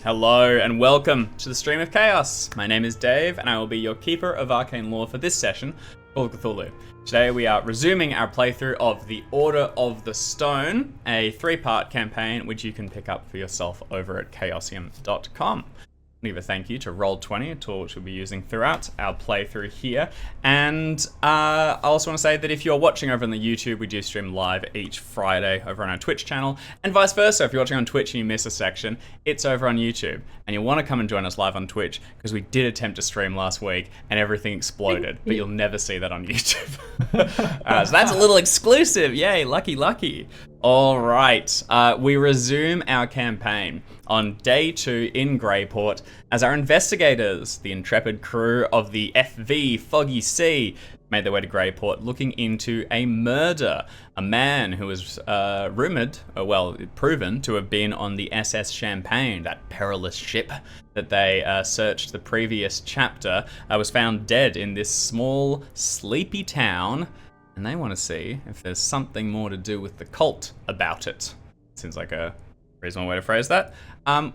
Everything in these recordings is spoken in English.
Hello and welcome to the Stream of Chaos. My name is Dave and I will be your keeper of arcane lore for this session called Cthulhu. Today we are resuming our playthrough of The Order of the Stone, a 3-part campaign which you can pick up for yourself over at chaosium.com. Leave a thank you to Roll20, a tool which we'll be using throughout our playthrough here. And I also want to say that if you're watching over on the YouTube, we do stream live each Friday over on our Twitch channel. And vice versa, if you're watching on Twitch and you miss a section, it's over on YouTube. And you'll want to come and join us live on Twitch, because we did attempt to stream last week and everything exploded. But you'll never see that on YouTube. So that's a little exclusive. Yay, lucky. All right, we resume our campaign on day 2 in Greyport as our investigators, the intrepid crew of the FV Foggy Sea, made their way to Greyport looking into a murder. A man who was proven to have been on the SS Champagne, that perilous ship that they searched the previous chapter, was found dead in this small, sleepy town. And they want to see if there's something more to do with the cult about it. Seems like a reasonable way to phrase that.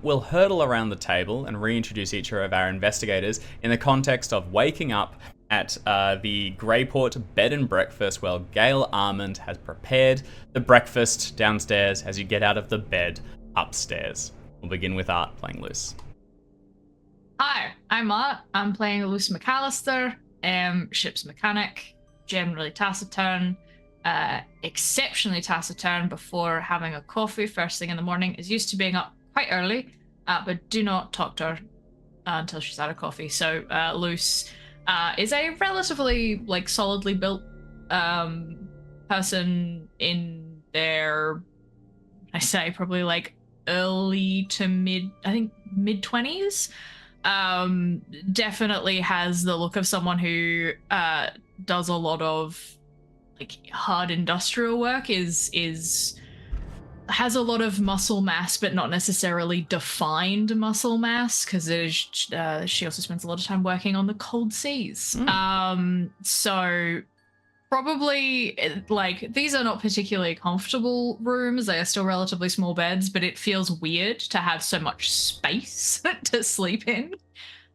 We'll hurdle around the table and reintroduce each of our investigators in the context of waking up at the Greyport bed and breakfast where Gail Armand has prepared the breakfast downstairs as you get out of the bed upstairs. We'll begin with Art playing Luce. Hi, I'm Art. I'm playing Luce McAllister, ship's mechanic. Generally taciturn, exceptionally taciturn before having a coffee first thing in the morning, is used to being up quite early, but do not talk to her until she's had a coffee. So Luce is a relatively solidly built person in their, I say probably early to mid 20s. Definitely has the look of someone who does a lot of hard industrial work, has a lot of muscle mass, but not necessarily defined muscle mass, because she also spends a lot of time working on the cold seas. So probably these are not particularly comfortable rooms. They are still relatively small beds, but it feels weird to have so much space to sleep in.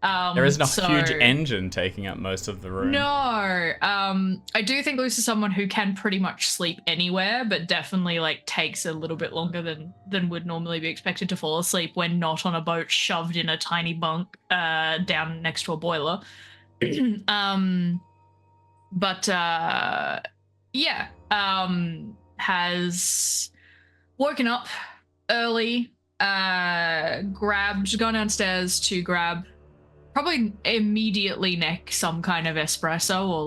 There isn't a huge engine taking up most of the room. No. I do think Luce is someone who can pretty much sleep anywhere, but definitely takes a little bit longer than would normally be expected to fall asleep when not on a boat shoved in a tiny bunk down next to a boiler. Has woken up early, gone downstairs to grab, probably immediately neck, some kind of espresso or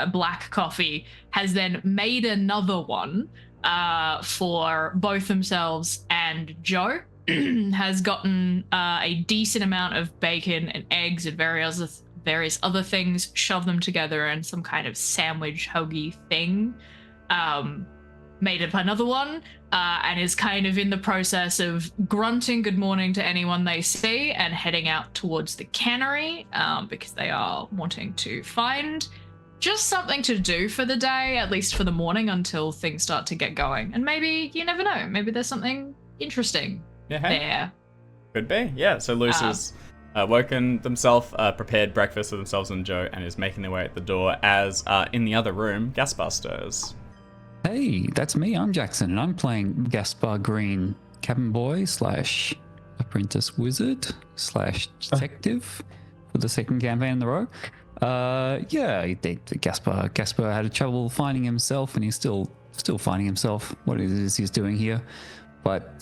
black coffee, has then made another one for both themselves and Joe. Has gotten a decent amount of bacon and eggs and various other things, shove them together in some kind of sandwich hoagie thing, made up another one, and is kind of in the process of grunting good morning to anyone they see and heading out towards the cannery, because they are wanting to find just something to do for the day, at least for the morning, until things start to get going. And maybe, you never know, maybe there's something interesting there. Could be, yeah. So Luce has woken themselves, prepared breakfast for themselves and Joe, and is making their way at the door as, in the other room, Gaspar stirs. Hey, that's me. I'm Jackson, and I'm playing Gaspar Green, cabin boy / apprentice wizard / detective for the second campaign in the row. Gaspar had trouble finding himself, and he's still finding himself, what it is he's doing here. But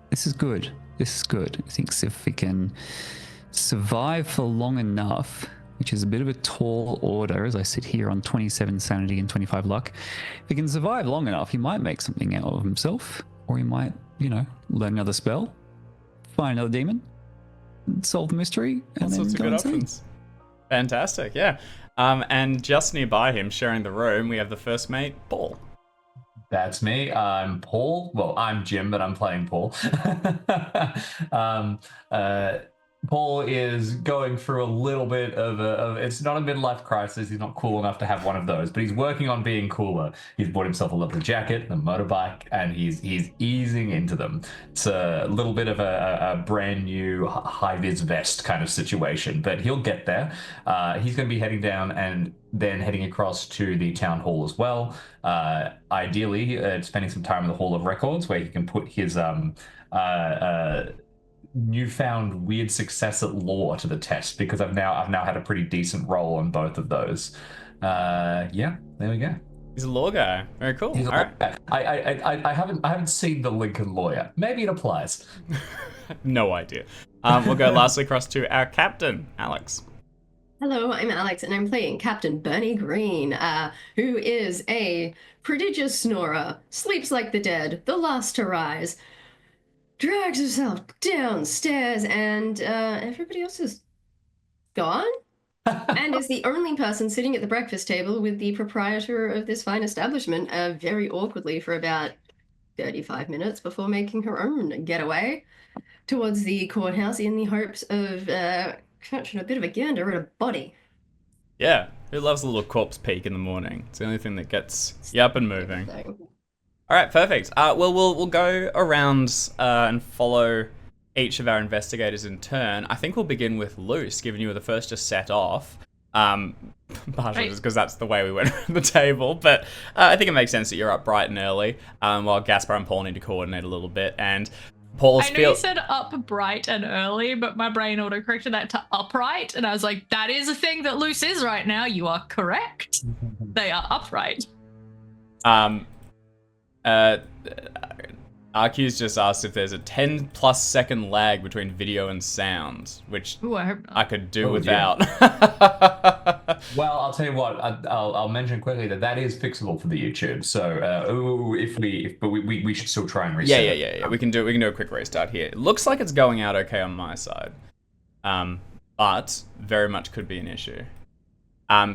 this is good. He thinks if he can survive for long enough, which is a bit of a tall order as I sit here on 27 sanity and 25 luck. If he can survive long enough, he might make something out of himself, or he might, learn another spell, find another demon, solve the mystery, and all then sorts of go good insane. options. Fantastic, yeah. And just nearby him, sharing the room, we have the first mate, Paul. That's me. I'm Paul. Well, I'm Jim, but I'm playing Paul. Paul is going through a little bit of it's not a midlife crisis. He's not cool enough to have one of those, but he's working on being cooler. He's bought himself a lovely jacket, a motorbike, and he's easing into them. It's a little bit of a brand new high-vis vest kind of situation, but he'll get there. He's going to be heading down and then heading across to the town hall as well. Ideally, spending some time in the Hall of Records where he can put his newfound weird success at law to the test, because I've now had a pretty decent roll on both of those. Yeah, there we go. He's a law guy. Very cool. He's All right. I haven't seen the Lincoln Lawyer. Maybe it applies. No idea. We'll go lastly across to our captain, Alex. Hello, I'm Alex, and I'm playing Captain Bernie Green, who is a prodigious snorer, sleeps like the dead, the last to rise, drags herself downstairs, and everybody else is gone, and is the only person sitting at the breakfast table with the proprietor of this fine establishment, very awkwardly for about 35 minutes before making her own getaway towards the courthouse in the hopes of catching a bit of a gander at a body. Yeah, who loves a little corpse peek in the morning? It's the only thing that gets you up and moving. All right, perfect. Well, we'll go around and follow each of our investigators in turn. I think we'll begin with Luce, given you were the first to set off. Partially just because that's the way we went around the table, but I think it makes sense that you're up bright and early, while Gaspar and Paul need to coordinate a little bit. And Paul's I know you said up bright and early, but my brain autocorrected that to upright, and I was like, that is a thing that Luce is right now. You are correct. They are upright. RQ's just asked if there's a 10+ second lag between video and sound, which Ooh, I hope not. I could do without. Well, I'll tell you what. I'll mention quickly that is fixable for the YouTube. So but we should still try and reset. Yeah. We can do a quick restart here. It looks like it's going out okay on my side, but very much could be an issue.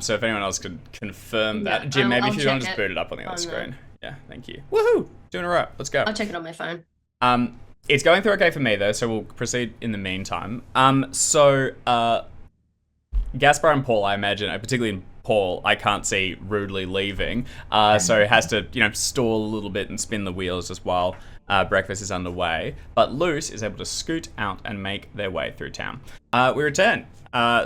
So if anyone else could confirm that, Jim, maybe if you want to just boot it up on the other screen. Yeah, thank you. Woohoo! 2 in a row. Let's go. I'll check it on my phone. It's going through okay for me though, so we'll proceed in the meantime. Gaspar and Paul, I imagine, particularly Paul, I can't see rudely leaving, so has to, stall a little bit and spin the wheels just while breakfast is underway. But Luce is able to scoot out and make their way through town. We return.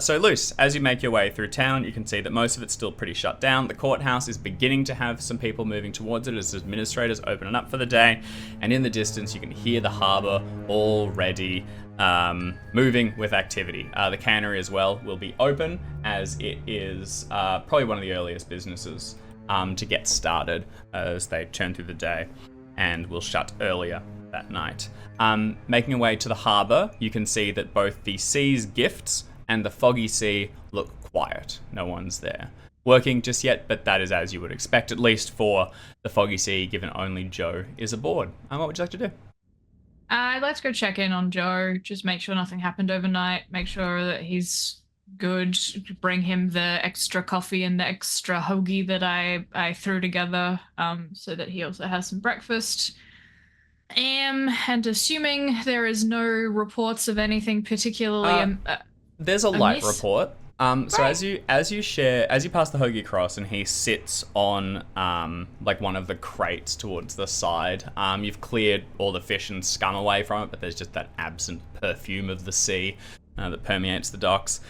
So Luce, as you make your way through town, you can see that most of it's still pretty shut down. The courthouse is beginning to have some people moving towards it as administrators open it up for the day. And in the distance, you can hear the harbour already moving with activity. The cannery as well will be open, as it is probably one of the earliest businesses to get started as they churn through the day, and will shut earlier that night. Making your way to the harbour, you can see that both the Sea's Gifts and the Foggy Sea look quiet. No one's there working just yet, but that is as you would expect, at least for the Foggy Sea, given only Joe is aboard. What would you like to do? Let's go check in on Joe. Just make sure nothing happened overnight. Make sure that he's good. Bring him the extra coffee and the extra hoagie that I threw together, so that he also has some breakfast. And assuming there is no reports of anything particularly. There's a light report. So as you pass the hoagie across and he sits on one of the crates towards the side, you've cleared all the fish and scum away from it, but there's just that absent perfume of the sea that permeates the docks.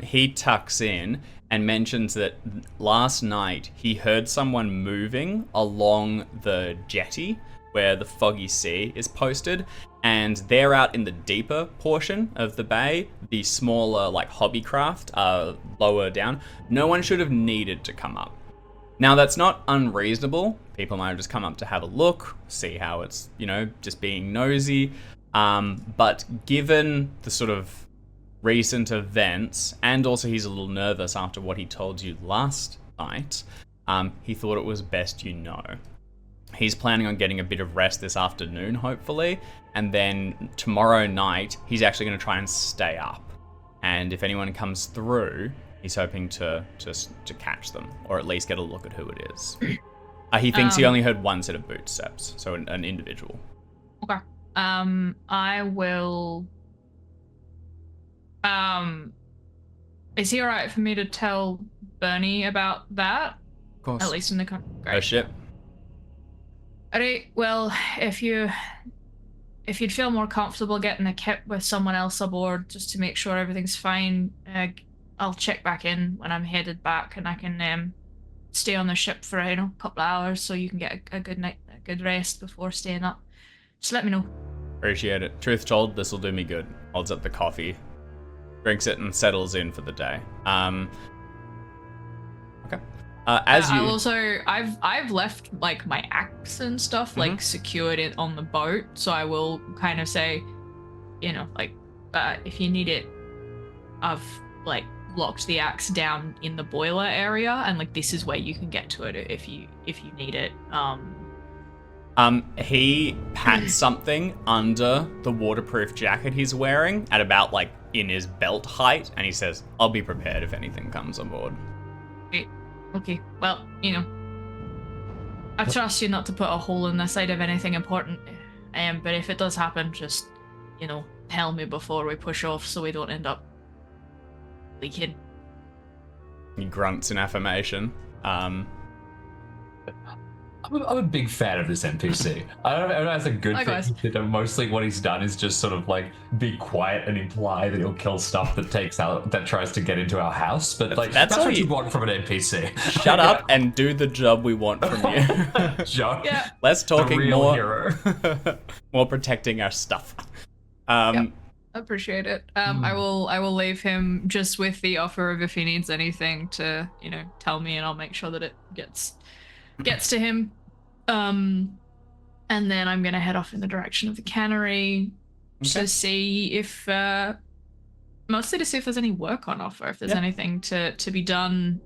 He tucks in and mentions that last night he heard someone moving along the jetty where the Foggy Sea is posted, and they're out in the deeper portion of the bay, the smaller hobbycraft lower down. No one should have needed to come up. Now that's not unreasonable. People might have just come up to have a look, see how it's, just being nosy. But given the sort of recent events, and also he's a little nervous after what he told you last night, he thought it was best you know. He's planning on getting a bit of rest this afternoon, hopefully, and then tomorrow night, he's actually going to try and stay up. And if anyone comes through, he's hoping to catch them, or at least get a look at who it is. He thinks he only heard one set of boot steps, so an individual. Okay. I will Is he alright for me to tell Bernie about that? Of course. At least in the Oh shit. Alright, well, if you'd feel more comfortable getting a kit with someone else aboard just to make sure everything's fine, I'll check back in when I'm headed back, and I can stay on the ship for a couple of hours so you can get a good good rest before staying up. Just let me know. Appreciate it. Truth told, this will do me good. Holds up the coffee, drinks it, and settles in for the day. Okay. I've left like my axe and stuff like secured it on the boat, so I will kind of say, if you need it, I've like locked the axe down in the boiler area, and like this is where you can get to it if you need it. He pats something under the waterproof jacket he's wearing at about like in his belt height, and he says, "I'll be prepared if anything comes on board." Okay, well, I trust you not to put a hole in the side of anything important. But if it does happen, just, tell me before we push off so we don't end up leaking. He grunts in affirmation. I'm a big fan of this NPC. I don't know if that's a good thing. Mostly what he's done is just sort of like be quiet and imply that he'll kill stuff that tries to get into our house. But like that's what you want from an NPC. Shut up and do the job we want from you. Joe, yeah. Less talking, more hero. more protecting our stuff. Yep. Appreciate it. I will leave him just with the offer of if he needs anything to, tell me, and I'll make sure that it gets to him. And then I'm gonna head off in the direction of the cannery to see if mostly to see if there's any work on offer, if there's anything to be done,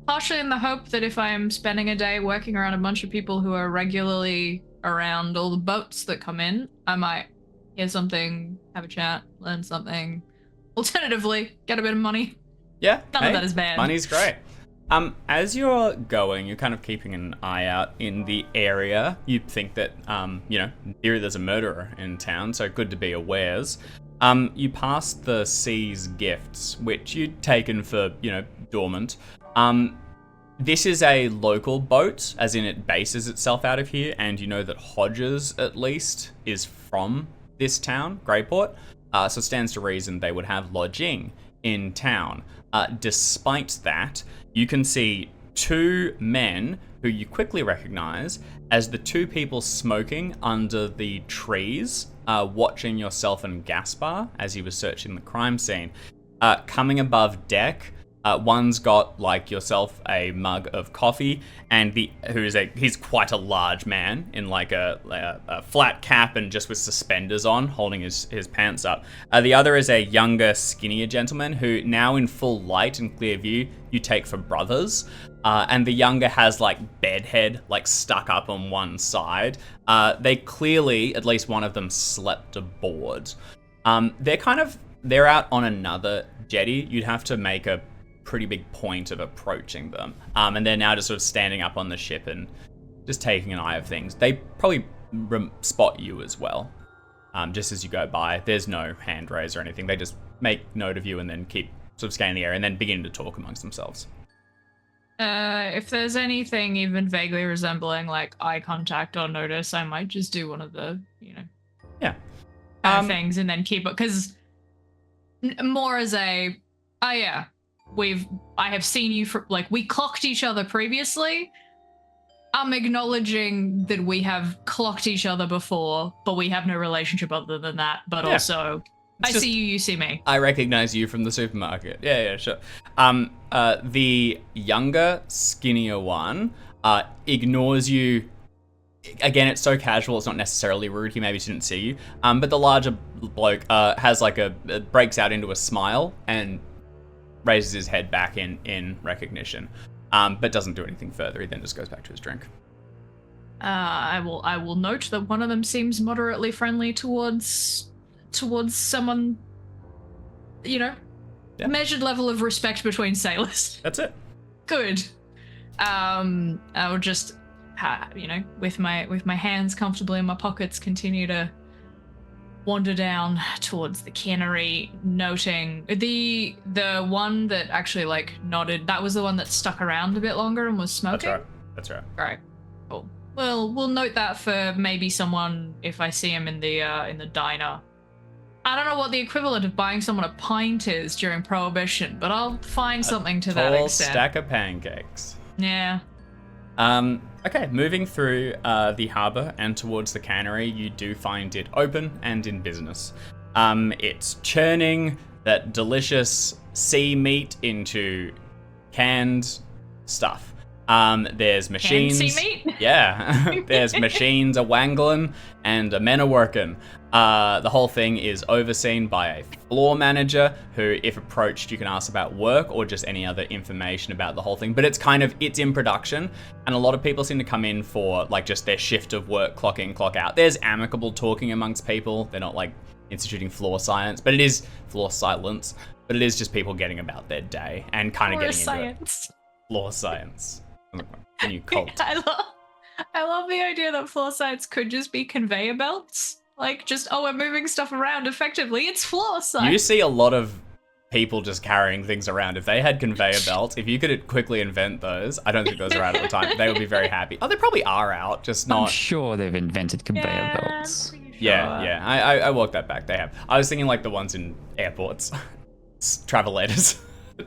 partially in the hope that if I'm spending a day working around a bunch of people who are regularly around all the boats that come in, I might hear something, have a chat, learn something. Alternatively, get a bit of money. Yeah. None of that is bad. Money's great. As you're going, you're kind of keeping an eye out in the area. You think that, in theory there's a murderer in town, so good to be awares. You pass the Sea's Gifts, which you'd taken for, dormant. This is a local boat, as in it bases itself out of here, and you know that Hodges, at least, is from this town, Greyport. So it stands to reason they would have lodging in town. Despite that, you can see two men who you quickly recognize as the two people smoking under the trees, watching yourself and Gaspar as he was searching the crime scene. Coming above deck, one's got, like yourself, a mug of coffee, and he's quite a large man in like a flat cap and just with suspenders on, holding his pants up. The other is a younger, skinnier gentleman who, now in full light and clear view, you take for brothers. And the younger has like bedhead like stuck up on one side. They clearly, at least one of them, slept aboard. They're out on another jetty. You'd have to make a pretty big point of approaching them. And they're now just sort of standing up on the ship and just taking an eye of things. They probably spot you as well, just as you go by. There's no hand raise or anything. They just make note of you and then keep sort of scanning the area and then begin to talk amongst themselves. If there's anything even vaguely resembling like eye contact or notice, I might just do one of the, things and then keep it, because more as a, I have seen you for, like, we clocked each other previously. I'm acknowledging that we have clocked each other before, but we have no relationship other than that. But also, I see you see me. I recognize you from the supermarket. Yeah, sure. The younger, skinnier one ignores you. Again, it's so casual, it's not necessarily rude. He maybe didn't see you. But the larger bloke has like breaks out into a smile and raises his head back in recognition, but doesn't do anything further. He then just goes back to his drink. I will note that one of them seems moderately friendly towards someone, measured level of respect between sailors. That's it. Good. I'll just, with my hands comfortably in my pockets, continue to wander down towards the cannery, noting the one that actually like nodded. That was the one that stuck around a bit longer and was smoking. That's right. Right. Cool. Well, we'll note that for maybe someone if I see him in the diner. I don't know what the equivalent of buying someone a pint is during Prohibition, but I'll find something to that Tall extent. stack of pancakes. Yeah. Okay, moving through the harbour and towards the cannery, you do find it open and in business. It's churning that delicious sea meat into canned stuff. There's machines. Canned sea meat? Yeah, there's machines a wangling and a men a working. The whole thing is overseen by a floor manager who, if approached, you can ask about work or just any other information about the whole thing. But it's in production, and a lot of people seem to come in for like just their shift of work, clock in, clock out. There's amicable talking amongst people. They're not like instituting floor silence, but it is floor silence. But it is just people getting about their day and kind of getting into it. Floor science. A new cult. I love the idea that floor science could just be conveyor belts. Like, just, we're moving stuff around effectively. It's floor science. You see a lot of people just carrying things around. If they had conveyor belts, if you could quickly invent those, I don't think those are out at the time. They would be very happy. Oh, they probably are out, just not. I'm sure they've invented conveyor belts. Yeah. I walked that back. They have. I was thinking like the ones in airports, travelators.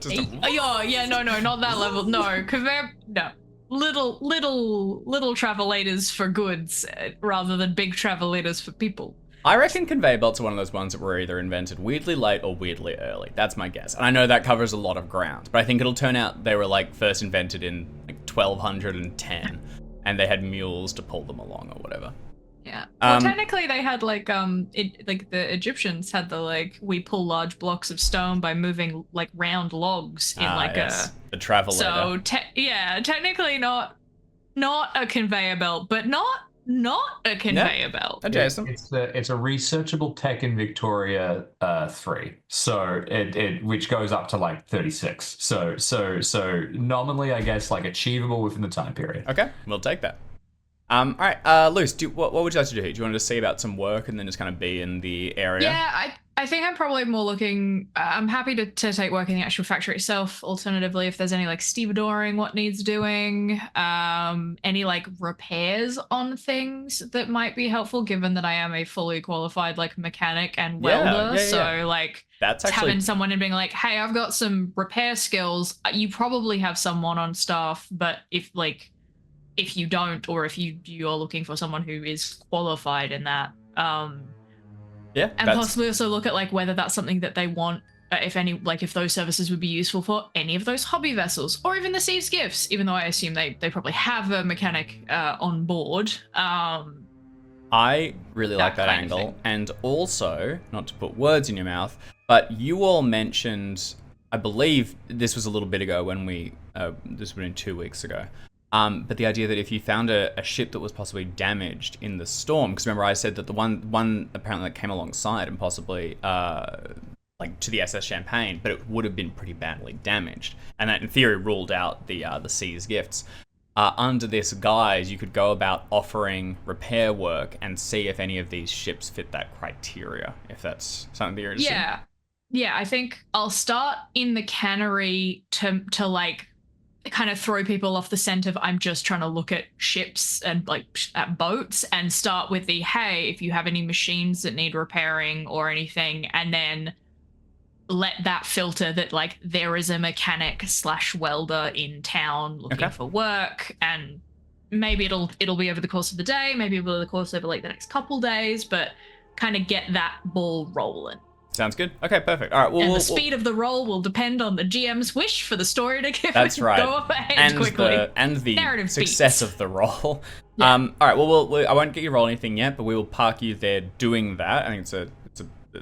Yeah, no, not that level. No, conveyor, no. Little travelators for goods rather than big travelators for people. I reckon conveyor belts are one of those ones that were either invented weirdly late or weirdly early. That's my guess. And I know that covers a lot of ground, but I think it'll turn out they were like first invented in like 1210 and they had mules to pull them along or whatever. Yeah. Well, technically they had like the Egyptians had we pull large blocks of stone by moving like round logs in the travelator. So technically not a conveyor belt, but not a conveyor belt. Jason. It's a researchable tech in Victoria 3. So it which goes up to like 36. So nominally I guess like achievable within the time period. Okay, we'll take that. All right, Luce, what would you like to do? Do you want to just see about some work and then just kind of be in the area? Yeah, I think I'm probably more looking. I'm happy to take work in the actual factory itself. Alternatively, if there's any like stevedoring, what needs doing, any like repairs on things that might be helpful, given that I am a fully qualified like mechanic and welder. So like that's actually having someone and being like, hey, I've got some repair skills. You probably have someone on staff, but if you don't, or if you're looking for someone who is qualified in that, and possibly also look at like whether that's something that they want, if those services would be useful for any of those hobby vessels, or even the Sea's Gifts, even though I assume they probably have a mechanic on board. I really like that angle, and also, not to put words in your mouth, but you all mentioned, I believe this was a little bit ago when this would have been 2 weeks ago, but the idea that if you found a ship that was possibly damaged in the storm, because remember I said that the one apparently that came alongside and possibly like to the SS Champagne, but it would have been pretty badly damaged, and that in theory ruled out the Sea's Gifts. Under this guise, you could go about offering repair work and see if any of these ships fit that criteria, if that's something that you're interested in. Yeah, I think I'll start in the cannery to like kind of throw people off the scent of I'm just trying to look at ships and like at boats, and start with the, hey, if you have any machines that need repairing or anything, and then let that filter that like there is a mechanic / welder in town looking for work, and maybe it'll be over the course of the day, maybe over the course over like the next couple days, but kind of get that ball rolling. Sounds good. Okay, perfect. All right. The speed of the roll will depend on the GM's wish for the story to go up ahead and quickly. And the narrative success beats. of the roll. Yeah. All right. Well, I won't get you roll anything yet, but we will park you there doing that. I think it's a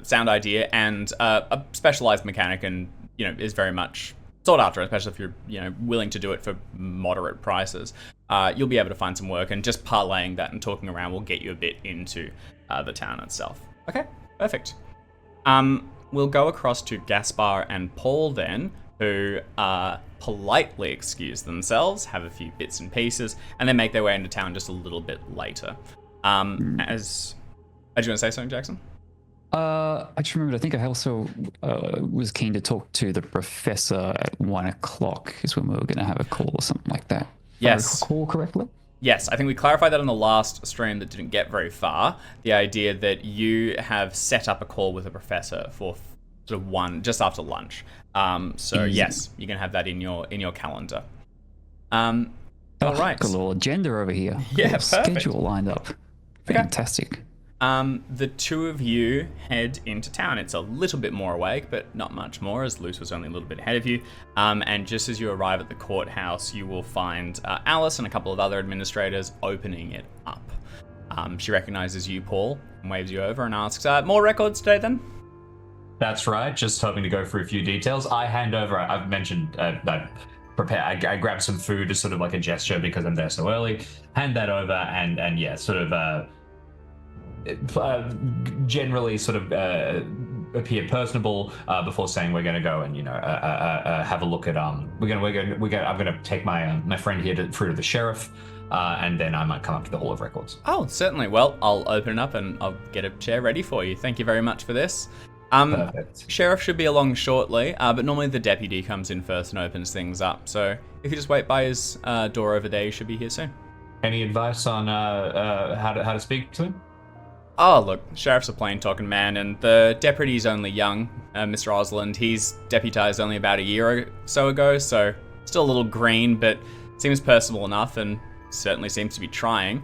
sound idea, and a specialized mechanic, and is very much sought after, especially if you're willing to do it for moderate prices. You'll be able to find some work, and just parlaying that and talking around will get you a bit into the town itself. Okay, perfect. We'll go across to Gaspar and Paul then, who politely excuse themselves, have a few bits and pieces, and then make their way into town just a little bit later. Do you want to say something, Jackson? I just remembered. I think I also was keen to talk to the professor at 1 o'clock. Is when we were going to have a call or something like that. Yes. If I recall correctly. Yes, I think we clarified that on the last stream that didn't get very far. The idea that you have set up a call with a professor for sort of 1 just after lunch. So yes, you can have that in your calendar. All right. Got a little agenda over here. Yeah, Got a perfect. schedule lined up. Fantastic. The two of you head into town. It's a little bit more awake, but not much more, as Luce was only a little bit ahead of you. And just as you arrive at the courthouse, you will find Alice and a couple of other administrators opening it up. She recognizes you, Paul, and waves you over and asks, more records today, then? That's right. Just hoping to go through a few details. I hand over. I've mentioned I prepare. I grab some food as sort of like a gesture because I'm there so early. Hand that over and yeah, sort of generally sort of appear personable before saying we're going to go and have a look at I'm going to take my friend here through to the sheriff. And then I might come up to the Hall of Records. Oh, certainly. Well, I'll open it up and I'll get a chair ready for you. Thank you very much for this. Perfect. Sheriff should be along shortly, but normally the deputy comes in first and opens things up. So if you just wait by his door over there, he should be here soon. Any advice on how to speak to him? Oh, look, Sheriff's a plain-talking man, and the deputy's only young, Mr. Osland. He's deputized only about a year or so ago, so still a little green, but seems personable enough and certainly seems to be trying.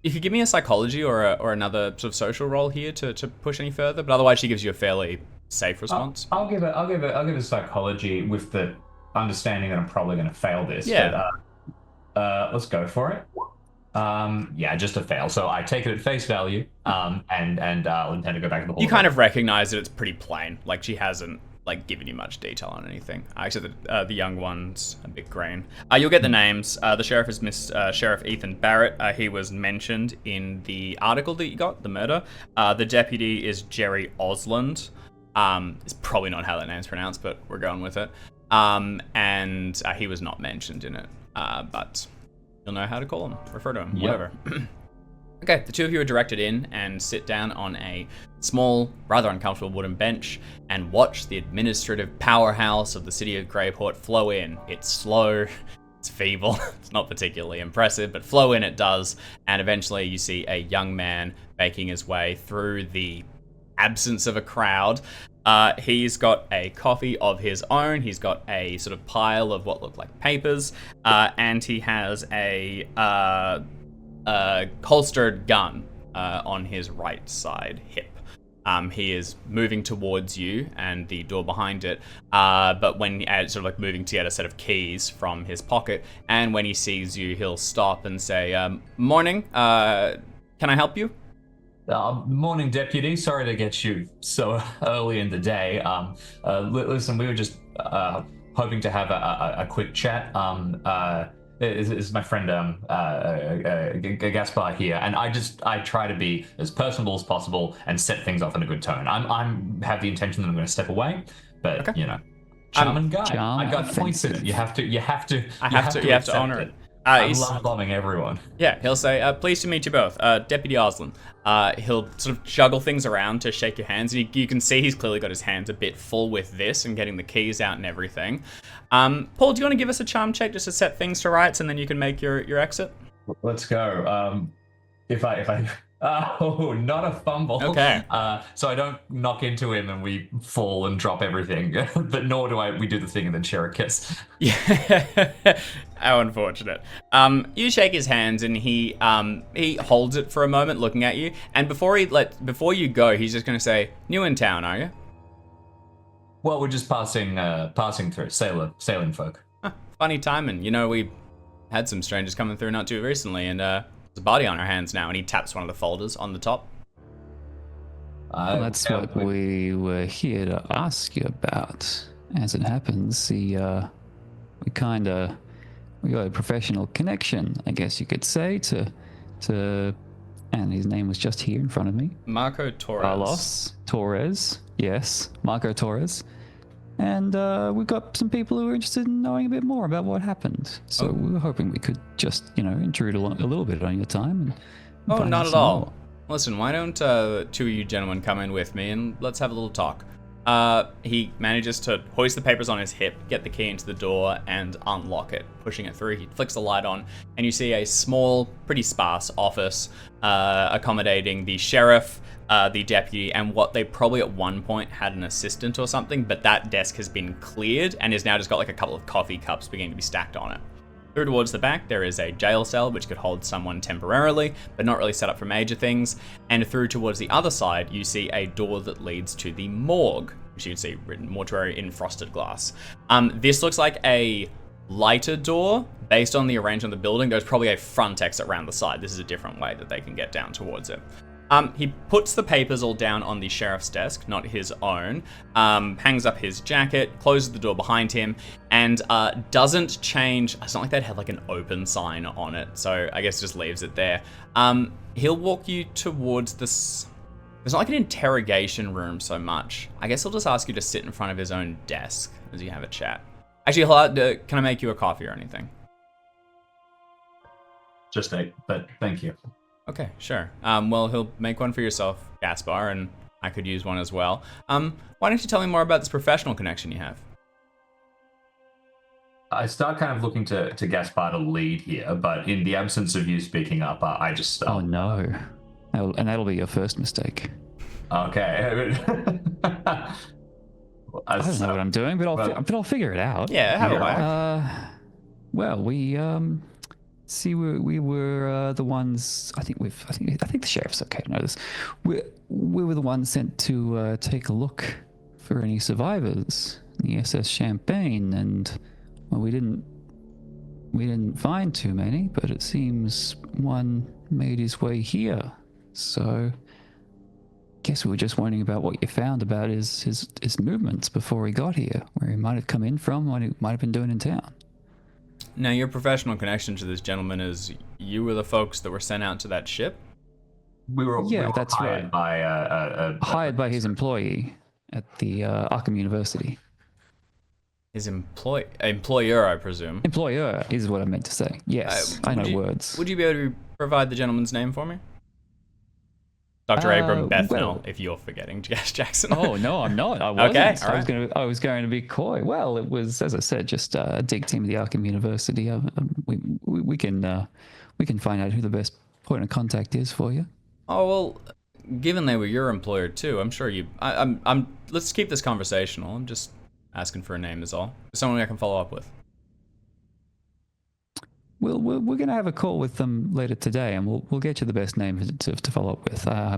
You could give me a psychology or another sort of social role here to push any further, but otherwise she gives you a fairly safe response. I'll give a psychology with the understanding that I'm probably going to fail this. Yeah. But, let's go for it. Yeah, just a fail. So I take it at face value, and I'll intend to go back to the hall. You kind of recognize that it's pretty plain. Like, she hasn't given you much detail on anything. Actually, the young one's a bit green. You'll get the names. The sheriff is Sheriff Ethan Barrett. He was mentioned in the article that you got, the murder. The deputy is Jerry Osland. It's probably not how that name's pronounced, but we're going with it. And he was not mentioned in it. But you'll know how to call him, refer to him, whatever. Okay, the two of you are directed in and sit down on a small, rather uncomfortable wooden bench and watch the administrative powerhouse of the city of Greyport flow in. It's slow, it's feeble, it's not particularly impressive, but flow in it does, and eventually you see a young man making his way through the absence of a crowd. He's got a coffee of his own, he's got a sort of pile of what look like papers, and he has a holstered gun on his right side hip. He is moving towards you and the door behind it, but when sort of like moving to get a set of keys from his pocket, and when he sees you, he'll stop and say, "Morning, can I help you?" Morning, deputy. Sorry to get you so early in the day. Listen, we were just hoping to have a quick chat. Is my friend Gaspar here, and I try to be as personable as possible and set things off in a good tone. I'm have the intention that I'm going to step away, but okay. Charming guy. I got points in it. You have to honor it. I'm love-bombing everyone. Yeah, he'll say, pleased to meet you both. Deputy Osland. He'll sort of juggle things around to shake your hands. And you can see he's clearly got his hands a bit full with this and getting the keys out and everything. Paul, do you want to give us a charm check just to set things to rights and then you can make your exit? Let's go. If I oh, not a fumble. Okay. So I don't knock into him and we fall and drop everything, but nor do we do the thing and then share a kiss. Yeah. How unfortunate. You shake his hands and he holds it for a moment looking at you, and before you go, he's just going to say, "New in town, are you?" Well, we're just passing through, sailing folk. Funny timing. We had some strangers coming through not too recently, and there's a body on our hands now, and he taps one of the folders on the top. Well, that's what we were here to ask you about. As it happens, we got a professional connection, I guess you could say, to and his name was just here in front of me. Marco Torres. Carlos Torres, yes, Marco Torres. And we've got some people who are interested in knowing a bit more about what happened. So we were hoping we could just, intrude a little bit on your time. And not at all. Listen, why don't two of you gentlemen come in with me and let's have a little talk. He manages to hoist the papers on his hip, get the key into the door, and unlock it, pushing it through. He flicks the light on, and you see a small, pretty sparse office accommodating the sheriff, the deputy, and what they probably at one point had an assistant or something, but that desk has been cleared and is now just got like a couple of coffee cups beginning to be stacked on it. Through towards the back, there is a jail cell which could hold someone temporarily, but not really set up for major things. And through towards the other side, you see a door that leads to the morgue, which you can see written mortuary in frosted glass. This looks like a lighter door. Based on the arrangement of the building, there's probably a front exit around the side. This is a different way that they can get down towards it. He puts the papers all down on the sheriff's desk, not his own, hangs up his jacket, closes the door behind him, and doesn't change. It's not like they'd have like an open sign on it, so I guess just leaves it there. He'll walk you towards this. It's not like an interrogation room so much. I guess he'll just ask you to sit in front of his own desk as you have a chat. Actually, can I make you a coffee or anything? Just egg, but thank you. Okay, sure. Well, he'll make one for yourself, Gaspar, and I could use one as well. Why don't you tell me more about this professional connection you have? I start kind of looking to Gaspar to lead here, but in the absence of you speaking up, I just... Oh no. And that'll be your first mistake. Okay. I don't know what I'm doing, but I'll figure it out. Yeah, have a whack. Well, we see, we were the ones. I think the sheriff's okay to know this. We were the ones sent to take a look for any survivors in the SS Champagne, and well, we didn't find too many, but it seems one made his way here. So, guess we were just wondering about what you found about his movements before he got here, where he might have come in from, what he might have been doing in town. Now, your professional connection to this gentleman is you were the folks that were sent out to that ship? We were That's hired right. by Hired by his employee at the Arkham University. His employer, I presume. Employer is what I meant to say. Yes, I know words. Would you be able to provide the gentleman's name for me? Dr. Abram Bethnell, well, if you're forgetting Jackson. Oh no, I'm not. I wasn't. Okay, all right. I was going to be coy. Well, it was, as I said, just a dig team of the Arkham University. We can find out who the best point of contact is for you. Oh well, given they were your employer too, I'm sure you. Let's keep this conversational. I'm just asking for a name is all. Someone I can follow up with. We're going to have a call with them later today, and we'll get you the best name to follow up with. I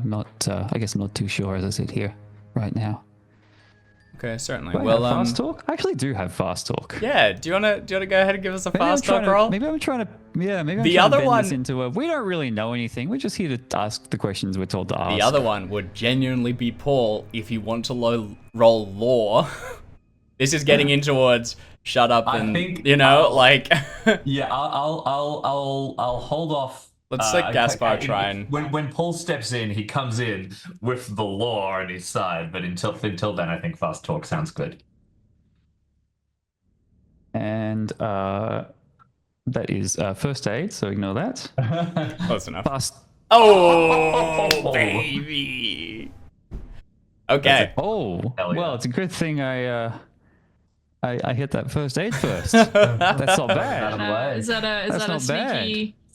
guess I'm not too sure as I sit here right now. Okay, certainly. Do I have fast talk? I actually do have fast talk. Yeah. Do you wanna go ahead and give us a fast talk roll? Maybe I'm trying to bend this into we don't really know anything. We're just here to ask the questions we're told to ask. The other one would genuinely be Paul if you want to roll law. This is getting in towards shut up and Yeah, I'll hold off. Let's let Gaspar try and when Paul steps in, he comes in with the law on his side. But until then, I think fast talk sounds good. And that is first aid, so ignore that. Close enough. Fast. Oh, baby. Okay. Oh, Hell yeah. well, it's a good thing I hit that first aid first. That's not bad. Is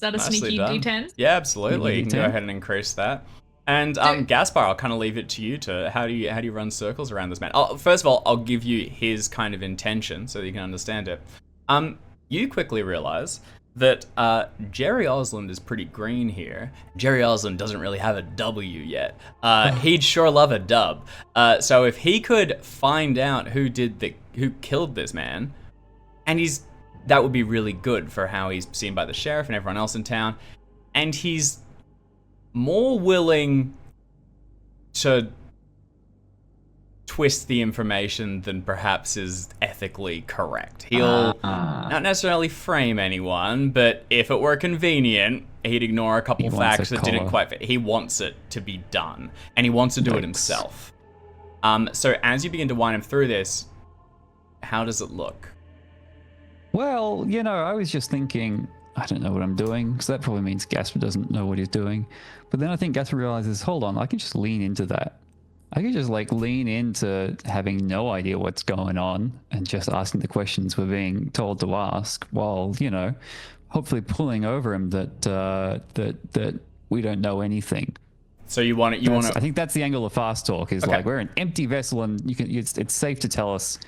that a sneaky D10? Yeah, absolutely. You can go D10? ahead and increase that. And Gaspar, I'll kind of leave it to you to how do you run circles around this man. First of all, I'll give you his kind of intention so that you can understand it. You quickly realize that Jerry Osland is pretty green here. Jerry Osland doesn't really have a W yet. He'd sure love a dub. So if he could find out who killed this man, and that would be really good for how he's seen by the sheriff and everyone else in town. And he's more willing to twist the information than perhaps is ethically correct. He'll not necessarily frame anyone, but if it were convenient, he'd ignore a couple facts that didn't quite fit. He wants it to be done, and he wants to do it himself. So as you begin to wind him through this, how does it look? Well, I was just thinking, I don't know what I'm doing, because that probably means Gasper doesn't know what he's doing. But then I think Gasper realizes, hold on, I can just lean into that. I can just like lean into having no idea what's going on and just asking the questions we're being told to ask, while, you know, hopefully pulling over him that we don't know anything. So you want to. I think that's the angle of fast talk. Is Okay. like, we're an empty vessel, and you can. It's safe to tell us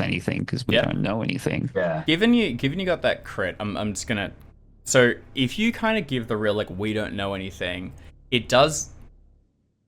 anything, because we don't know anything. Yeah. Given you got that crit, I'm just gonna. So if you kind of give the real like we don't know anything, it does.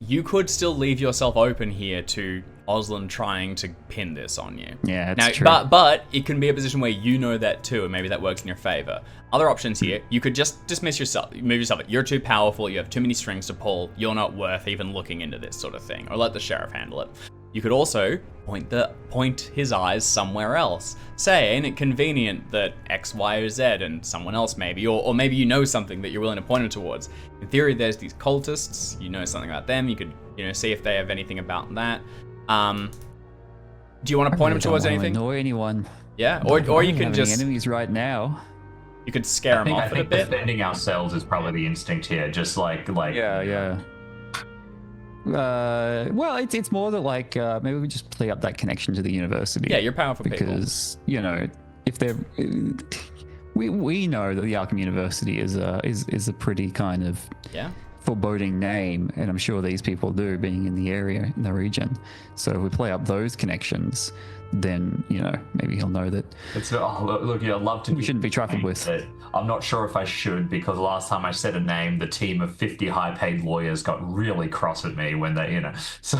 You could still leave yourself open here to Osland trying to pin this on you. Yeah, Now, it's true. but it can be a position where you know that too, and maybe that works in your favor. Other options here, you could just dismiss yourself, move yourself. You're too powerful. You have too many strings to pull. You're not worth even looking into this sort of thing, or let the sheriff handle it. You could also point his eyes somewhere else. Say, ain't it convenient that X, Y, or Z and someone else maybe, or maybe you know something that you're willing to point him towards. In theory, there's these cultists. You know something about them. You could, see if they have anything about that. Do you want to point him towards anything? Annoy anyone. Yeah, or you can can just enemies right now. you could scare him I off a think bit. defending ourselves is probably the instinct here. Just like Yeah. Well, it's more that like maybe we just play up that connection to the university. Yeah, you're powerful people. Because if they're we know that the Arkham University is a pretty kind of foreboding name, and I'm sure these people do, being in the area, in the region. So if we play up those connections, then maybe he'll know that it's look, I'd love to. we shouldn't be trifled with. I'm not sure if I should, because last time I said a name, the team of 50 high-paid lawyers got really cross at me when they, So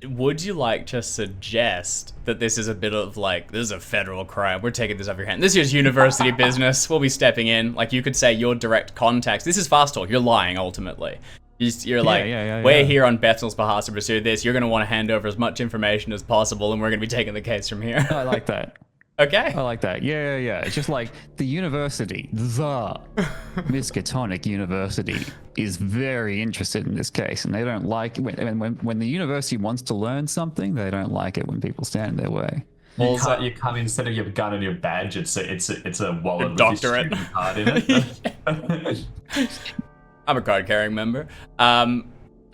Would you like to suggest that this is a bit of like, this is a federal crime, we're taking this off your hand, this is university business, we'll be stepping in? Like, you could say your direct contacts. This is fast talk. You're lying ultimately. You're like, we're here on Bethel's behalf to pursue this. You're going to want to hand over as much information as possible, and we're going to be taking the case from here. I like that. Okay. I like that. Yeah. It's just like the university, the Miskatonic University, is very interested in this case, and they don't like when the university wants to learn something. They don't like it when people stand in their way. you come instead of your gun and your badge. It's a wallet with doctorate. your student card in it. I'm a card-carrying member.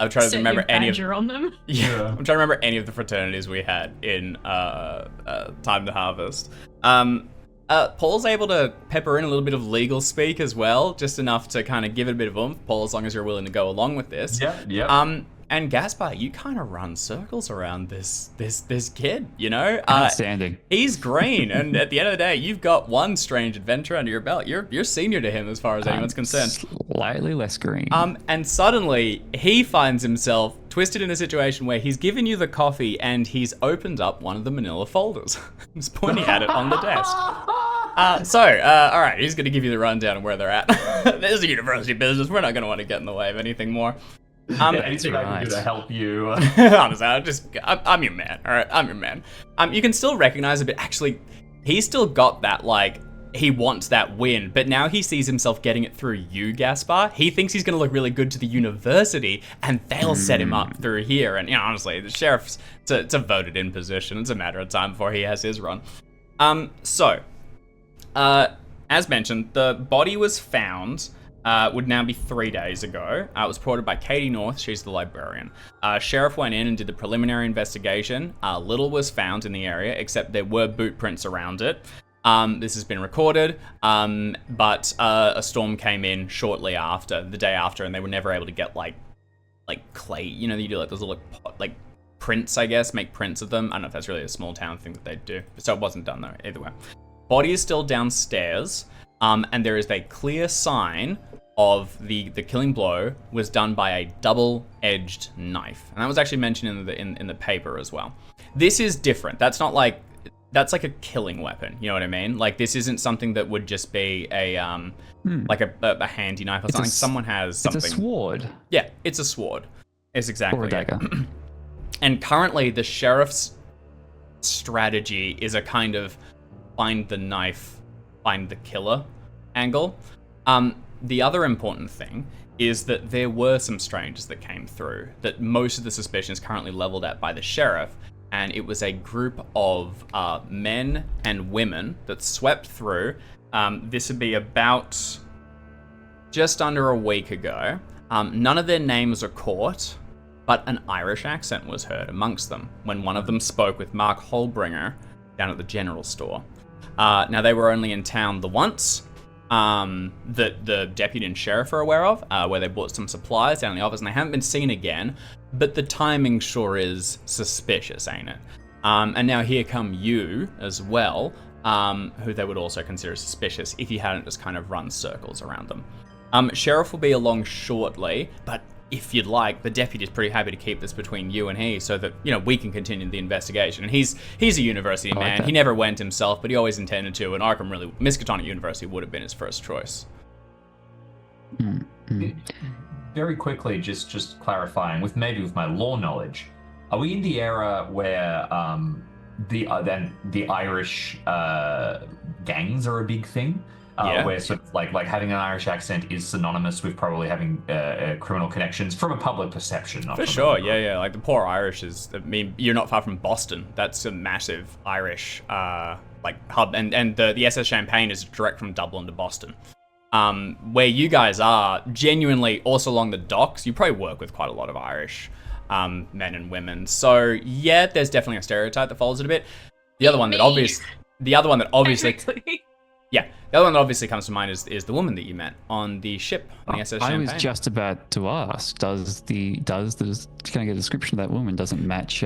I'm trying to remember any of on them. Yeah, I'm trying to remember any of the fraternities we had in Time to Harvest. Paul's able to pepper in a little bit of legal speak as well, just enough to kind of give it a bit of oomph, Paul, as long as you're willing to go along with this. Yeah. And Gaspar, you kind of run circles around this kid, Outstanding. He's green, and at the end of the day, you've got one strange adventure under your belt. You're senior to him as far as anyone's concerned. Slightly less green. And suddenly he finds himself twisted in a situation where he's given you the coffee and he's opened up one of the manila folders. He's pointing at it on the desk. All right, he's going to give you the rundown of where they're at. This is a university business. We're not going to want to get in the way of anything more. Anything I can do to help you. Honestly, I'm your man. All right, I'm your man. You can still recognize a bit. Actually, he's still got that, like, he wants that win, but now he sees himself getting it through you, Gaspar. He thinks he's going to look really good to the university, and they'll set him up through here. And honestly, the sheriff's it's a voted in position. It's a matter of time before he has his run. As mentioned, the body was found. Would now be 3 days ago. It was reported by Katie North. She's the librarian. Sheriff went in and did the preliminary investigation. Little was found in the area, except there were boot prints around it. This has been recorded, but a storm came in shortly after, the day after, and they were never able to get like clay. You do like those little like prints, I guess, make prints of them. I don't know if that's really a small town thing that they do. So it wasn't done though. Either way, body is still downstairs, and there is a clear sign of the killing blow was done by a double-edged knife, and that was actually mentioned in the paper as well. This is different. That's like a killing weapon. You know what I mean? Like, this isn't something that would just be a like a handy knife or something. Someone has something. It's a sword. Yeah, it's a sword. It's exactly or a dagger. And currently, the sheriff's strategy is a kind of find the knife, find the killer angle. The other important thing is that there were some strangers that came through, that most of the suspicion is currently leveled at by the sheriff. and it was a group of men and women that swept through. This would be about just under a week ago. None of their names are caught, but an Irish accent was heard amongst them when one of them spoke with Mark Holbringer down at the general store. Now, they were only in town the once, that the deputy and sheriff are aware of, where they bought some supplies down in the office, and they haven't been seen again, but the timing sure is suspicious, ain't it? And now here come you as well, who they would also consider suspicious if you hadn't just kind of run circles around them. Sheriff will be along shortly, but if you'd like, the deputy is pretty happy to keep this between you and he so that, we can continue the investigation. And he's a university man. He never went himself, but he always intended to, and Miskatonic University would have been his first choice. Very quickly, just clarifying, with my law knowledge, are we in the era where the Irish gangs are a big thing? Yeah. Where sort of like having an Irish accent is synonymous with probably having criminal connections from a public perception. Not For sure, yeah. Like the poor Irish you're not far from Boston. That's a massive Irish hub, and the SS Champagne is direct from Dublin to Boston. Where you guys are, genuinely, also along the docks, you probably work with quite a lot of Irish men and women. So yeah, there's definitely a stereotype that follows it a bit. The other one that obviously. Yeah, the other one that obviously comes to mind is the woman that you met on the ship on the SS Champagne. I was just about to ask, can I get a description of that woman? Doesn't match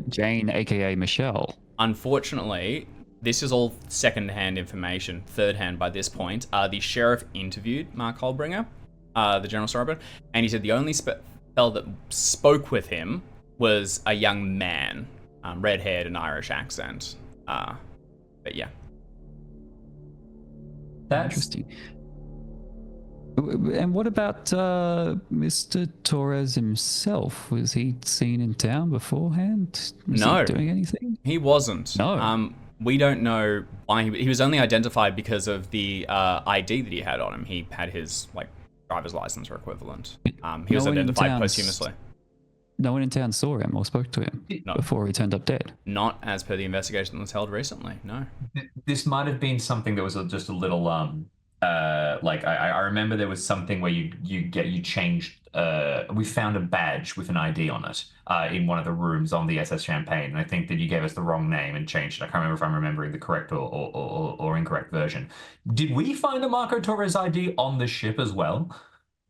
Jane, aka Michelle. Unfortunately, this is all second-hand information, third-hand by this point. The sheriff interviewed Mark Holbringer, the general sergeant, and he said the only fellow that spoke with him was a young man, red-haired and Irish accent. But yeah. That's interesting. And what about Mr. Torres himself? Was he seen in town beforehand? Was he doing anything? He wasn't. No. We don't know why he was only identified because of the ID that he had on him. He had his driver's license or equivalent. He was identified posthumously. No one in town saw him or spoke to him before he turned up dead. Not as per the investigation that was held recently. No. This might have been something that was just a little I remember there was something where you changed. We found a badge with an ID on it in one of the rooms on the SS Champagne, and I think that you gave us the wrong name and changed it. I can't remember if I'm remembering the correct or incorrect version. Did we find a Marco Torres ID on the ship as well?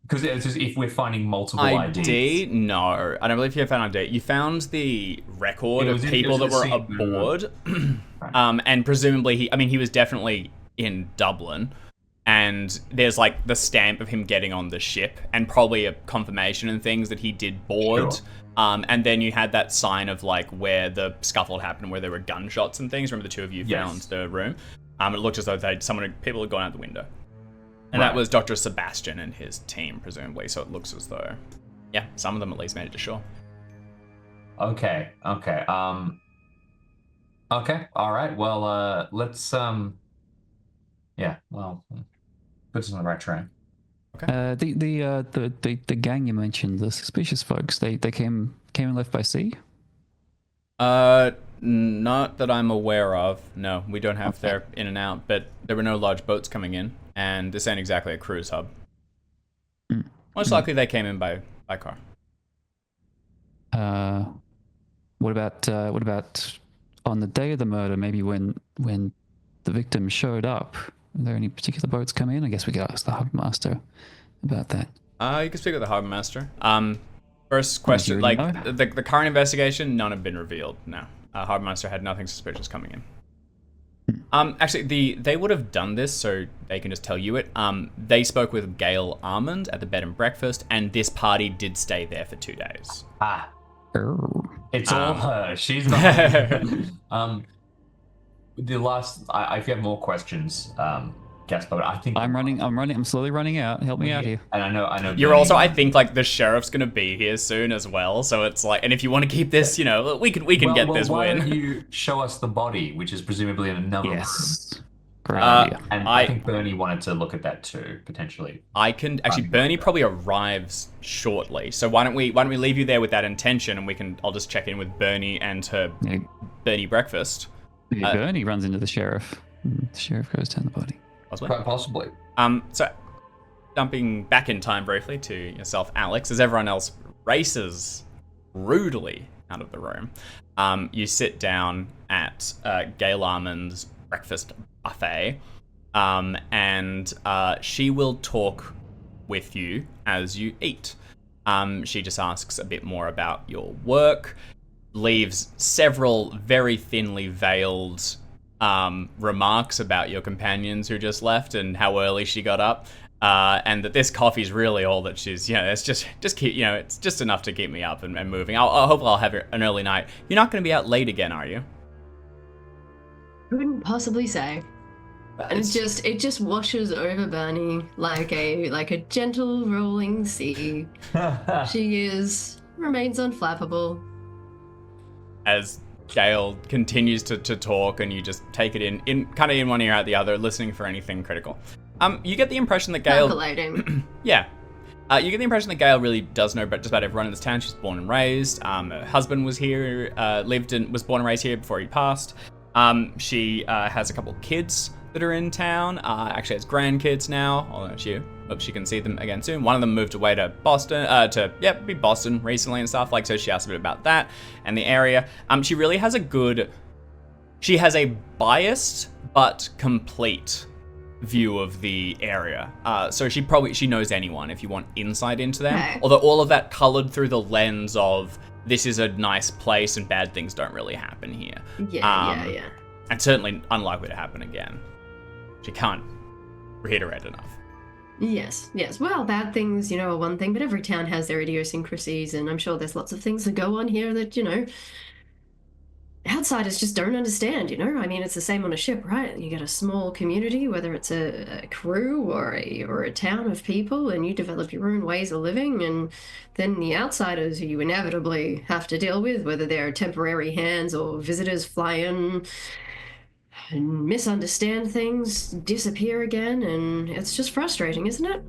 Because it's just if we're finding multiple IDs. No. I don't believe you found ID. You found the record of people that were aboard. And presumably, he was definitely in Dublin. And there's the stamp of him getting on the ship and probably a confirmation and things that he did board. Sure. And then you had that sign of where the scuffle happened, where there were gunshots and things. Remember the two of you found the room? It looked as though people had gone out the window. And that was Dr. Sebastian and his team, presumably. So it looks as though, some of them at least made it to shore. Okay. All right. Well, let's. Put us on the right track. Okay. The gang you mentioned, the suspicious folks, they came and left by sea. Not that I'm aware of. No, we don't have their in and out, but there were no large boats coming in, and this ain't exactly a cruise hub. Most likely they came in by car. What about on the day of the murder? Maybe when the victim showed up, were there any particular boats come in? I guess we could ask the harbor master about that. You can speak with the harbor master. First question, the current investigation, none have been revealed. No. Harbor Master had nothing suspicious coming in. Actually, they would have done this, so they can just tell you it. They spoke with Gail Armand at the bed and breakfast, and this party did stay there for 2 days. It's all her. She's not. The last. If you have more questions, Gaspar, I think I'm slowly running out. Help me out here. And I know. You're also, I think, the sheriff's gonna be here soon as well. So it's and if you want to keep this, we can get this why win. Don't you show us the body, which is presumably in another room? Great idea. And I think Bernie wanted to look at that too, potentially. I can actually. Bernie probably arrives shortly, so why don't we leave you there with that intention, and I'll just check in with Bernie and her Yeah. Bernie breakfast. Bernie runs into the sheriff. The sheriff goes down the body. Possibly. Quite possibly. So jumping back in time briefly to yourself, Alex, as everyone else races rudely out of the room, you sit down at Gail Armand's breakfast buffet, and she will talk with you as you eat. She just asks a bit more about your work, leaves several very thinly veiled remarks about your companions who just left and how early she got up, and that this coffee's really all that she's, it's just keep, it's just enough to keep me up and moving. I hope I'll have an early night. You're not going to be out late again, are you? Couldn't possibly say. And it just washes over Bernie like a gentle rolling sea. She remains unflappable. As Gale continues to talk, and you just take it in kind of in one ear out the other, listening for anything critical. You get the impression that Gale, Calculating. yeah, you get the impression that Gale really does know just about everyone in this town. She's born and raised. Her husband was here, was born and raised here before he passed. She has a couple kids that are in town. Actually has grandkids now, although she hopes she can see them again soon. One of them moved away to Boston, be Boston recently and stuff, so she asked a bit about that and the area. She really has she has a biased but complete view of the area. So she knows anyone if you want insight into them. Okay. Although all of that colored through the lens of this is a nice place and bad things don't really happen here. Yeah. And certainly unlikely to happen again. She can't reiterate enough. Yes. Well, bad things, are one thing, but every town has their idiosyncrasies, and I'm sure there's lots of things that go on here that, outsiders just don't understand, I mean, it's the same on a ship, right? You get a small community, whether it's a crew or a town of people, and you develop your own ways of living, and then the outsiders who you inevitably have to deal with, whether they're temporary hands or visitors fly in and misunderstand things, disappear again, and it's just frustrating, isn't it?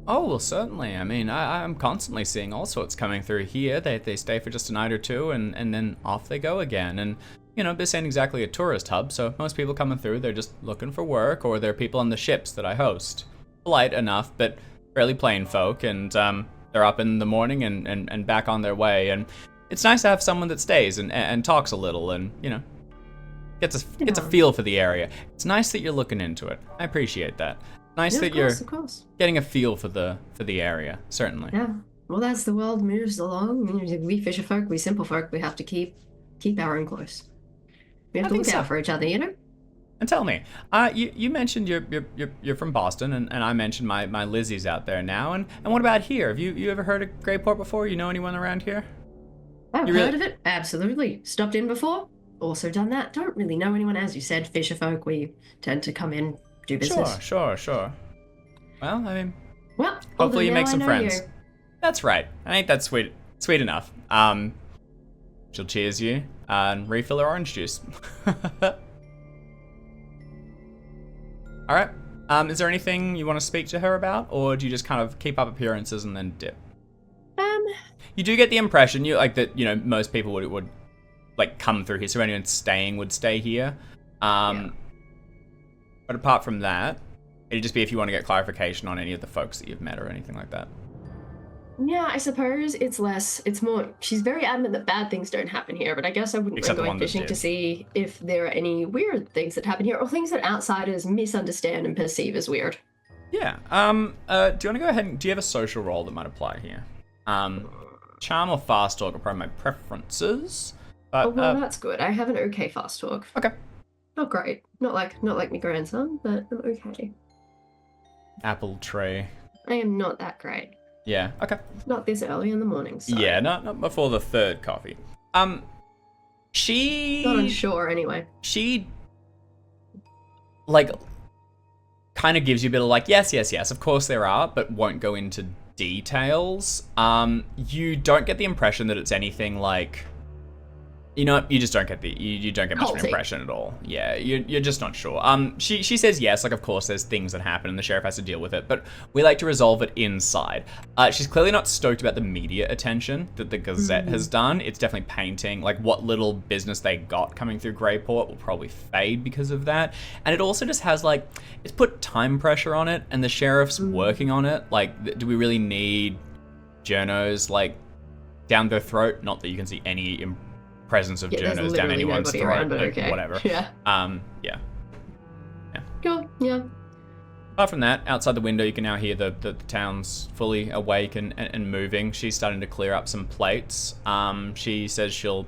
Oh, well, certainly. I mean, I'm constantly seeing all sorts coming through here. They stay for just a night or two, and then off they go again. And, this ain't exactly a tourist hub, so most people coming through, they're just looking for work, or they're people on the ships that I host. Polite enough, but fairly plain folk, and they're up in the morning and back on their way. And it's nice to have someone that stays and talks a little and, gets a feel for the area. It's nice that you're looking into it. I appreciate that. Nice that you're getting a feel for the area, certainly. Yeah. Well, that's the world moves along. We fisher folk, we simple folk, we have to keep our own close. We have to look out for each other, And tell me, you mentioned you're from Boston, and I mentioned my Lizzie's out there now. And what about here? Have you ever heard of Greyport before? You know anyone around here? I've heard of it. Absolutely. Stopped in before. Also done that. Don't really know anyone. As you said, fisher folk, we tend to come in, do business. Sure. Well, I mean, hopefully you make some friends. That's right. I think that's sweet enough. She'll cheers you and refill her orange juice. All right. Is there anything you want to speak to her about, or do you just kind of keep up appearances and then dip? You do get the impression that most people would come through here, so anyone staying would stay here. But apart from that, it'd just be if you want to get clarification on any of the folks that you've met or anything like that. Yeah, I suppose it's more, she's very adamant that bad things don't happen here, but I guess I wouldn't mind going fishing to see if there are any weird things that happen here, or things that outsiders misunderstand and perceive as weird. Yeah. Do you want to go ahead do you have a social role that might apply here? Charm or fast talk are probably my preferences. But, that's good. I have an okay fast talk. Okay. Not great. Not like my grandson, but I'm okay. Apple tree. I am not that great. Yeah, okay. Not this early in the morning, so. Yeah, not before the third coffee. She... Not unsure, anyway. She, kind of gives you a bit of yes, of course there are, but won't go into details. You don't get the impression that it's anything You know, you just don't get you don't get much of an Culty. impression at all. Yeah, you're just not sure. She says yes, like of course there's things that happen and the sheriff has to deal with it, but we like to resolve it inside. She's clearly not stoked about the media attention that the Gazette has done. It's definitely painting, like what little business they got coming through Greyport will probably fade because of that. And it also just has like, it's put time pressure on it and the sheriff's working on it. Like, do we really need journos like down their throat? Not that you can see any presence of there's journos down literally anyone's nobody throat, around, but like, okay. whatever. Yeah. Yeah. Cool. Yeah. Apart from that, outside the window, you can now hear the town's fully awake and moving. She's starting to clear up some plates. She says she'll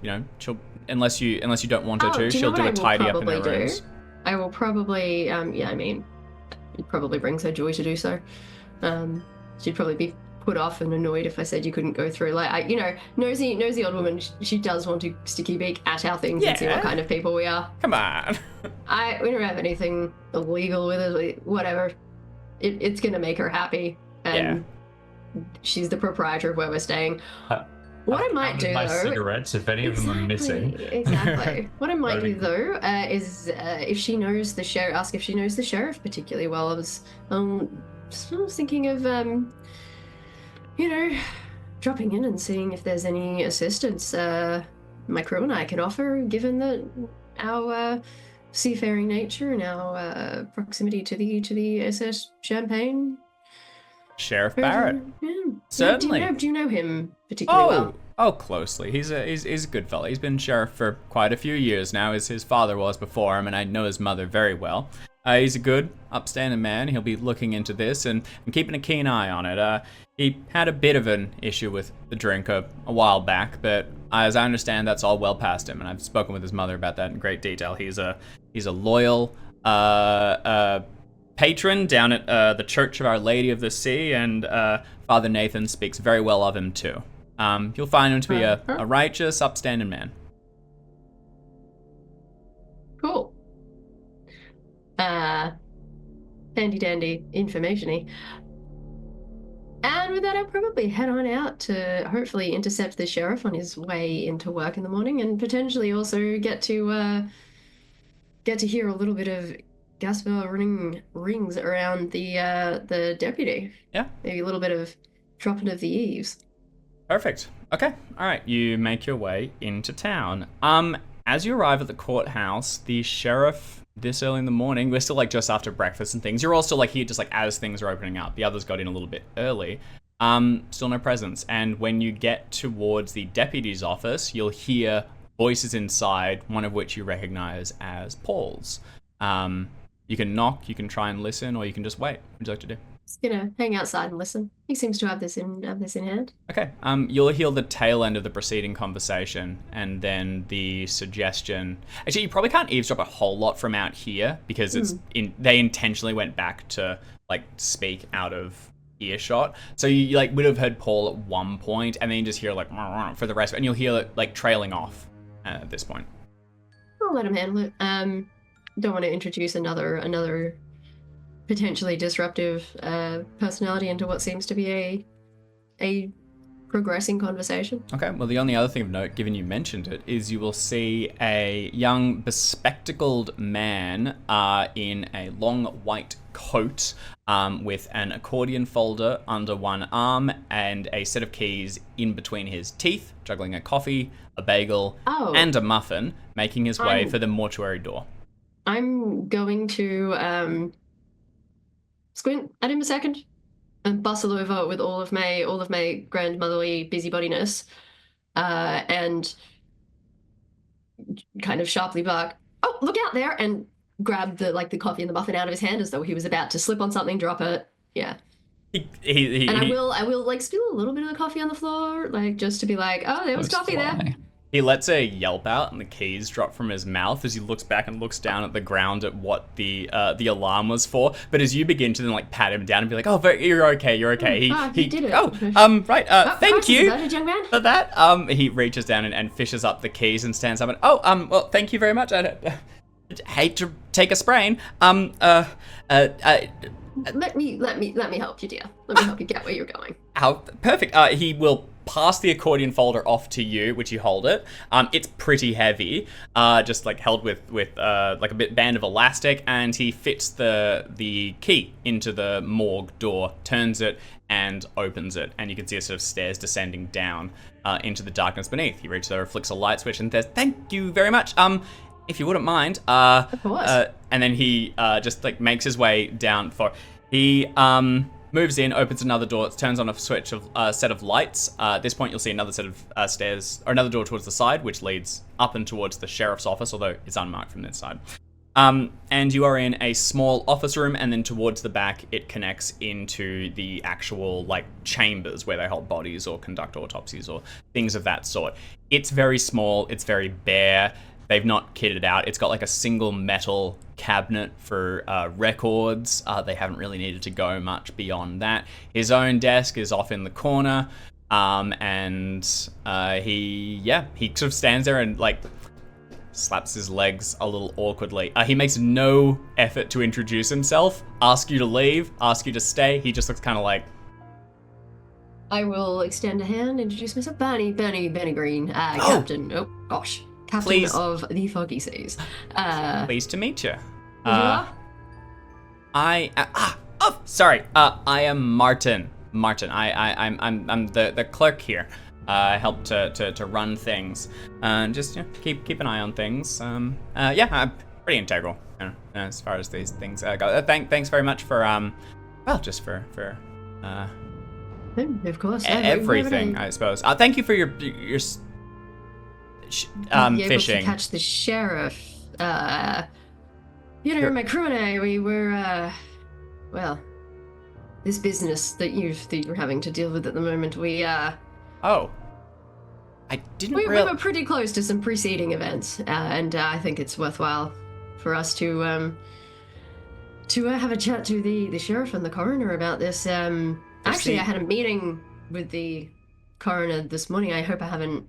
unless you don't want her to, she'll do a tidy up in her rooms. I will probably, I mean, it probably brings her joy to do so. She'd probably be put off and annoyed if I said you couldn't go through. Like, nosy old woman, she does want to sticky beak at our things and see what kind of people we are. Come on. We don't have anything illegal with us, whatever. It's going to make her happy. And she's the proprietor of where we're staying. What I might do, my though... cigarettes, if any of them are missing. Exactly. What I might do, though, is if she knows the sheriff, ask if she knows the sheriff particularly well. I was thinking of, dropping in and seeing if there's any assistance my crew and I can offer, given that our seafaring nature and our proximity to the SS Champagne. Sheriff Barrett. Yeah. Certainly. Do you know him particularly well? Oh, closely. He's a good fella. He's been sheriff for quite a few years now, as his father was before him, and I know his mother very well. He's a good, upstanding man. He'll be looking into this and keeping a keen eye on it. He had a bit of an issue with the drink a while back, but as I understand, that's all well past him, and I've spoken with his mother about that in great detail. He's a loyal patron down at the Church of Our Lady of the Sea, and Father Nathan speaks very well of him too. You'll find him to be a righteous, upstanding man. Cool. Handy dandy information-y. And with that, I'll probably head on out to hopefully intercept the sheriff on his way into work in the morning, and potentially also get to hear a little bit of gas bell rings around the deputy. Yeah. Maybe a little bit of dropping of the eaves. Perfect. Okay. All right. You make your way into town. As you arrive at the courthouse, the sheriff, this early in the morning, we're still like just after breakfast and things. You're all still like here just like as things are opening up. The others got in a little bit early. Still no presence. And when you get towards the deputy's office, you'll hear voices inside, one of which you recognize as Paul's. You can knock, you can try and listen, or you can just wait. What would you like to do? Just gonna hang outside and listen. He seems to have this in hand. Okay. You'll hear the tail end of the preceding conversation, and then the suggestion. Actually, you probably can't eavesdrop a whole lot from out here because they intentionally went back to like speak out of earshot. So you like would have heard Paul at one point, and then you just hear like for the rest, and you'll hear it like trailing off at this point. I'll let him handle it. Don't want to introduce another potentially disruptive personality into what seems to be a progressing conversation. Okay, well, the only other thing of note, given you mentioned it, is you will see a young, bespectacled man in a long white coat with an accordion folder under one arm and a set of keys in between his teeth, juggling a coffee, a bagel, and a muffin, making his way for the mortuary door. I'm going to squint at him a second and bustle over with all of my grandmotherly busybodiness, and kind of sharply bark, "Oh, look out there!" and grab the coffee and the muffin out of his hand as though he was about to slip on something, drop it. Yeah. I will like spill a little bit of the coffee on the floor, like just to be like, "Oh, there was coffee there." He lets a yelp out, and the keys drop from his mouth as he looks back and looks down at the ground at what the alarm was for. But as you begin to then like pat him down and be like, "Oh, you're okay, you're okay." He did it. Right. Thank you young man. for that. He reaches down and fishes up the keys and stands up and well, thank you very much. I hate to take a sprain. Let me help you, dear. Let me help you get where you're going. How perfect. He will pass the accordion folder off to you, which you hold it. It's pretty heavy, just like held with like a band of elastic, and he fits the key into the morgue door, turns it, and opens it, and you can see a sort of stairs descending down into the darkness beneath. He reaches over, flicks a light switch, and says, "Thank you very much. If you wouldn't mind." Of course. And then he just like makes his way down. He moves in, opens another door, turns on a switch of set of lights. At this point, you'll see another set of stairs, or another door towards the side, which leads up and towards the sheriff's office, although it's unmarked from this side. And you are in a small office room, and then towards the back, it connects into the actual like chambers where they hold bodies or conduct autopsies or things of that sort. It's very small. It's very bare. They've not kitted out. It's got like a single metal cabinet for records. They haven't really needed to go much beyond that. His own desk is off in the corner, and he sort of stands there and like slaps his legs a little awkwardly. He makes no effort to introduce himself, ask you to leave, ask you to stay. He just looks kind of like, I will extend a hand, introduce myself. Bernie Green, Captain. Oh gosh. Captain Please. of the Foggy Seas. pleased to meet you. You are? I am Martin. I'm the clerk here. I help to run things. Just keep an eye on things. I'm pretty integral as far as these things go. Thanks very much for just for Of course. everything, I suppose. Thank you for your Able fishing. to catch the sheriff. My crew and I, we were, this business that you're having to deal with at the moment, Oh, I didn't we realize. were pretty close to some preceding events, and I think it's worthwhile for us to have a chat to the sheriff and the coroner about this. Actually, I had a meeting with the coroner this morning. I hope I haven't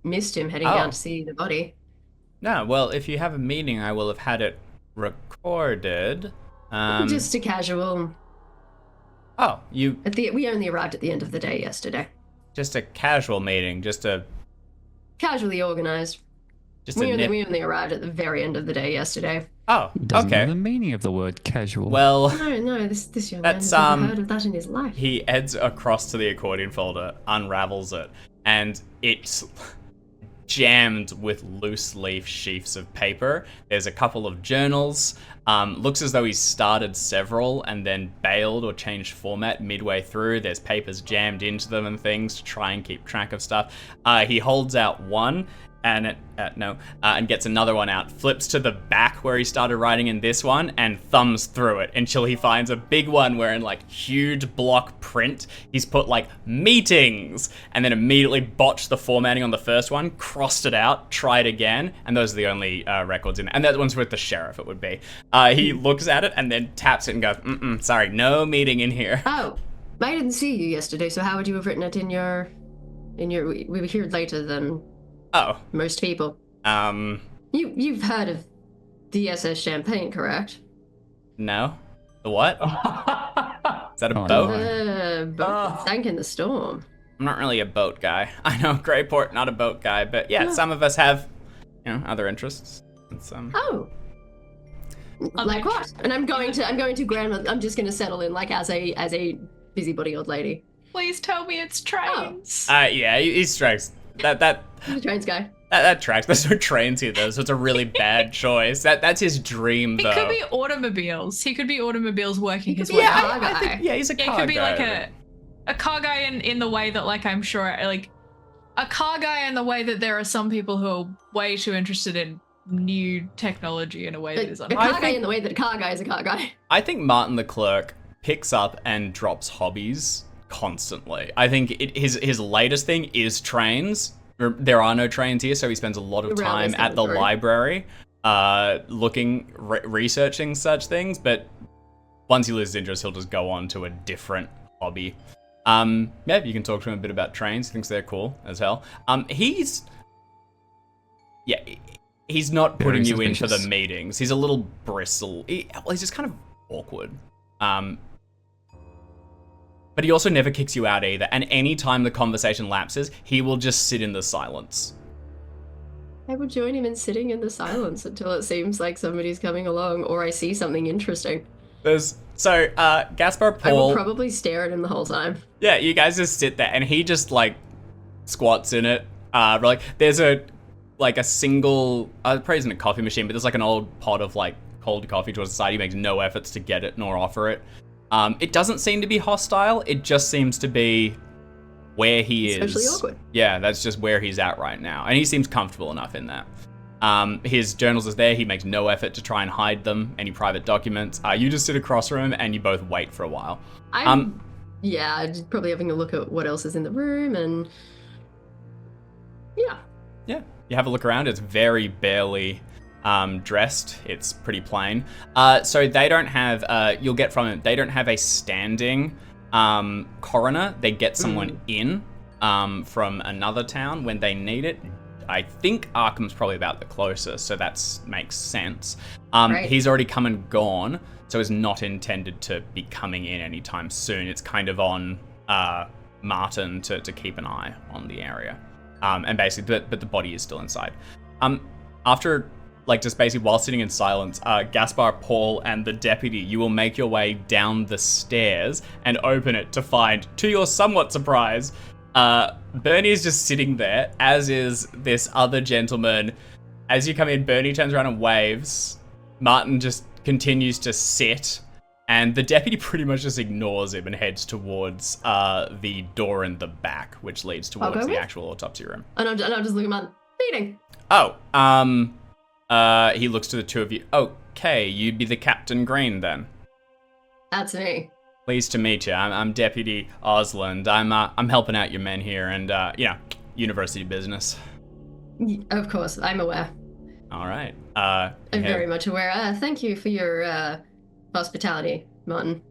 missed him heading down to see the body. No, well, if you have a meeting, I will have had it recorded. Just a casual. Oh, We only arrived at the end of the day yesterday. just a casual meeting, just a Casually organized. We only arrived at the very end of the day yesterday. Oh, Doesn't know okay. the meaning of the word casual. Well, No, this young man That's, has never heard of that in his life. he heads across to the accordion folder, unravels it, and it's jammed with loose leaf sheafs of paper. There's a couple of journals. Looks as though he's started several and then bailed or changed format midway through. There's papers jammed into them and things to try and keep track of stuff. He holds out one and and gets another one out, flips to the back where he started writing in this one, and thumbs through it until he finds a big one where in like huge block print he's put like meetings, and then immediately botched the formatting on the first one, crossed it out, tried again, and those are the only records in it. And that one's with the sheriff, it would be. He looks at it and then taps it and goes, sorry, no meeting in here. Oh, I didn't see you yesterday, so how would you have written it in your... We were here later than Oh. most people. You've heard of the SS Champagne, correct? No? The what? Is that a Oh, boat? no. Boat that sank in the storm. I'm not really a boat guy. I know Greyport, not a boat guy, but yeah, some of us have, other interests. It's, Oh. Like what? And I'm going to grandmother. I'm just going to settle in like as a busybody old lady. Please tell me it's trains. yeah, he strikes. That The trains guy. That tracks. There's no trains here though, so it's a really bad choice. That's his dream He though. could be automobiles. He could be automobiles working his way be a up. car guy. I think, yeah, he's a Yeah, car it could be guy. like a car guy in the way that like I'm sure like a car guy in the way that there are some people who are way too interested in new technology in a way that is A unfair. car guy in the way that a car guy is a car guy. I think Martin the clerk picks up and drops hobbies constantly. I think his latest thing is trains. There are no trains here, so he spends a lot of time at the library looking, researching such things, but once he loses interest, he'll just go on to a different hobby. Yeah, you can talk to him a bit about trains. He thinks they're cool as hell. He's not Very putting you in for the suspicious. meetings. He's a little bristle. He's just kind of awkward. But he also never kicks you out either. And any time the conversation lapses, he will just sit in the silence. I would join him in sitting in the silence until it seems like somebody's coming along or I see something interesting. Gaspar Paul... I will probably stare at him the whole time. Yeah, you guys just sit there, and he just, like, squats in it. There's a single... probably isn't a coffee machine, but there's, like, an old pot of, like, cold coffee towards the side. He makes no efforts to get it nor offer it. It doesn't seem to be hostile. It just seems to be where he is. Especially awkward. Yeah, that's just where he's at right now. And he seems comfortable enough in that. His journals is there. He makes no effort to try and hide them, any private documents. You just sit across from him and you both wait for a while. Yeah, just probably having a look at what else is in the room and... Yeah. Yeah, you have a look around. It's very barely dressed. It's pretty plain. So they don't have, you'll get from it, they don't have a standing coroner. They get someone in from another town when they need it. I think Arkham's probably about the closest, so that makes sense. Right. He's already come and gone, so is not intended to be coming in anytime soon. It's kind of on Martin to keep an eye on the area. And basically, but the body is still inside. After, just basically while sitting in silence, Gaspar, Paul, and the deputy, you will make your way down the stairs and open it to find, to your somewhat surprise, Bernie is just sitting there, as is this other gentleman. As you come in, Bernie turns around and waves. Martin just continues to sit, and the deputy pretty much just ignores him and heads towards the door in the back, which leads towards the actual autopsy room. And I'm just looking at meeting. Oh, he looks to the two of you. Okay, you'd be the Captain Green then. That's me. Pleased to meet you. I'm Deputy Osland. I'm helping out your men here, and university business. Of course, I'm aware. All right. I'm very much aware. Thank you for your hospitality, Martin.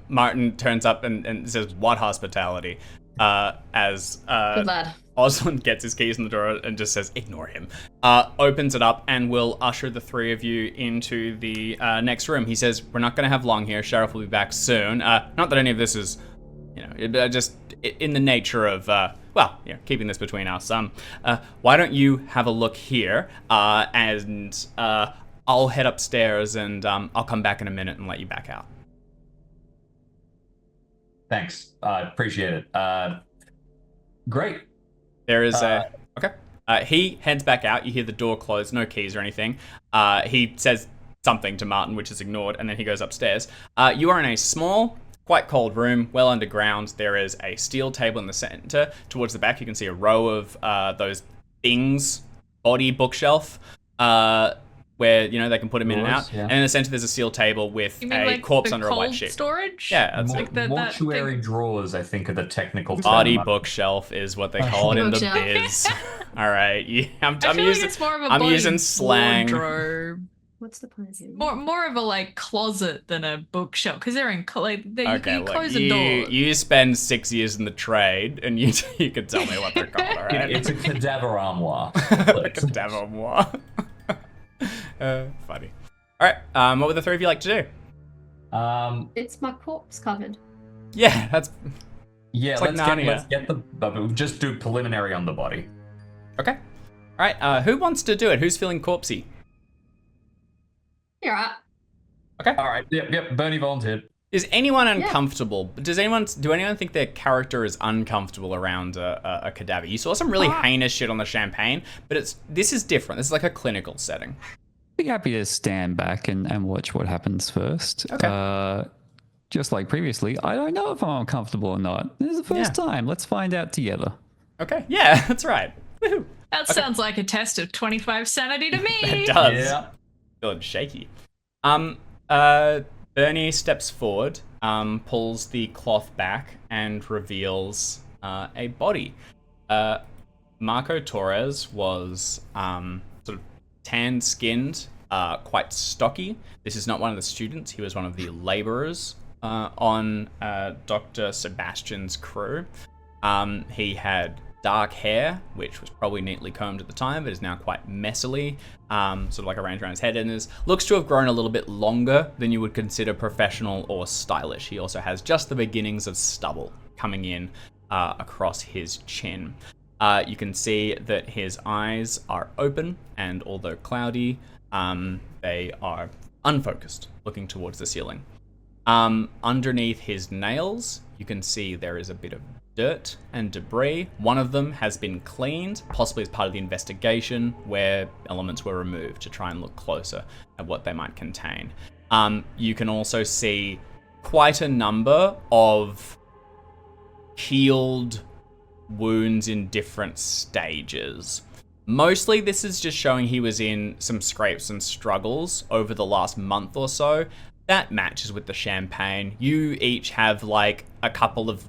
Martin turns up and says, "What hospitality?" As Good lad. Osland gets his keys in the door and just says, "Ignore him." Opens it up and will usher the three of you into the next room. He says, "We're not going to have long here. Sheriff will be back soon." Not that any of this is, just in the nature of, keeping this between us. Why don't you have a look here, and I'll head upstairs and I'll come back in a minute and let you back out. Thanks. Appreciate it. Great. There is okay. He heads back out. You hear the door close, no keys or anything. He says something to Martin, which is ignored, and then he goes upstairs. You are in a small, quite cold room, well underground. There is a steel table in the center. Towards the back, you can see a row of those things, body bookshelf, where they can put them in and out. Yeah. And in the center, there's a steel table with a corpse under a white sheet. Storage? Yeah, that's mortuary drawers, I think, are the technical term. Body bookshelf is what they call it in the biz. All right, I'm using slang. Wardrobe. What's the plan here? More of a closet than a bookshelf, because they're in you close the door. You spend 6 years in the trade, and you can tell me what they're called. All right, it's a cadaver armoire. Cadaver armoire. Funny. All right. What would the three of you like to do? It's my corpse covered. Yeah, that's. Yeah, let's get the. We'll just do preliminary on the body. Okay. All right. Who wants to do it? Who's feeling corpsey? You're right. Okay. All right. Yep. Bernie volunteered. Is anyone uncomfortable? Yeah. Do anyone think their character is uncomfortable around a cadaver? You saw some really heinous shit on the champagne, but this is different. This is like a clinical setting. Be happy to stand back and watch what happens first. Okay. Just like previously, I don't know if I'm uncomfortable or not. This is the first time. Let's find out together. Okay. Yeah, that's right. Woohoo. That sounds like a test of 25 sanity to me. It does. Yeah. Feeling shaky. Bernie steps forward, pulls the cloth back, and reveals a body. Marco Torres was sort of tan-skinned, quite stocky. This is not one of the students. He was one of the laborers on Dr. Sebastian's crew. He had dark hair, which was probably neatly combed at the time, but is now quite messily, sort of like arranged around his head, and looks to have grown a little bit longer than you would consider professional or stylish. He also has just the beginnings of stubble coming in across his chin. You can see that his eyes are open, and although cloudy, they are unfocused, looking towards the ceiling. Underneath his nails, you can see there is a bit of dirt and debris. One of them has been cleaned, possibly as part of the investigation, where elements were removed to try and look closer at what they might contain. You can also see quite a number of healed wounds in different stages. Mostly this is just showing he was in some scrapes and struggles over the last month or so. That matches with the champagne. You each have like a couple of,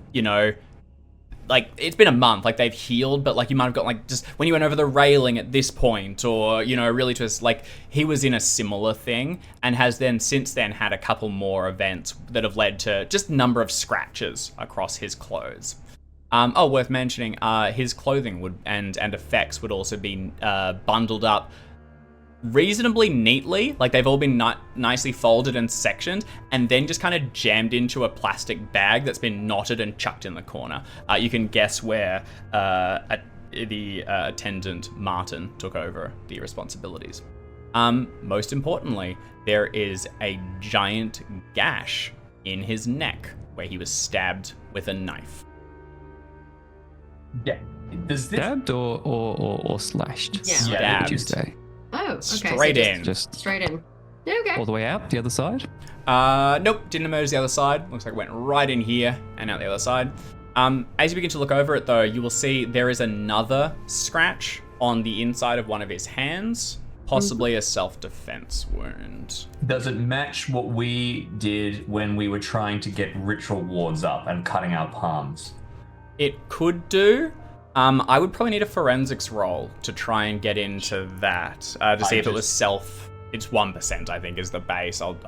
like it's been a month, like they've healed, but like you might have got like just when you went over the railing at this point, or really just like he was in a similar thing and has then since then had a couple more events that have led to just a number of scratches across his clothes. Worth mentioning, his clothing would and effects would also be bundled up reasonably neatly, like they've all been nicely folded and sectioned, and then just kind of jammed into a plastic bag that's been knotted and chucked in the corner. You can guess where the attendant Martin took over the responsibilities. Most importantly, there is a giant gash in his neck where he was stabbed with a knife. Yeah. Does this... Stabbed or slashed? Yeah. Stabbed. Would you say? Oh, okay. Straight in. Just Straight in. Okay. all the way out the other side? Nope, didn't emerge the other side. Looks like it went right in here and out the other side. As you begin to look over it though, you will see there is another scratch on the inside of one of his hands, possibly a self-defense wound. Does it match what we did when we were trying to get ritual wards up and cutting our palms? It could do. I would probably need a forensics roll to try and get into that to see if it was self. It's 1%, I think, is the base. I'll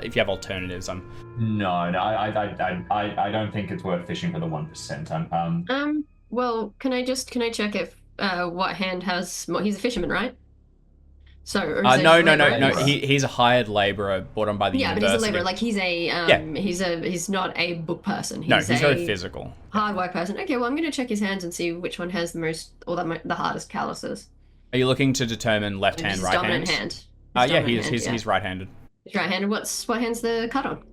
if you have alternatives, No, I don't think it's worth fishing for the 1%. Well, can I check if what hand has more? He's a fisherman, right? So or is it no. laborer? He's a hired laborer brought on by the university. But he's a laborer. Like he's a he's not a book person. He's very physical. Hard work person. Okay, well I'm gonna check his hands and see which one has the most or the hardest calluses. Are you looking to determine left hand, right dominant hand? hand. He's right-handed. He's right-handed. What hand's the cut on?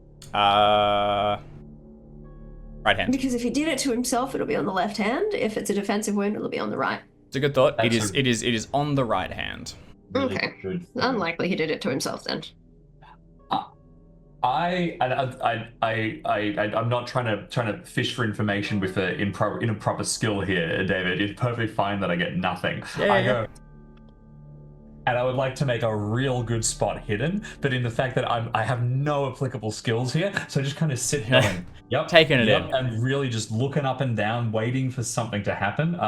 Right hand. Because if he did it to himself, it'll be on the left hand. If it's a defensive wound, it'll be on the right. It's a good thought. It is on the right hand. Really Okay. good. Unlikely he did it to himself then. I'm not trying to fish for information with an improper skill here, David. It's perfectly fine that I get nothing. Yeah. And I would like to make a real good spot hidden, but in the fact that I have no applicable skills here, so I just kind of sit here and taking it in, and really just looking up and down, waiting for something to happen.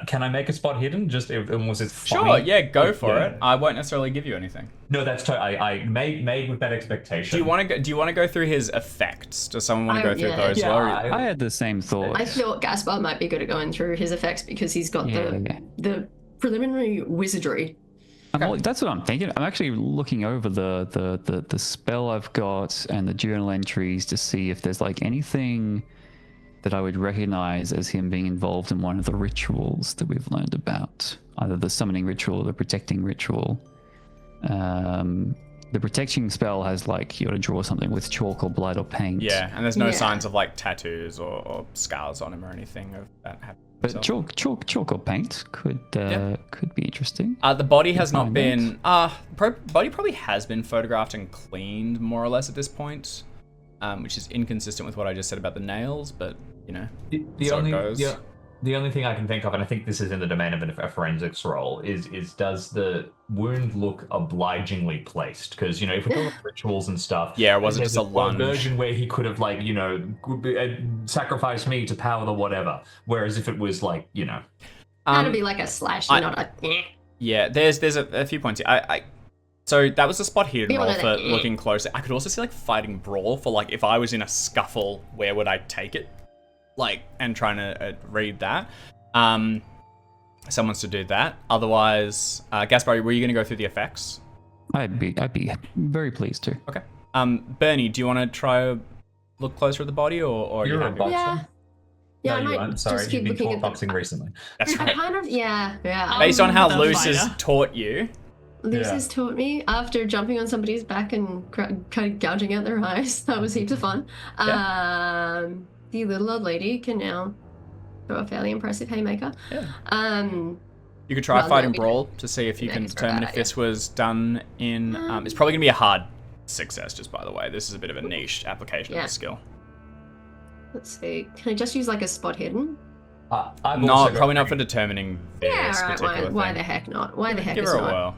Can I make a spot hidden? Just unless it's funny? Sure, yeah, go for it. I won't necessarily give you anything. No, that's totally. I made with that expectation. Do you want to go through his effects? Does someone want to go through those? Yeah, I had the same thought. I thought Gaspar might be good at going through his effects because he's got the preliminary wizardry. That's what I'm thinking. I'm actually looking over the spell I've got and the journal entries to see if there's like anything that I would recognize as him being involved in one of the rituals that we've learned about. Either the summoning ritual or the protecting ritual. The protecting spell has like, you got to draw something with chalk or blood or paint. Yeah, and there's no signs of like tattoos or scars on him or anything of that happening. But chalk or paint could be interesting. The body has not been... body probably has been photographed and cleaned more or less at this point, which is inconsistent with what I just said about the nails, but, the only thing I can think of, and I think this is in the domain of a forensics role, is does the wound look obligingly placed? Because, if we're talking about rituals and stuff... Yeah, it wasn't just a lunge. Version where he could have, sacrificed me to power the whatever. Whereas if it was That'd be like a slash, not a... Yeah, there's a few points here. So that was a spot hidden roll for looking closer. I could also see fighting brawl for if I was in a scuffle, where would I take it? And trying to read that. Someone's to do that. Otherwise, Gaspar, were you going to go through the effects? I'd be very pleased to. Okay. Bernie, do you want to try look closer at the body, or You're a happy? boxer? Yeah, No, I you might aren't. Sorry, just you've keep been looking taught at the... boxing recently. That's I right. kind of, yeah. Based on how the Luce has fighter. taught you, Luce Yeah. has taught me after jumping on somebody's back and kind of gouging out their eyes. That was heaps of fun. The little old lady can now throw a fairly impressive haymaker. Yeah. Um, you could try Well, no, fighting we brawl to see if you can it's not a bad determine if idea. this was done in. It's probably going to be a hard success, just by the way. This is a bit of a niche application of Yeah. the skill. let's see. Can I just use like a spot hidden? I've No, also got probably not for determining this Yeah, all right. particular Why thing. the heck not? Why the heck Give is her a not? whirl.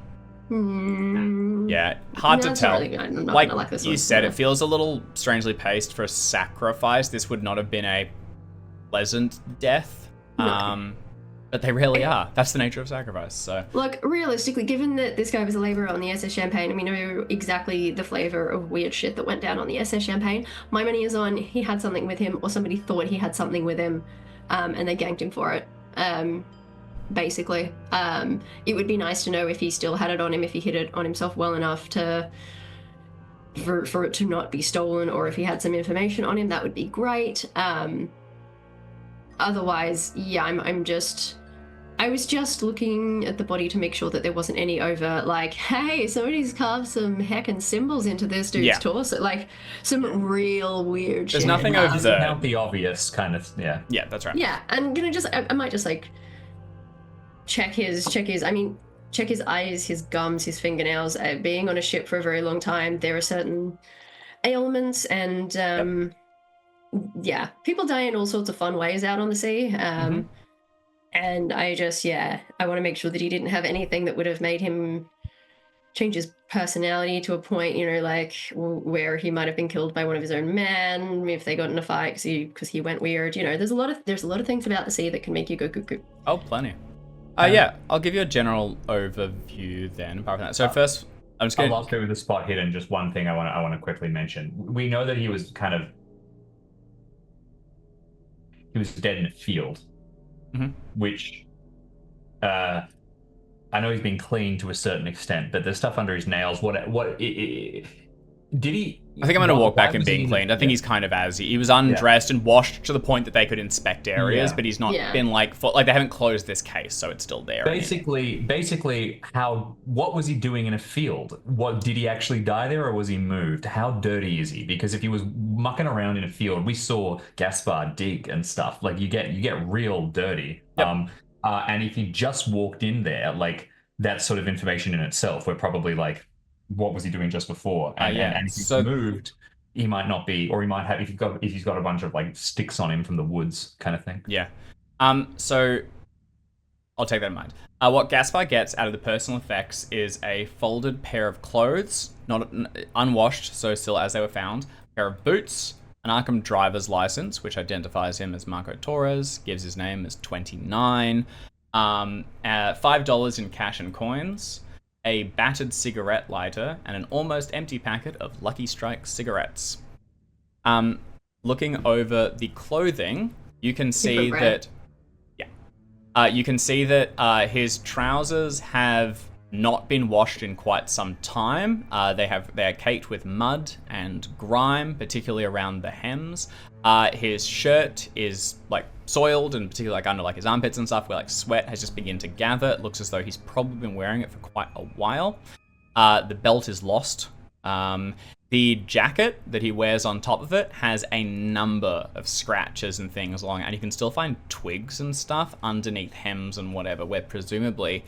Hmm. Yeah, hard No, to it's not tell. really good. I'm not Like gonna like this you one. said, Yeah. it feels a little strangely paced for a sacrifice. This would not have been a pleasant death. No. But they really are. That's the nature of sacrifice. So Look, realistically, given that this guy was a labourer on the SS Champagne, and we know exactly the flavour of weird shit that went down on the SS Champagne, my money is on he had something with him, or somebody thought he had something with him, and they ganked him for it. Basically, it would be nice to know if he still had it on him, if he hid it on himself well enough for it to not be stolen, or if he had some information on him. That would be great. Otherwise, yeah, I was just looking at the body to make sure that there wasn't any overt, like, hey, somebody's carved some heckin' symbols into this dude's Yeah. torso, like some real weird There's shit. nothing It over doesn't there. count the obvious kind of, yeah. Yeah, that's right. Yeah, I'm gonna I might just like check his eyes, his gums, his fingernails. Being on a ship for a very long time, there are certain ailments and yeah, people die in all sorts of fun ways out on the sea. And I want to make sure that he didn't have anything that would have made him change his personality to a point, like where he might have been killed by one of his own men if they got in a fight because he went weird. There's a lot of things about the sea that can make you go cuckoo. Oh, plenty. Yeah, I'll give you a general overview then. Apart from that, so first, I'm just I'll going. also do with the spot hidden. Just one thing I want to quickly mention. We know that he was dead in a field, which I know he's been cleaned to a certain extent, but there's stuff under his nails. Did he? I think I'm going to walk back why and was being he- cleaned. I think he's kind of as he was undressed and washed to the point that they could inspect areas, Yeah. but he's not Yeah. been like they haven't closed this case, so it's still there. Basically, what was he doing in a field? What did he actually die there, or was he moved? How dirty is he? Because if he was mucking around in a field, we saw Gaspar dig and stuff. Like you get real dirty. Yep. And if he just walked in there, like that's sort of information in itself. We're probably like, what was he doing just before? And if he's moved, he might not be, or he might have if he's got a bunch of like sticks on him from the woods, kind of thing. Yeah. So I'll take that in mind. What Gaspar gets out of the personal effects is a folded pair of clothes, not unwashed, so still as they were found, a pair of boots, an Arkham driver's license, which identifies him as Marco Torres, gives his name as 29, $5 in cash and coins, a battered cigarette lighter, and an almost empty packet of Lucky Strike cigarettes. Looking over the clothing, you can see Different that you can see that his trousers have not been washed in quite some time. They are caked with mud and grime, particularly around the hems. His shirt is like soiled, and particularly like under like his armpits and stuff, where like sweat has just begun to gather. It looks as though he's probably been wearing it for quite a while. The belt is lost. The jacket that he wears on top of it has a number of scratches and things along it, and you can still find twigs and stuff underneath hems and whatever, where presumably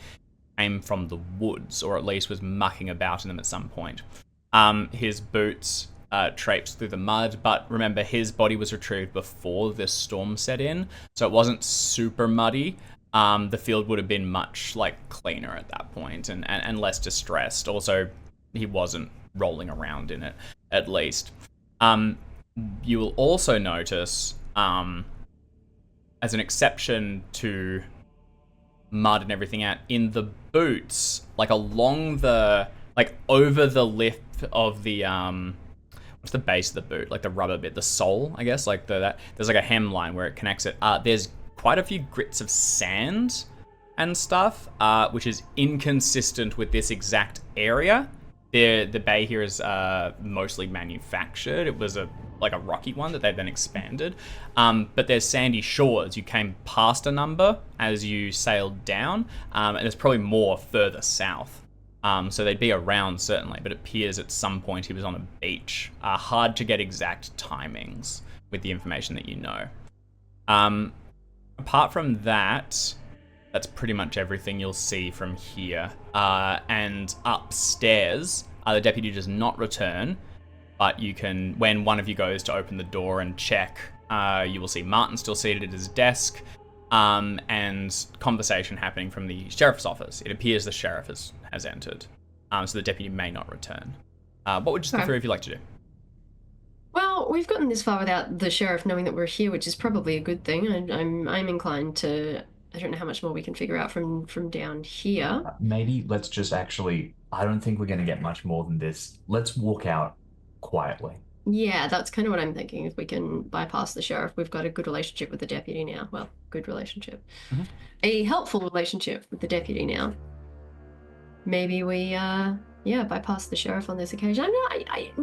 came from the woods, or at least was mucking about in them at some point. His boots traipsed through the mud, but remember, his body was retrieved before this storm set in, so it wasn't super muddy. The field would have been much like cleaner at that point and less distressed. Also, he wasn't rolling around in it, at least. You will also notice, as an exception to mud and everything out, in the boots, like along the, like over the lip of the, what's the base of the boot? Like the rubber bit, the sole, I guess, like there's like a hemline where it connects it. There's quite a few grits of sand and stuff, which is inconsistent with this exact area. The bay here is mostly manufactured. It was a rocky one that they then expanded. But there's sandy shores. You came past a number as you sailed down, and there's probably more further south. So they'd be around certainly, but it appears at some point he was on a beach. Hard to get exact timings with the information that you know. Apart from that, that's pretty much everything you'll see from here. And upstairs, the deputy does not return, but you can, when one of you goes to open the door and check, you will see Martin still seated at his desk, and conversation happening from the sheriff's office. It appears the sheriff has entered, so the deputy may not return. What would just the three of you like to do? Well, we've gotten this far without the sheriff knowing that we're here, which is probably a good thing. I'm inclined to. I don't know how much more we can figure out from down here. Maybe let's just actually. I don't think we're going to get much more than this. Let's walk out quietly. Yeah, that's kind of what I'm thinking. If we can bypass the sheriff, we've got a good relationship with the deputy now. Well, good relationship. Mm-hmm. A helpful relationship with the deputy now. Maybe we, bypass the sheriff on this occasion.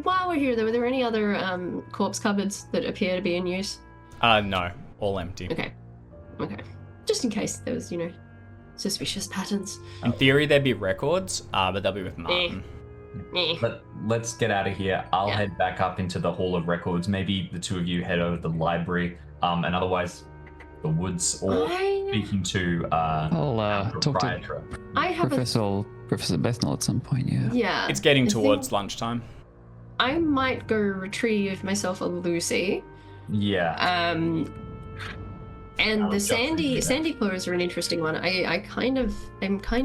While we're here, though, were there any other corpse cupboards that appear to be in use? No, all empty. Okay. Just in case there was, suspicious patterns. In theory, there'd be records, but they'll be with Martin. Let's get out of here. I'll head back up into the Hall of Records. Maybe the two of you head over to the library, and otherwise the woods, or speaking to I'll talk to Professor Bethnal at some point. Yeah. It's getting towards lunchtime. I might go retrieve myself a Lucy. Yeah. And the sandy clothes are an interesting one. I'm kind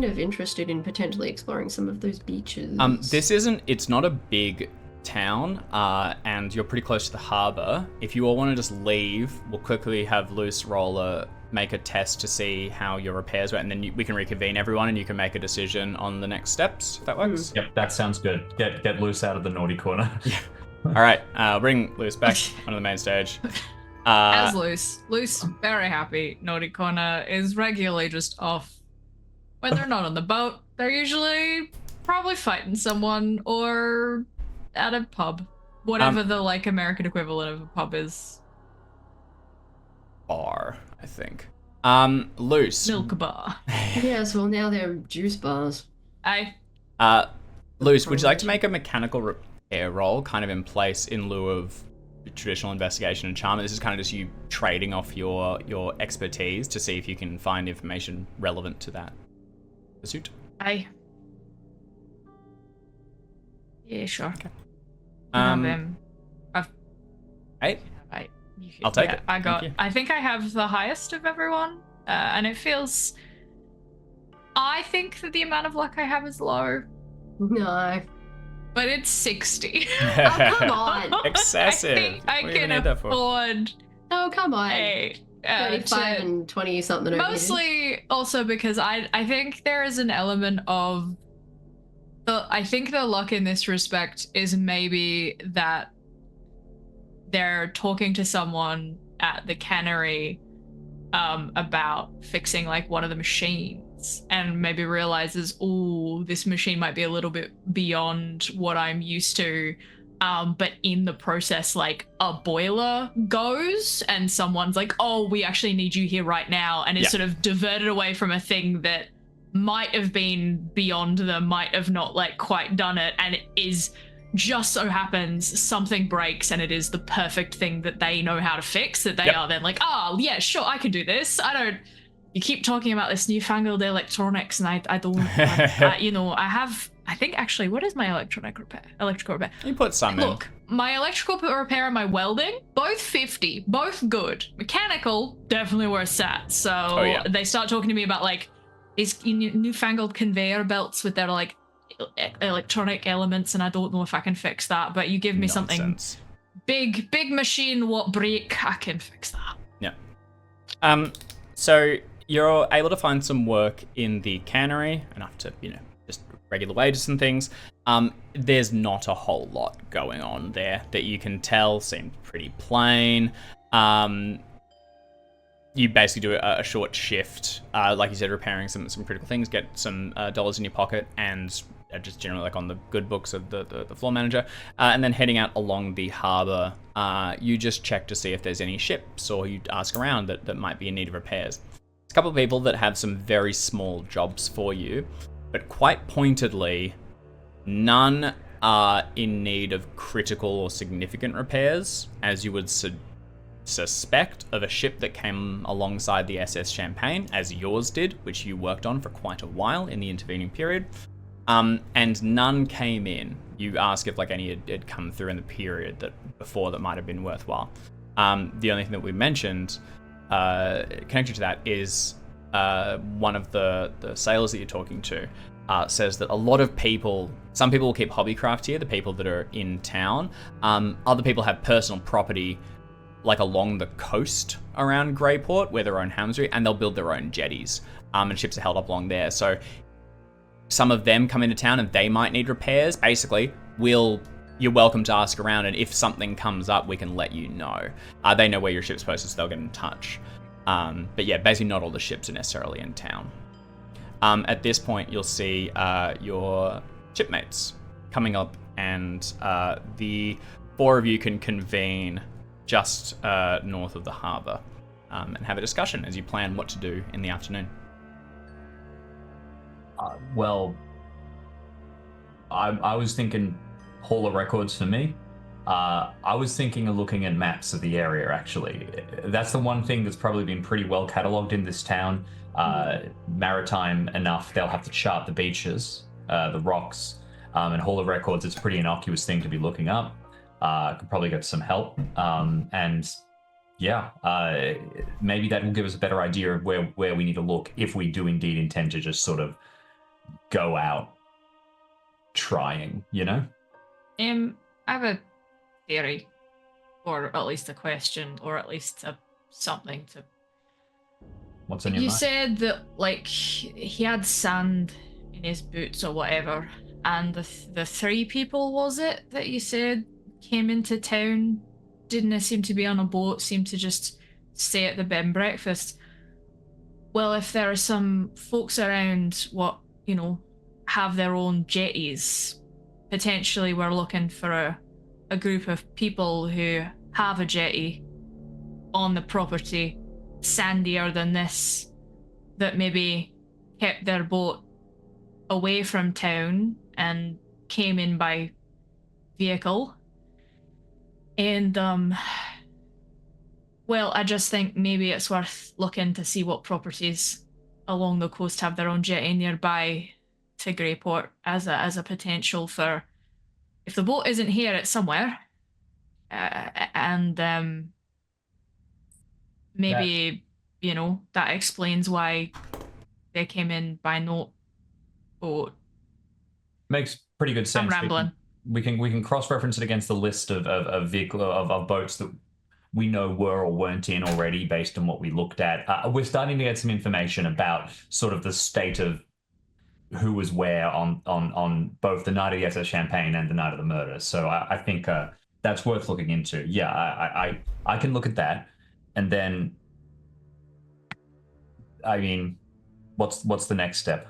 of interested in potentially exploring some of those beaches. It's not a big town, and you're pretty close to the harbour. If you all want to just leave, we'll quickly have Luce Roller make a test to see how your repairs went, and then we can reconvene everyone and you can make a decision on the next steps, if that works. Yep, that sounds good. Get Luce out of the naughty corner. Yeah. All right, bring Luce back onto the main stage. As Luce, very happy. Naughty Corner is regularly just off. When they're not on the boat, they're usually probably fighting someone or at a pub. Whatever the American equivalent of a pub is. Bar, I think. Luce. Milk bar. Yes, well now they're juice bars. Luce, would you like to make a mechanical repair roll kind of in place in lieu of traditional investigation and charm? This is kind of just you trading off your expertise to see if you can find information relevant to that pursuit. Yeah, sure. Okay. Eight. I'll take it. I think I have the highest of everyone, and it feels. I think that the amount of luck I have is low. No. But it's 60. Oh, come on. Excessive. I think I can afford. Oh, come on. 35 and 20 something. Mostly also because I think there is an element of. I think the luck in this respect is maybe that they're talking to someone at the cannery about fixing one of the machines, and maybe realizes, oh, this machine might be a little bit beyond what I'm used to. But in the process, a boiler goes and someone's like, oh, we actually need you here right now. And it's sort of diverted away from a thing that might have been beyond them, might have not quite done it. And it is just so happens something breaks and it is the perfect thing that they know how to fix, that they are then oh, yeah, sure, I can do this. You keep talking about this newfangled electronics, and I don't, I think actually, what is my electrical repair? You put some in. Look, my electrical repair and my welding, both 50, both good. Mechanical, definitely where it's at. So they start talking to me about these newfangled conveyor belts with their electronic elements, and I don't know if I can fix that, but you give me something big machine, what break, I can fix that. Yeah. So you're able to find some work in the cannery, enough to, just regular wages and things. There's not a whole lot going on there that you can tell. Seems pretty plain. you basically do a short shift, like you said, repairing some critical things, get some dollars in your pocket, and just generally like on the good books of the floor manager, and then heading out along the harbour. You just check to see if there's any ships, or you ask around that might be in need of repairs. There's a couple of people that have some very small jobs for you, but quite pointedly, none are in need of critical or significant repairs, as you would suspect of a ship that came alongside the SS Champagne, as yours did, which you worked on for quite a while in the intervening period. And none came in. You ask if like any had come through in the period that before that might have been worthwhile. The only thing that we mentioned connected to that is one of the sailors that you're talking to says that a lot of people, some people will keep hobbycraft here, the people that are in town. Other people have personal property like along the coast around Greyport, where their own helmsry, and they'll build their own jetties. And ships are held up along there. So some of them come into town and they might need repairs. Basically, you're welcome to ask around, and if something comes up, we can let you know. They know where your ship's posted, so they'll get in touch. But yeah, basically not all the ships are necessarily in town. At this point, you'll see your shipmates coming up, and the four of you can convene just north of the harbour and have a discussion as you plan what to do in the afternoon. Well, I was thinking Hall of Records for me. I was thinking of looking at maps of the area, actually. That's the one thing that's probably been pretty well catalogued in this town. Maritime enough, they'll have to chart the beaches, the rocks, and Hall of Records, it's a pretty innocuous thing to be looking up. Could probably get some help. And yeah, maybe that will give us a better idea of where we need to look if we do indeed intend to just sort of go out trying, you know? I have a theory, or at least a question, or at least something to. What's in your mind? You said that like he had sand in his boots or whatever, and the three people, was it, that you said came into town, didn't seem to be on a boat, seemed to just stay at the bed and breakfast. Well, if there are some folks around have their own jetties, potentially we're looking for a group of people who have a jetty on the property, sandier than this, that maybe kept their boat away from town and came in by vehicle. And well, I just think maybe it's worth looking to see what properties along the coast have their own jetty nearby to Greyport as a potential for, if the boat isn't here, it's somewhere. And maybe, that explains why they came in by no boat. Makes pretty good sense. I'm rambling. We can cross-reference it against the list of vehicle of boats that we know were or weren't in already based on what we looked at. We're starting to get some information about sort of the state of who was where on both the night of the SS Champagne and the night of the murder. So I think that's worth looking into. Yeah, I can look at that, and then I mean, what's the next step?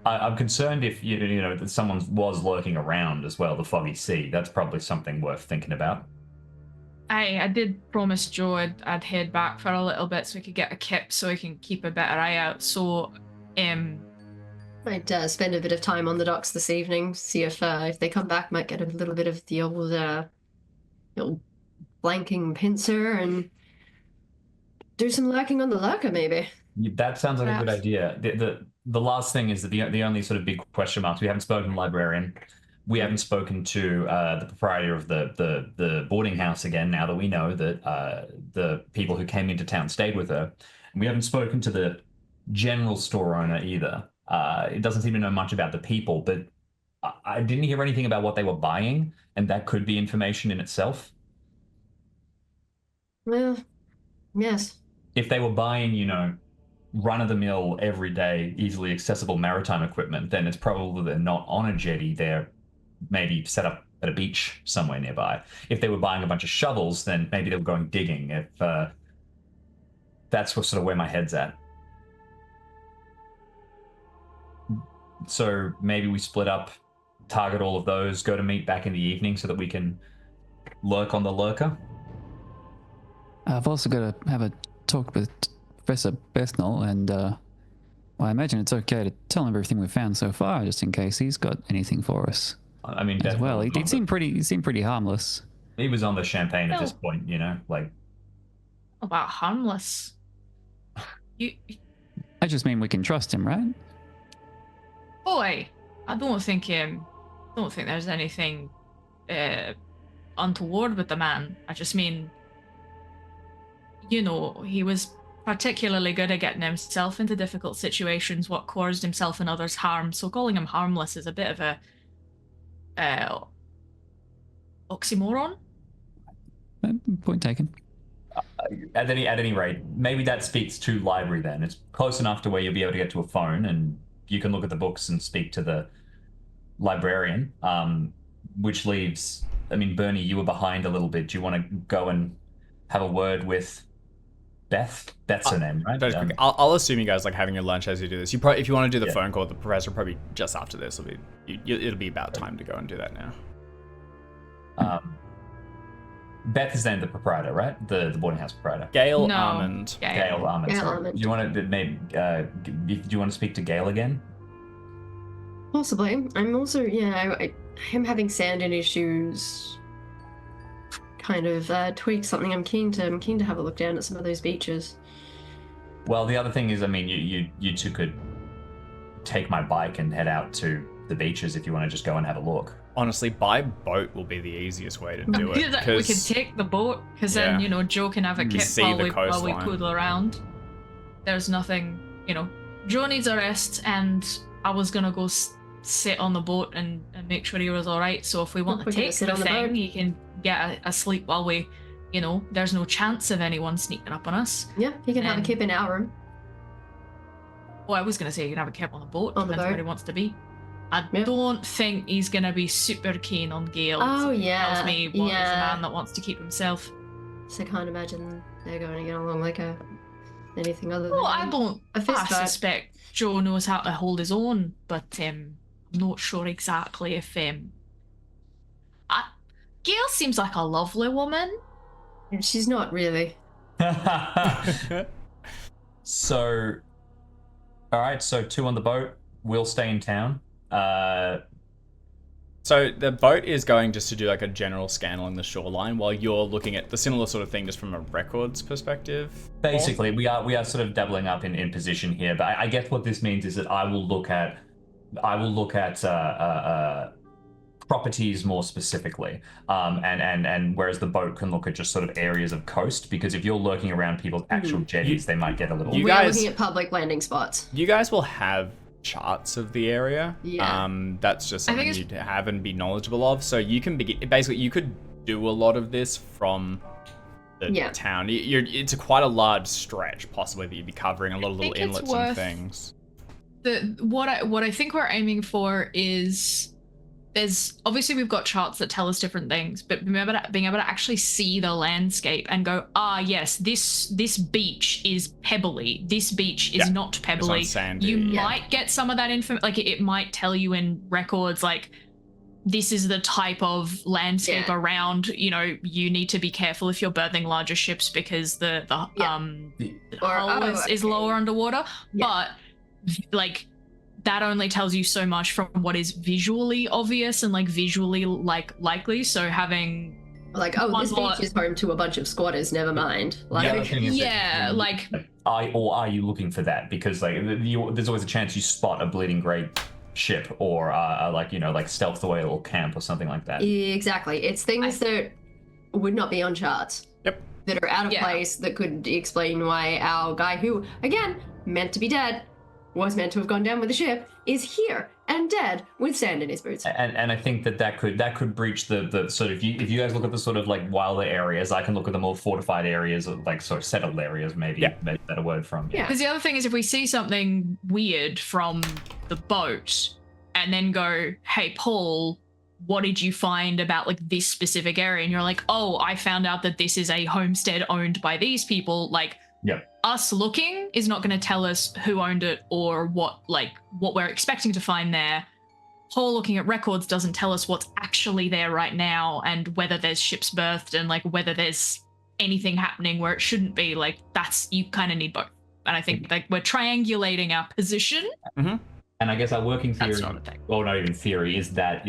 I'm concerned if that someone was lurking around as well. The foggy sea. That's probably something worth thinking about. I did promise Joe I'd head back for a little bit so we could get a kip so we can keep a better eye out. So, I'd spend a bit of time on the docks this evening, see if they come back, might get a little bit of the old blanking pincer and do some lurking on the lurker, maybe. That sounds like Perhaps. a good idea. The last thing is that the only sort of big question marks, we haven't spoken to the librarian. We haven't spoken to the proprietor of the boarding house again, now that we know that the people who came into town stayed with her. And we haven't spoken to the general store owner either. It doesn't seem to know much about the people, but I didn't hear anything about what they were buying, and that could be information in itself. Well, yes. If they were buying, run-of-the-mill, everyday, easily accessible maritime equipment, then it's probably they're not on a jetty. They're maybe set up at a beach somewhere nearby. If they were buying a bunch of shovels, then maybe they were going digging. If that's sort of where my head's at. So maybe we split up, target all of those, go to meet back in the evening so that we can lurk on the lurker. I've also got to have a talk with Professor Bethnal, and well, I imagine it's okay to tell him everything we've found so far, just in case he's got anything for us. I mean, As well, he seemed pretty harmless. He was on the champagne at this point, you know, like. About harmless. I just mean we can trust him, right? Boy, I don't think there's anything untoward with the man. I just mean, you know, he was particularly good at getting himself into difficult situations, what caused himself and others harm. So calling him harmless is a bit of a oxymoron. Point taken. At any rate, maybe that speaks to library then. It's close enough to where you'll be able to get to a phone and you can look at the books and speak to the librarian, which leaves, I mean, Bernie, you were behind a little bit. Do you want to go and have a word with Beth? Beth's her name, right? I'll assume you guys like having your lunch as you do this. You probably, if you want to do the phone call with the professor, probably just after this will be. It'll be about time to go and do that now. Beth is then the proprietor, right? The boarding house proprietor. Gail Armand. Gail Armand. Gail Sorry. Armand. Do you want to maybe? Do you want to speak to Gail again? Possibly. I'm also, I am having sand in issues. Kind of tweak something. I'm keen to have a look down at some of those beaches. Well, the other thing is, I mean, you two could take my bike and head out to the beaches if you want to just go and have a look. Honestly, by boat will be the easiest way to do it. We can take the boat, because then, you know, Joe can have a kip while we poodle around. There's nothing, you know. Joe needs a rest, and I was going to go sit on the boat and make sure he was alright. So if we want to take the thing, he can get a sleep while we, you know, there's no chance of anyone sneaking up on us. Yeah, he can have a kip in our room. Oh, I was going to say you can have a kip on the boat. On the Depends boat. where he wants to be. I don't think he's going to be super keen on Gale. Oh, yeah. Tells me one is a man that wants to keep himself. So I can't imagine they're going to get along like anything other than I suspect Joe knows how to hold his own, but I'm not sure exactly if Gail seems like a lovely woman. She's not really. So, all right. So 2 on the boat. We'll stay in town. So the boat is going just to do like a general scan along the shoreline while you're looking at the similar sort of thing just from a records perspective. Basically, we are sort of doubling up in position here, but I guess what this means is that I will look at properties more specifically, and whereas the boat can look at just sort of areas of coast, because if you're lurking around people's actual jetties, they might get a little. We're looking at public landing spots. You guys will have charts of the area. Yeah. That's just something you'd have and be knowledgeable of. So you can basically you could do a lot of this from the town. It's quite a large stretch, possibly, that you'd be covering a lot of little inlets and things. What I think we're aiming for is there's obviously we've got charts that tell us different things, but being able to actually see the landscape and go, yes, this beach is pebbly, this beach is not pebbly. It's not sandy. You might get some of that information, like it might tell you in records, like this is the type of landscape around, you know, you need to be careful if you're berthing larger ships because the hull is lower underwater. But like that only tells you so much from what is visually obvious and like visually like likely. So having like, this beach is home to a bunch of squatters, never mind. Like, are you looking for that? Because like there's always a chance you spot a bleeding grey ship or like stealth away a little camp or something like that. Exactly. It's things that would not be on charts. Yep. That are out of place, that could explain why our guy, who again meant to be dead, was meant to have gone down with the ship, is here and dead with sand in his boots. And I think that could breach the sort of, if you guys look at the sort of like wilder areas, I can look at the more fortified areas, or like sort of settled areas, maybe a better word from. Yeah. Because the other thing is, if we see something weird from the boat and then go, hey, Paul, what did you find about like this specific area? And you're like, oh, I found out that this is a homestead owned by these people. Like, Yeah. Us looking is not going to tell us who owned it or what we're expecting to find there. Paul looking at records doesn't tell us what's actually there right now and whether there's ships berthed and like whether there's anything happening where it shouldn't be. Like that's, you kind of need both. And I think like we're triangulating our position. Mm-hmm. And I guess our working theory, That's not a thing. well, not even theory, is that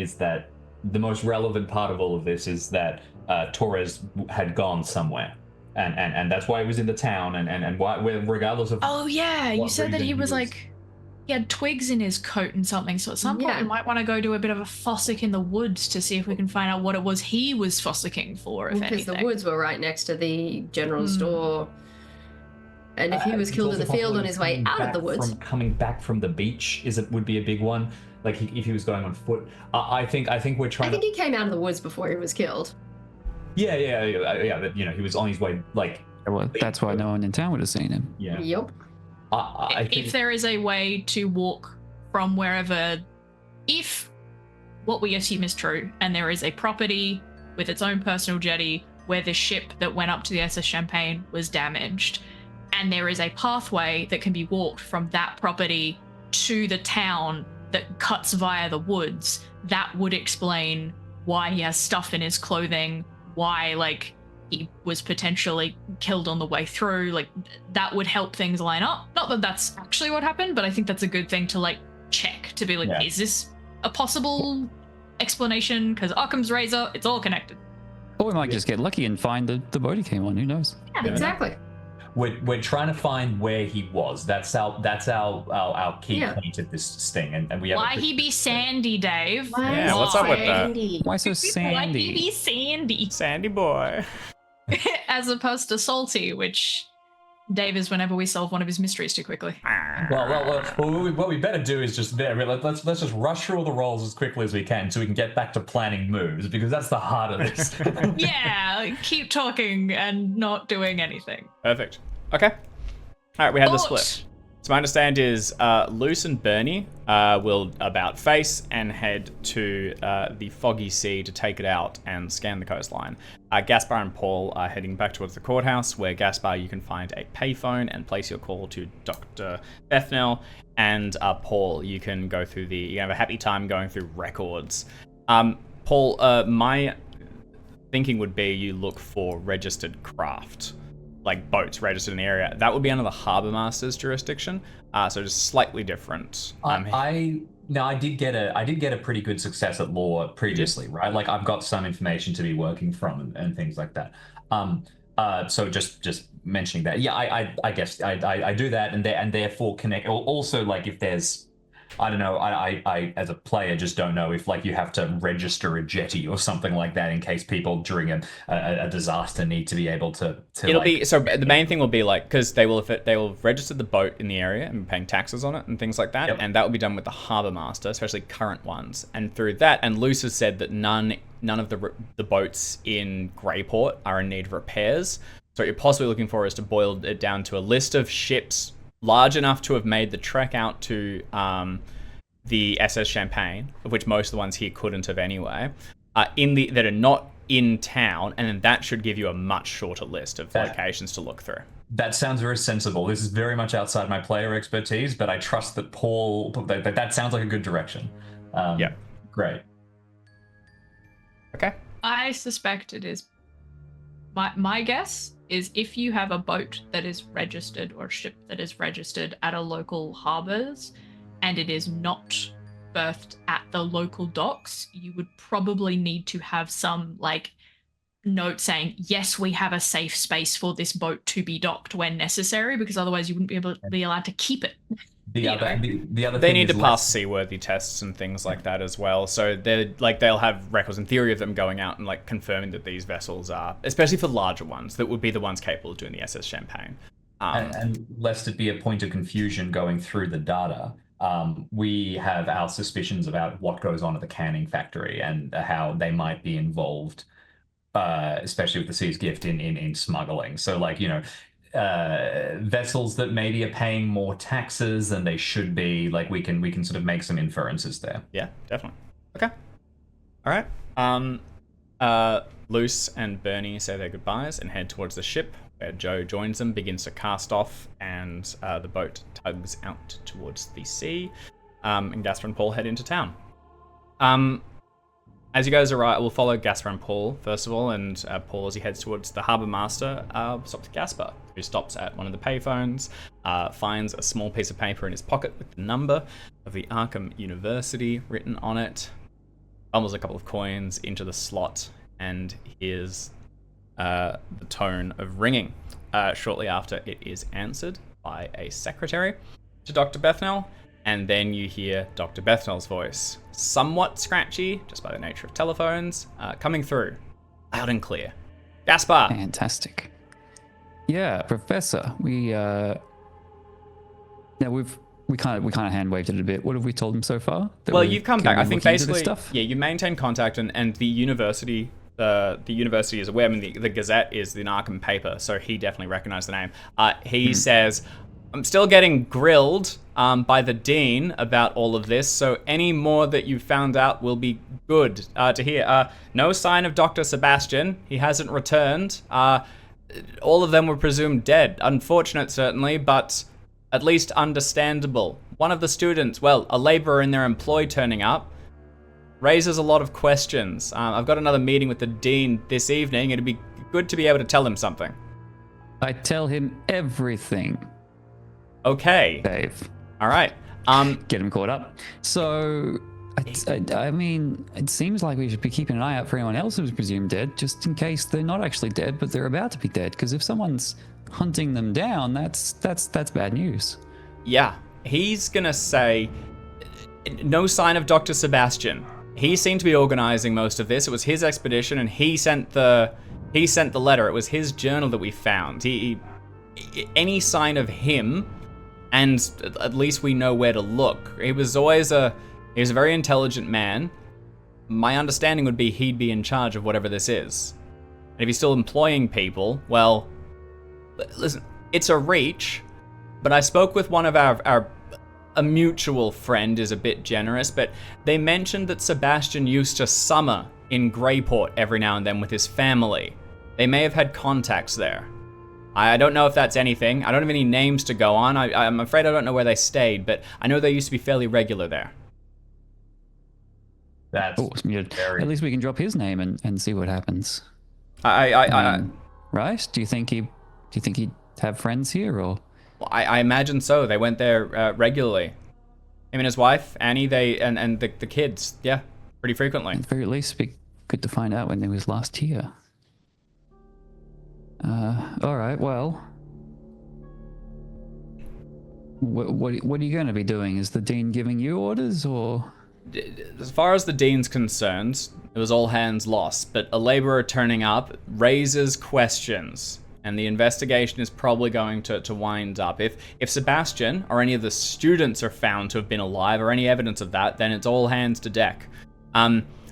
the most relevant part of all of this is that Torres had gone somewhere. And that's why he was in the town and why, regardless of... Oh yeah, you said that reason he was like, he had twigs in his coat and something. So at some point we might want to go do a bit of a fossick in the woods to see if we can find out what it was he was fossicking for, if anything. Because the woods were right next to the general store. And if he was killed in the field on his way out of the woods... Coming back from the beach would be a big one. Like if he was going on foot. I think we're trying I think he came out of the woods before he was killed. Yeah. But, he was on his way, like... Well, that's why no one in town would have seen him. Yeah. Yep. I think... If there is a way to walk from wherever, if what we assume is true, and there is a property with its own personal jetty where the ship that went up to the SS Champagne was damaged, and there is a pathway that can be walked from that property to the town that cuts via the woods, that would explain why he has stuff in his clothing, why, like, he was potentially killed on the way through. Like, that would help things line up. Not that that's actually what happened, but I think that's a good thing to, like, check, to be like, is this a possible explanation? Because Occam's razor, it's all connected. Or we might just get lucky and find the boat he came on. Who knows? Yeah, exactly. We're trying to find where he was. That's our key point of this thing, and we have. Why he be sandy, Dave? Yeah, what's up with that? Why so sandy? Why he be sandy? Sandy boy. As opposed to salty, which Dave is whenever we solve one of his mysteries too quickly. Well, what we better do is just let's just rush through all the rolls as quickly as we can so we can get back to planning moves, because that's the heart of this. Yeah, keep talking and not doing anything. Perfect. Okay. All right, we have the split. So my understand is Luce and Bernie will about face and head to the foggy sea to take it out and scan the coastline. Gaspar and Paul are heading back towards the courthouse, where Gaspar, you can find a payphone and place your call to Dr. Bethnell, and Paul, you can go through you have a happy time going through records. Paul, my thinking would be you look for registered craft, like boats registered in the area. That would be under the Harbour Master's jurisdiction, so just slightly different. I did get a pretty good success at law previously, right? Like I've got some information to be working from and things like that. So just mentioning that, yeah, I guess I do that, and therefore connect. Also, like if there's, I don't know, I as a player just don't know if like you have to register a jetty or something like that in case people during a disaster need to be able to It'll be so the main thing will be like, because they will have registered the boat in the area and paying taxes on it and things like that, and that will be done with the harbour master, especially current ones, and through that. And Luce has said that none of the boats in Greyport are in need of repairs. So what you're possibly looking for is to boil it down to a list of ships large enough to have made the trek out to the SS Champagne, of which most of the ones here couldn't have anyway, that are not in town, and then that should give you a much shorter list of locations to look through. That sounds very sensible. This is very much outside my player expertise, but I trust that Paul. That sounds like a good direction. Yeah. Great. Okay. I suspect it is. My guess is if you have a boat that is registered or a ship that is registered at a local harbours and it is not berthed at the local docks, you would probably need to have some like note saying, yes, we have a safe space for this boat to be docked when necessary, because otherwise you wouldn't be allowed to keep it. The other they need to pass seaworthy tests and things like that as well. So they'll have records in theory of them going out and like confirming that these vessels are, especially for larger ones, that would be the ones capable of doing the SS Champagne. And lest it be a point of confusion going through the data, we have our suspicions about what goes on at the canning factory and how they might be involved, especially with the Sea's Gift in smuggling. So like, you know, vessels that maybe are paying more taxes than they should be, like we can sort of make some inferences there. Yeah, definitely. Okay. All right. Luce and Bernie say their goodbyes and head towards the ship where Joe joins them, begins to cast off, and the boat tugs out towards the sea, and Gasper and Paul head into town. As you guys arrive, we'll follow Gasper and Paul, first of all, and Paul, as he heads towards the harbour master, stops Gasper, who stops at one of the payphones, finds a small piece of paper in his pocket with the number of the Arkham University written on it, fumbles a couple of coins into the slot, and hears the tone of ringing. Shortly after, it is answered by a secretary to Dr. Bethnell, and then you hear Dr. Bethnell's voice, somewhat scratchy, just by the nature of telephones, coming through, loud and clear. Gaspar! Fantastic. Yeah, Professor, we kind of hand waved it a bit. What have we told him so far? Well, you've come back. I think basically, yeah, you maintain contact, and the university is aware. I mean, the Gazette is the Arkham paper, so he definitely recognized the name. He says, I'm still getting grilled by the dean about all of this, so any more that you've found out will be good to hear. No sign of Dr. Sebastian. He hasn't returned. All of them were presumed dead. Unfortunate, certainly, but at least understandable. One of the students, well, a laborer in their employ turning up, raises a lot of questions. I've got another meeting with the dean this evening. It'd be good to be able to tell him something. I tell him everything. Okay. Dave. All right. Get him caught up. So, I mean, it seems like we should be keeping an eye out for anyone else who's presumed dead, just in case they're not actually dead, but they're about to be dead. Because if someone's hunting them down, that's bad news. Yeah. He's gonna say, no sign of Dr. Sebastian. He seemed to be organizing most of this. It was his expedition, and he sent the letter. It was his journal that we found. Any sign of him, and at least we know where to look. He was a very intelligent man. My understanding would be he'd be in charge of whatever this is. And if he's still employing people, well, listen, it's a reach, but I spoke with one of a mutual friend is a bit generous, but they mentioned that Sebastian used to summer in Greyport every now and then with his family. They may have had contacts there. I don't know if that's anything. I don't have any names to go on. I'm afraid I don't know where they stayed, but I know they used to be fairly regular there. That's at least we can drop his name and see what happens. Right? Do you think he'd have friends here, or? Well, I imagine so. They went there regularly. Him and his wife, Annie, and the kids. Yeah, pretty frequently. At the very least, it'd be good to find out when they was last here. All right. Well, what are you going to be doing? Is the dean giving you orders, or? As far as the dean's concerned, it was all hands lost. But a laborer turning up raises questions. And the investigation is probably going to wind up. If Sebastian or any of the students are found to have been alive or any evidence of that, then it's all hands to deck.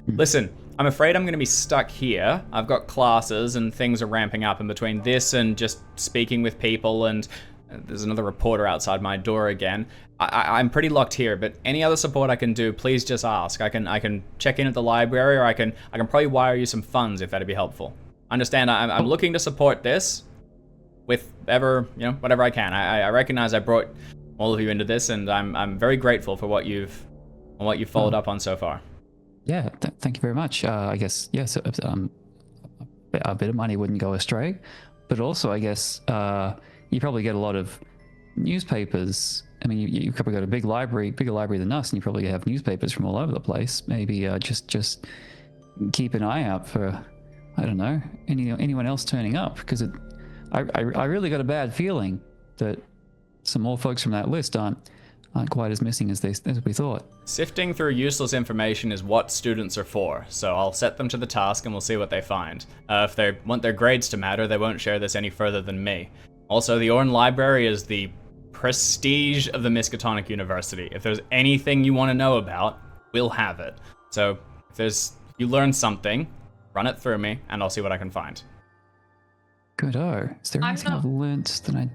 Listen, I'm afraid I'm going to be stuck here. I've got classes and things are ramping up in between this and just speaking with people, and there's another reporter outside my door again. I'm pretty locked here, but any other support I can do, please just ask. I can check in at the library, or I can probably wire you some funds if that'd be helpful. Understand, I'm looking to support this with whatever I can. I recognize I brought all of you into this, and I'm very grateful for what you've followed up on so far. Yeah, thank you very much. I guess yes, a bit of money wouldn't go astray, but also I guess you probably get a lot of newspapers. I mean, you probably got a bigger library than us, and you probably have newspapers from all over the place. Maybe just keep an eye out for, I don't know, anyone else turning up, because I really got a bad feeling that some more folks from that list aren't quite as missing as we thought. Sifting through useless information is what students are for, so I'll set them to the task and we'll see what they find. If they want their grades to matter, they won't share this any further than me. Also, the Orn Library is the prestige of the Miskatonic University. If there's anything you want to know about, we'll have it. So if you learn something, run it through me and I'll see what I can find. Good-o. Is there anything I've learnt that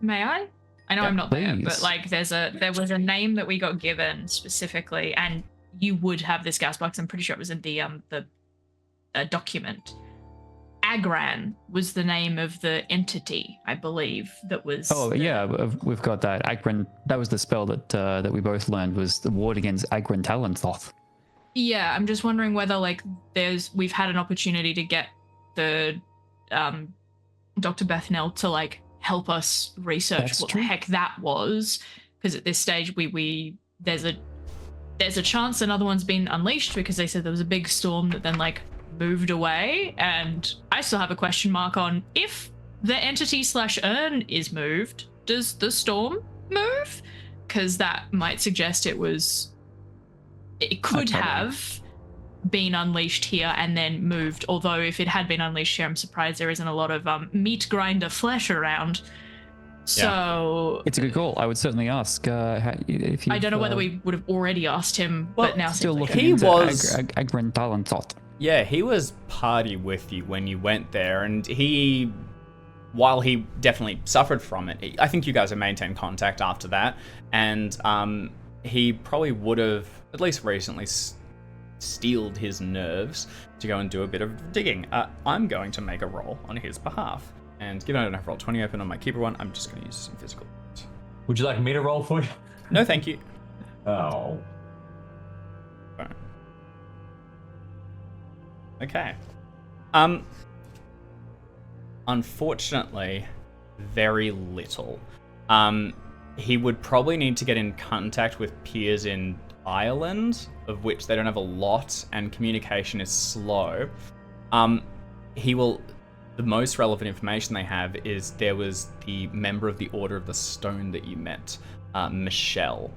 may I? I know I'm not please. there, but like there was a name that we got given specifically, and you would have this gas box. I'm pretty sure it was in the document. Agran was the name of the entity, I believe, that was. Oh yeah, we've got that. Agran. That was the spell that we both learned was the ward against Agran Talenthoth. Yeah, I'm just wondering whether like we've had an opportunity to get the Dr. Bethnell to like help us research what the heck that was, because at this stage there's a chance another one's been unleashed, because they said there was a big storm that then like moved away, and I still have a question mark on if the entity / urn is moved, does the storm move? Because that might suggest it could have been unleashed here and then moved, although if it had been unleashed here, I'm surprised there isn't a lot of meat grinder flesh around. So it's a good call. I would certainly ask if you. I don't know whether we would have already asked him, but now still seems like looking He into was- Agran Talenthoth. Yeah, he was party with you when you went there, and while he definitely suffered from it, I think you guys have maintained contact after that, and he probably would have, at least recently, steeled his nerves to go and do a bit of digging. I'm going to make a roll on his behalf, and given I don't have roll 20 open on my keeper one, I'm just going to use some physical. Would you like me to roll for you? No, thank you. Oh. Okay. Unfortunately, very little. He would probably need to get in contact with peers in Ireland, of which they don't have a lot, and communication is slow. The most relevant information they have is there was the member of the Order of the Stone that you met, Michelle,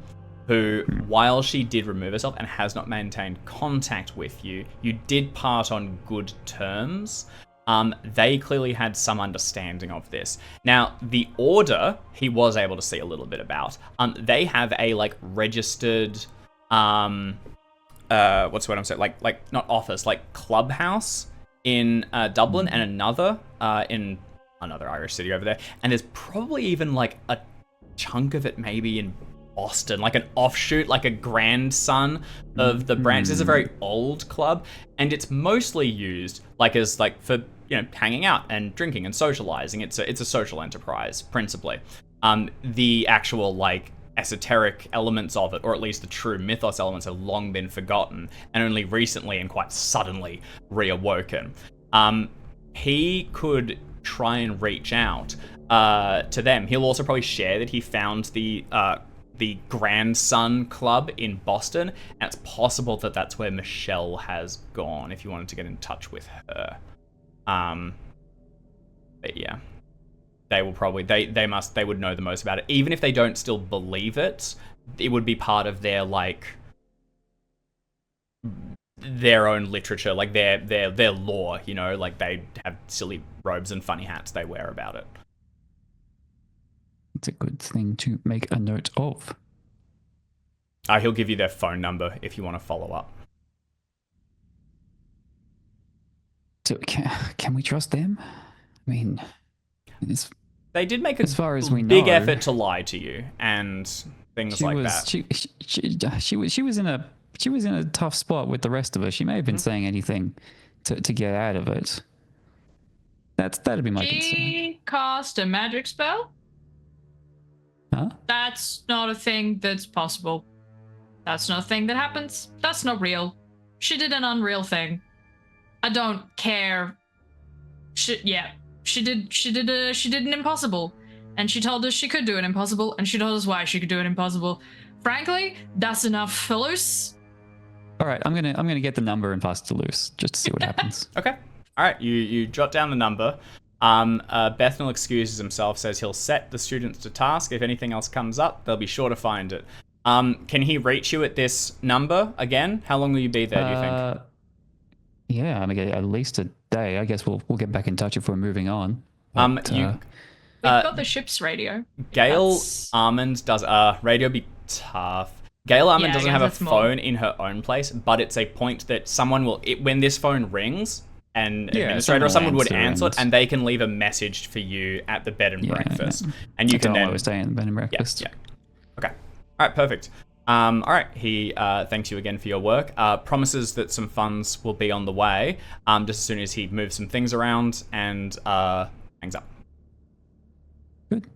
who, while she did remove herself and has not maintained contact with you, you did part on good terms. They clearly had some understanding of this. Now, the Order, he was able to see a little bit about. They have a, like, registered, what's the word I'm saying? Like, not office, like, clubhouse in Dublin, and another in another Irish city over there. And there's probably even, like, a chunk of it maybe in Boston, like an offshoot, like a grandson of the branch. This is a very old club, and it's mostly used like as like for hanging out and drinking and socializing. It's a social enterprise principally. The actual like esoteric elements of it, or at least the true mythos elements, have long been forgotten and only recently and quite suddenly reawoken. He could try and reach out to them. He'll also probably share that he found the Grandson Club in Boston, and it's possible that that's where Michelle has gone, if you wanted to get in touch with her. But yeah, they will probably, they would know the most about it. Even if they don't still believe it, it would be part of their, like, their own literature, like their lore, like they have silly robes and funny hats they wear about it. It's a good thing to make a note of. He'll give you their phone number if you want to follow up. So can we trust them? I mean, they did make as far as we big know, effort to lie to you and things like that. She was in a tough spot with the rest of us. She may have been saying anything to get out of it. That'd be my concern. She cast a magic spell? Huh? That's not a thing that's possible. That's not a thing that happens. That's not real. She did an unreal thing. I don't care. She did an impossible, and she told us she could do an impossible, and she told us why she could do an impossible. Frankly, that's enough for Luce. All right, I'm gonna get the number and pass it to Luce just to see what happens. Okay. All right. You jot down the number. Bethnal excuses himself, says he'll set the students to task. If anything else comes up, they'll be sure to find it. Can he reach you at this number again? How long will you be there, do you think? Yeah, I mean, at least a day. I guess we'll get back in touch if we're moving on. We've got the ship's radio. Gail That's- Armand does radio be tough. Gail Armand Yeah, I doesn't guess have a that's more- phone in her own place, but it's a point that someone will, when this phone rings, an administrator or someone would answer it, and they can leave a message for you at the bed and breakfast. And you can tell then... I was staying at the bed and breakfast. Yeah. Okay. All right, perfect. All right. He thanks you again for your work. Promises that some funds will be on the way. Just as soon as he moves some things around and hangs up. Good.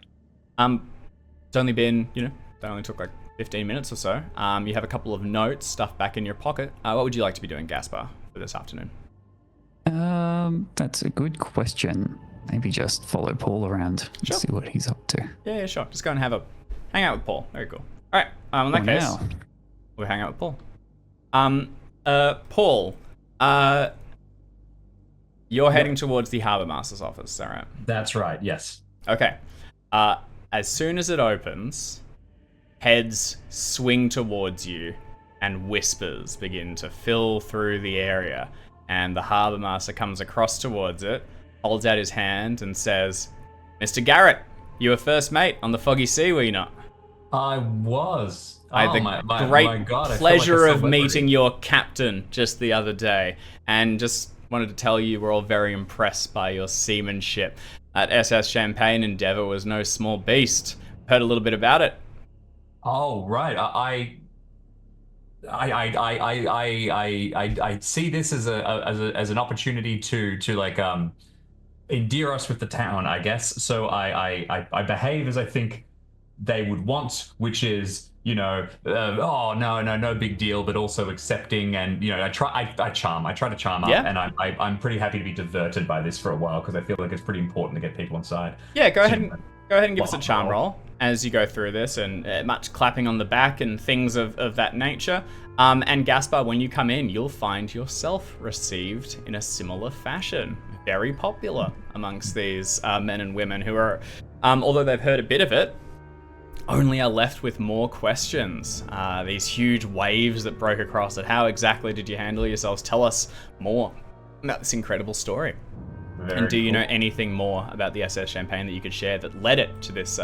It's only been, that only took like 15 minutes or so. You have a couple of notes stuffed back in your pocket. What would you like to be doing, Gaspar, for this afternoon? That's a good question. Maybe just follow Paul around and Sure. see what he's up to. Yeah, sure. Just go and hang out with Paul. Very cool. All right. In that case, Now. we'll hang out with Paul. Paul, you're heading towards the Harbour Master's office, is that right? That's right. Yes. Okay. As soon as it opens, heads swing towards you and whispers begin to fill through the area. And the Harbour Master comes across towards it, holds out his hand and says, Mr. Garrett, you were first mate on the Foggy Sea, were you not? I was. I had the great God, I feel pleasure like a of celebrity. meeting your captain just the other day, and just wanted to tell you we're all very impressed by your seamanship. That SS Champagne endeavor was no small beast. Heard a little bit about it. Oh right, I see this as an opportunity to like endear us with the town, I guess. So I behave as I think they would want, which is, oh no big deal, but also accepting, and I try to charm up, Yeah. and I'm pretty happy to be diverted by this for a while because I feel like it's pretty important to get people inside. Yeah, go ahead and give us a Wow. charm roll as you go through this, and much clapping on the back and things of that nature. And Gaspar, when you come in, you'll find yourself received in a similar fashion. Very popular amongst these men and women who are, although they've heard a bit of it, only are left with more questions. These huge waves that broke across it. How exactly did you handle yourselves? Tell us more about this incredible story. Very And do you cool. know anything more about the SS Champagne that you could share that led it to this,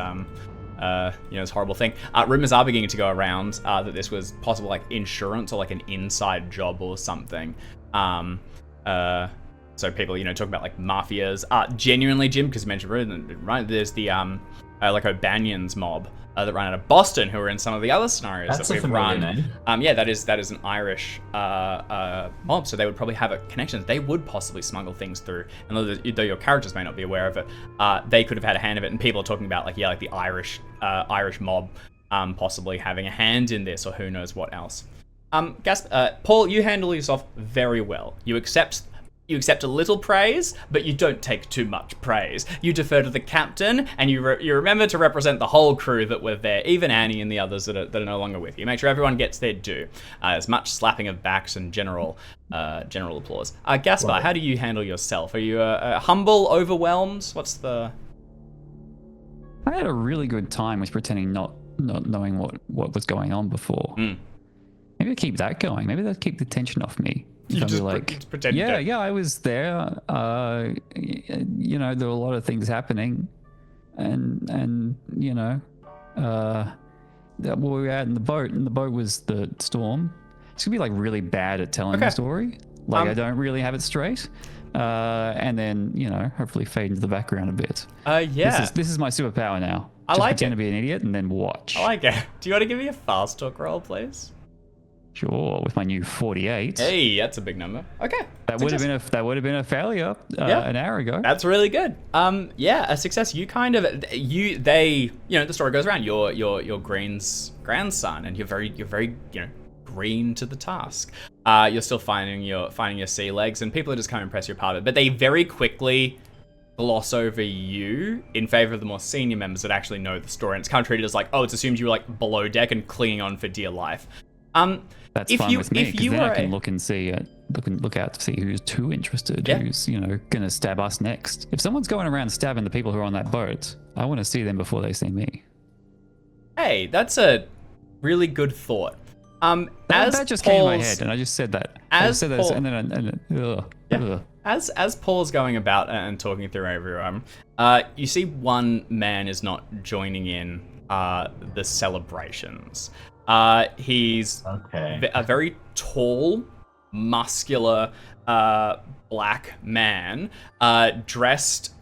this horrible thing? Rumors are beginning to go around that this was possible, like insurance or like an inside job or something. So people, talk about like mafias. Genuinely, Jim, because you mentioned right, there's the like O'Banion's mob that run out of Boston, who are in some of the other scenarios That's that a we've familiar run. name. Yeah, that is an Irish mob, so they would probably have a connection. They would possibly smuggle things through, and though your characters may not be aware of it, they could have had a hand of it. And people are talking about like the Irish mob possibly having a hand in this, or who knows what else. Paul, you handle yourself very well. You accept a little praise, but you don't take too much praise. You defer to the captain, and you remember to represent the whole crew that were there, even Annie and the others that are no longer with you. Make sure everyone gets their due. As much slapping of backs and general applause. Gaspar, Right. how do you handle yourself? Are you humble, overwhelmed? What's the... I had a really good time with pretending not knowing what was going on before. Mm. Maybe I keep that going. Maybe that'll keep the tension off me. You I'll be just pretend you yeah, don't. yeah, I was there. There were a lot of things happening, and we were out in the boat, and the boat was the storm. It's gonna be like really bad at telling Okay. the story. Like I don't really have it straight. And then hopefully fade into the background a bit. Yeah. This is my superpower now. I Just like pretend it. to be an idiot and then watch. I like it. Do you want to give me a fast talk roll, please? Sure, with my new 48. Hey, that's a big number. Okay. That would have been a failure an hour ago. That's really good. A success. You kind of the story goes around. You're Green's grandson, and you're very green to the task. You're still finding your sea legs, and people are just kind of impressed you're part of it. But they very quickly gloss over you in favor of the more senior members that actually know the story. And it's kind of treated as like, oh, it's assumed you were like below deck and clinging on for dear life. That's if fine you- with me if because you then were I can a- look and see look out to see who's too interested, Yeah. who's going to stab us next. If someone's going around stabbing the people who are on that boat, I want to see them before they see me. Hey, that's a really good thought. That just came in my Paul's- head, and I just said that. as I just said Paul- that, and then ugh. As Paul's going about and talking through everyone, you see one man is not joining in the celebrations. He's Okay. a very tall, muscular, black man, dressed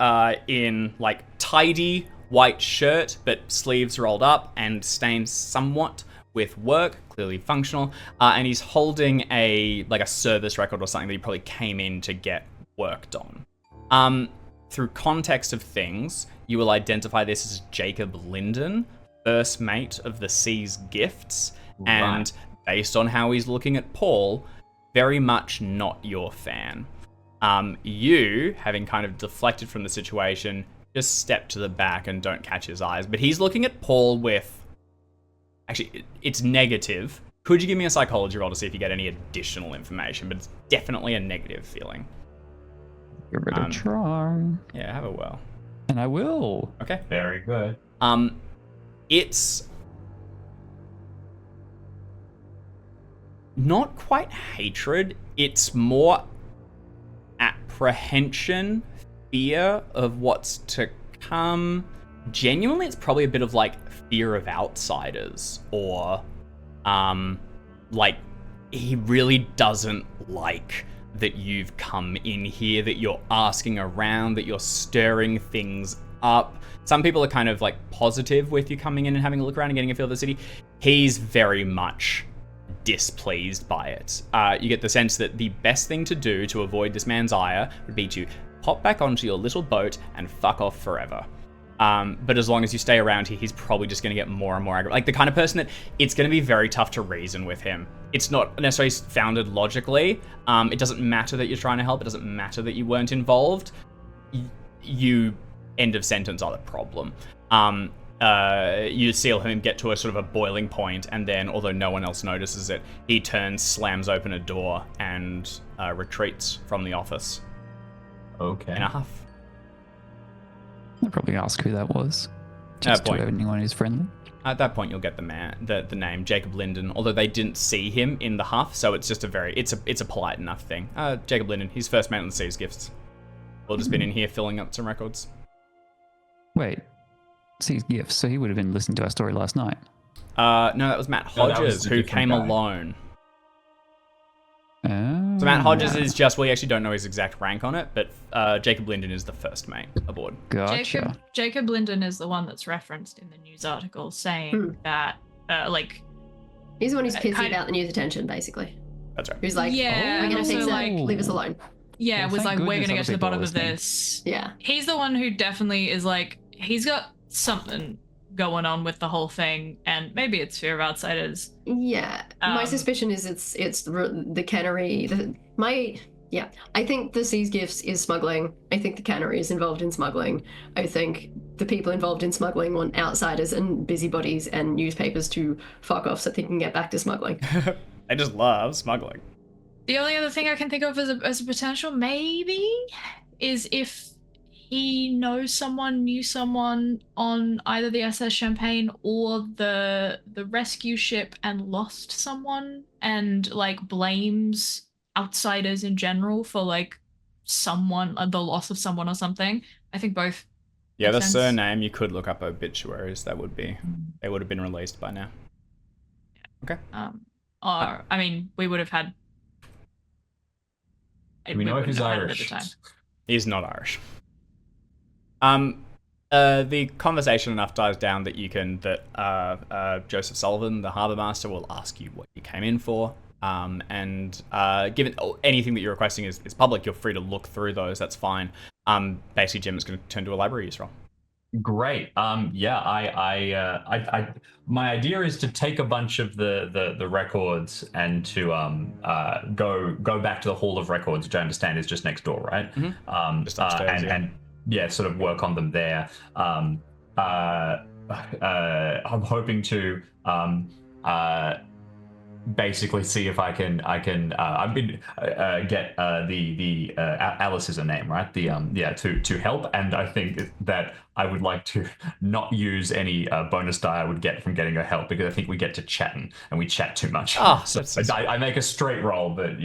in like tidy white shirt, but sleeves rolled up and stained somewhat with work, clearly functional, and he's holding a service record or something that he probably came in to get worked on. Through context of things, you will identify this as Jacob Linden, first mate of the Sea's Gifts, and based on how he's looking at Paul, very much not your fan. You, having kind of deflected from the situation, just step to the back and don't catch his eyes. But he's looking at Paul with... Actually, it's negative. Could you give me a psychology roll to see if you get any additional information? But it's definitely a negative feeling. Give it a try. Yeah, have a whirl. And I will. Okay. Very good. It's not quite hatred. It's more apprehension, fear of what's to come. Genuinely, it's probably a bit of like fear of outsiders, or like he really doesn't like that you've come in here, that you're asking around, that you're stirring things up. Some people are kind of like positive with you coming in and having a look around and getting a feel of the city. He's very much displeased by it. You get the sense that the best thing to do to avoid this man's ire would be to hop back onto your little boat and fuck off forever. But as long as you stay around here, he's probably just going to get more and more aggravated. Like the kind of person that it's going to be very tough to reason with him. It's not necessarily founded logically. It doesn't matter that you're trying to help. It doesn't matter that you weren't involved. You, end of sentence, are the problem. You see him get to a sort of a boiling point, and then, although no one else notices it, he turns, slams open a door, and retreats from the office. Okay. In a huff. I'll probably ask who that was. Just to anyone who's friendly. At that point, you'll get the name Jacob Linden. Although they didn't see him in the huff, so it's just it's a polite enough thing. Jacob Linden, he's first mate on the Sea's Gifts. We'll just been in here filling up some records. Wait, Sea's Gifts. So he would have been listening to our story last night. No, that was Matt Hodges, who came alone. So Matt Hodges is just, we actually don't know his exact rank on it, but Jacob Linden is the first mate aboard. Gotcha. Jacob Linden is the one that's referenced in the news article saying that, he's the one who's pissy about the news attention, basically. That's right. Who's like, yeah, we're going to fix it, like, leave us alone. Yeah, Well, was like, thank we're going to goodness get to the other bottom of people are this. Yeah. He's the one who definitely is like, he's got something going on with the whole thing, and maybe it's fear of outsiders. Yeah, my suspicion is it's the cannery. I think the Sea's Gifts is smuggling. I think the cannery is involved in smuggling. I think the people involved in smuggling want outsiders and busybodies and newspapers to fuck off so they can get back to smuggling. I just love smuggling. The only other thing I can think of as a potential maybe is if he knew someone on either the SS Champagne or the rescue ship and lost someone, and like blames outsiders in general for like the loss of someone or something. I think both. Yeah, the surname, you could look up obituaries. They would have been released by now. Okay. Or I mean, we would have had. We know if he's Irish. At the time. He's not Irish. The conversation enough dies down that Joseph Sullivan, the harbour master, will ask you what you came in for. And given anything that you're requesting is public, you're free to look through those. That's fine. Basically, Jim is going to turn to a library use roll. Great. I my idea is to take a bunch of the records and to go back to the Hall of Records, which I understand is just next door, right? Mm-hmm. Just upstairs, and sort of work on them there. I'm hoping to basically see if I can I've been get the Alice is her name, right? To help, and I think that I would like to not use any bonus die I would get from getting her help, because I think we get to chatting and we chat too much. So I make a straight roll, but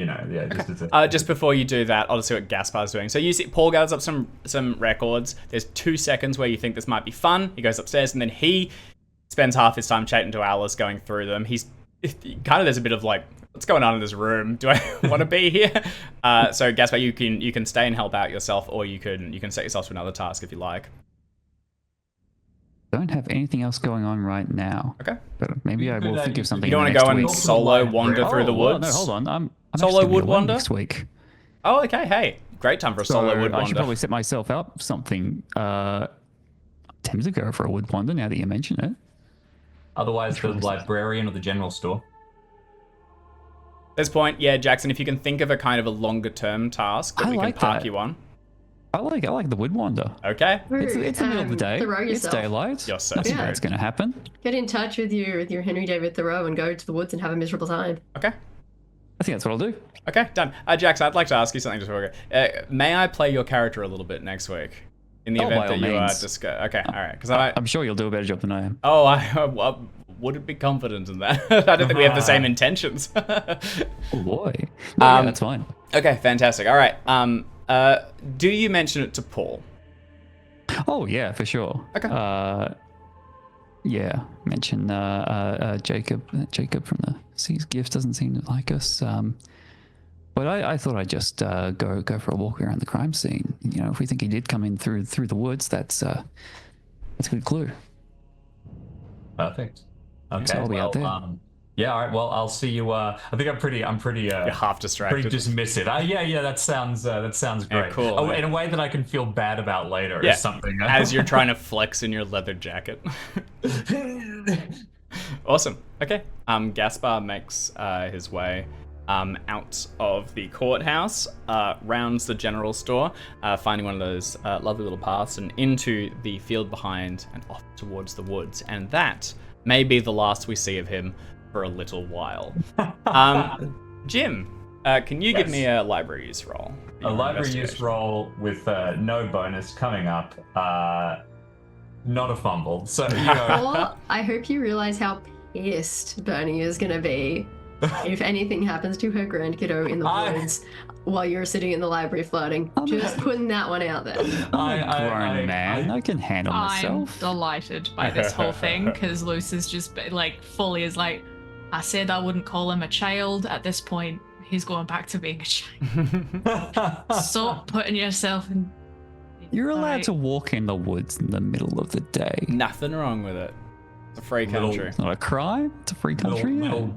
just before you do that, I'll just see what Gaspar's doing. So you see Paul gathers up some records. There's 2 seconds where you think this might be fun. He goes upstairs and then he spends half his time chatting to Alice, going through them. He's kind of, there's a bit of like, what's going on in this room? Do I want to be here? So Gaspar, you can stay and help out yourself, or you can set yourself to another task if you like. don't have anything else going on right now. Okay. But maybe I will think of something. You don't want want to to go and solo wander through the Well, woods? no, hold on. I'm Solo actually gonna be wood away wander? next week. Oh, okay. Hey, great time for a solo wood I should wander. probably set myself up something. Tempted to go for a wood wander now that you mention it. Otherwise, the librarian or the general store. At this point, yeah, Jackson, if you can think of a kind of a longer term task that I we like can park that. you on. I like the wood wander. Okay. It's the middle of the day. Thoreau It's yourself. daylight. You're so Nothing screwed. bad's gonna happen. Get in touch with your Henry David Thoreau and go to the woods and have a miserable time. Okay. I think that's what I'll do. Okay, done. Jackson, I'd like to ask you something just before we go. May I play your character a little bit next week? In the Oh, event by that all you means. discuss. Okay, all right. Because I'm sure you'll do a better job than I am. Oh, I wouldn't be confident in that. I don't think we have the same intentions. Oh boy. Yeah, that's fine. Okay, fantastic. All right. Do you mention it to Paul? Oh yeah, for sure. Okay. Yeah, mention Jacob. Jacob from the Seas Gifts doesn't seem to like us. But I thought I'd just go for a walk around the crime scene. You know, if we think he did come in through the woods, that's a good clue. Perfect. Okay. So I'll be out there. Yeah. All right. Well, I'll see you. I think I'm pretty. You're half distracted. Pretty dismissive. Yeah. That sounds great. cool. Oh, in a way that I can feel bad about later Yeah, or something. as you're trying to flex in your leather jacket. Awesome. Okay. Gaspar makes his way out of the courthouse, rounds the general store, finding one of those lovely little paths, and into the field behind and off towards the woods. And that may be the last we see of him for a little while. Jim, can you give me a library use roll? A library use roll with no bonus coming up. Not a fumble. So, you know. Or I hope you realize how pissed Bernie is going to be if anything happens to her grandkiddo in the woods while you're sitting in the library flirting. Just putting that one out there. Grown man, I can handle I'm myself. delighted by this whole thing because Luce is just fully is like, I said I wouldn't call him a child. At this point, he's going back to being a child. Stop putting yourself in. You're allowed to walk in the woods in the middle of the day. Nothing wrong with it. It's a free country. It's not a crime. It's a free country.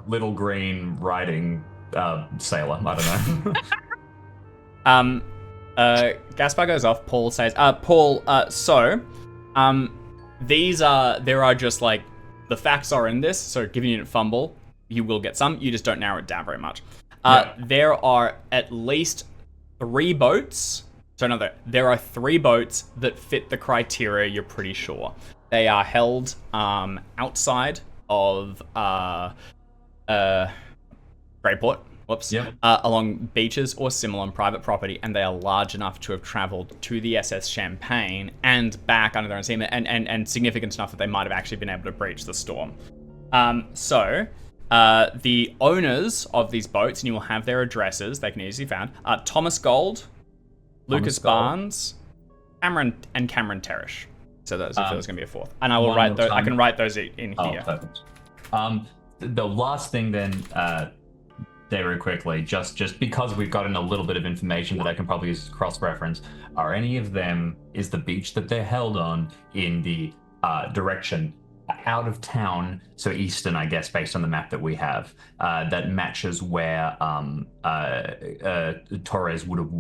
Little green riding sailor. I don't know. Gaspar goes off. Paul says, Paul, there are just like, the facts are in this, so giving you a fumble, you will get some. You just don't narrow it down very much. There are at least 3 boats. So no, there are 3 boats that fit the criteria, you're pretty sure. They are held outside of Greyport, along beaches or similar on private property, and they are large enough to have travelled to the SS Champagne and back under their own steam, and significant enough that they might have actually been able to breach the storm. The owners of these boats, and you will have their addresses, they can easily be found, are Thomas Gold, Lucas Barnes, Cameron Terrish. So if there was going to be a 4th, and I will write those. I can write those in here. Perfect. The last thing then, very quickly, just because we've gotten a little bit of information that I can probably use as cross-reference, are any of them, is the beach that they're held on in the direction out of town, so eastern, I guess, based on the map that we have, that matches where Torres would have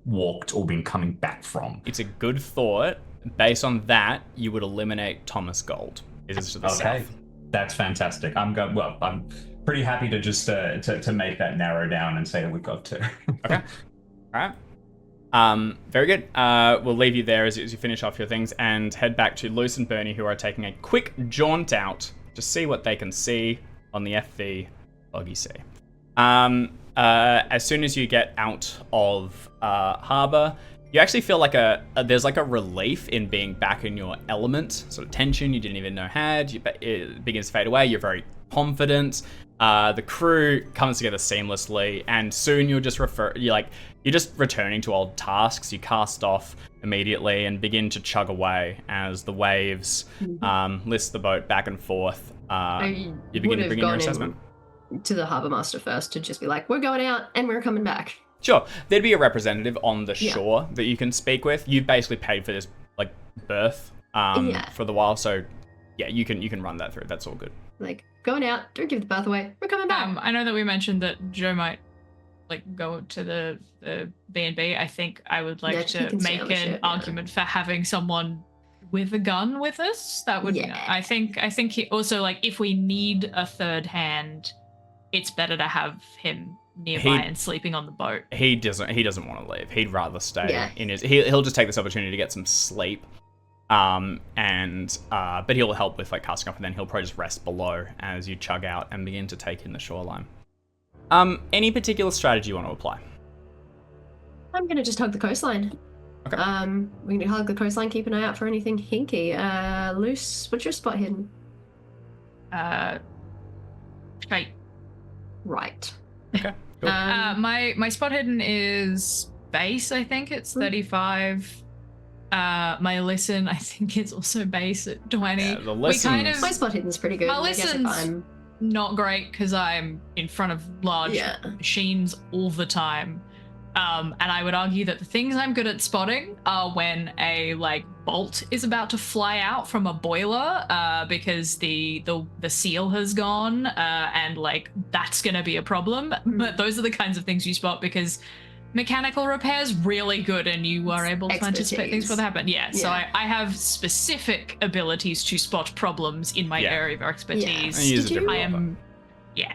walked or been coming back from? It's a good thought. Based on that, you would eliminate Thomas Gold. Is this to the south? That's fantastic. I'm pretty happy to just to make that narrow down and say that we've got 2. Okay. All right. Very good. We'll leave you there as you finish off your things and head back to Luce and Bernie, who are taking a quick jaunt out to see what they can see on the FV Foggy Sea. As soon as you get out of Harbour, you actually feel like there's like a relief in being back in your element, sort of tension you didn't even know had. It begins to fade away. You're very confident. The crew comes together seamlessly, and soon you're just returning to old tasks. You cast off immediately and begin to chug away as the waves list the boat back and forth. You begin to bring in your assessment. To the harbour master first to just be like, we're going out and we're coming back. Sure, there'd be a representative on the shore that you can speak with. You've basically paid for this berth for the while, so Yeah, you can run that through. That's all good. Like, going out, don't give the bath away. We're coming back. I know that we mentioned that Joe might go to the B&B. I think I would like to make an argument for having someone with a gun with us. That would I think he also, like, if we need a third hand, it's better to have him nearby and sleeping on the boat. He doesn't want to leave. He'd rather stay in his. He'll just take this opportunity to get some sleep. But he'll help with like casting off, and then he'll probably just rest below as you chug out and begin to take in the shoreline. Any particular strategy you want to apply? I'm gonna just hug the coastline. Okay. We're gonna hug the coastline, keep an eye out for anything hinky. Luce, what's your spot hidden? Right. Right. Okay. Cool. My spot hidden is base. I think it's 35. My listen, I think it's also base at 20. Yeah, the listen. My spot hidden's pretty good. My listen's not great because I'm in front of large machines all the time. And I would argue that the things I'm good at spotting are when a bolt is about to fly out from a boiler because the seal has gone and that's gonna be a problem. But those are the kinds of things you spot because mechanical repair's really good and you are able to anticipate things before they happen. So I have specific abilities to spot problems in my area of expertise. Were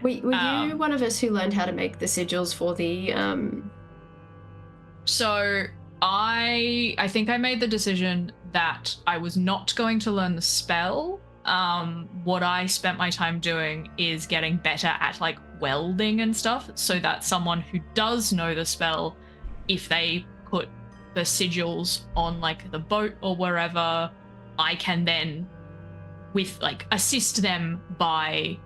you one of us who learned how to make the sigils for the So I think I made the decision that I was not going to learn the spell. What I spent my time doing is getting better at welding and stuff, so that someone who does know the spell, if they put the sigils on the boat or wherever, I can then assist them by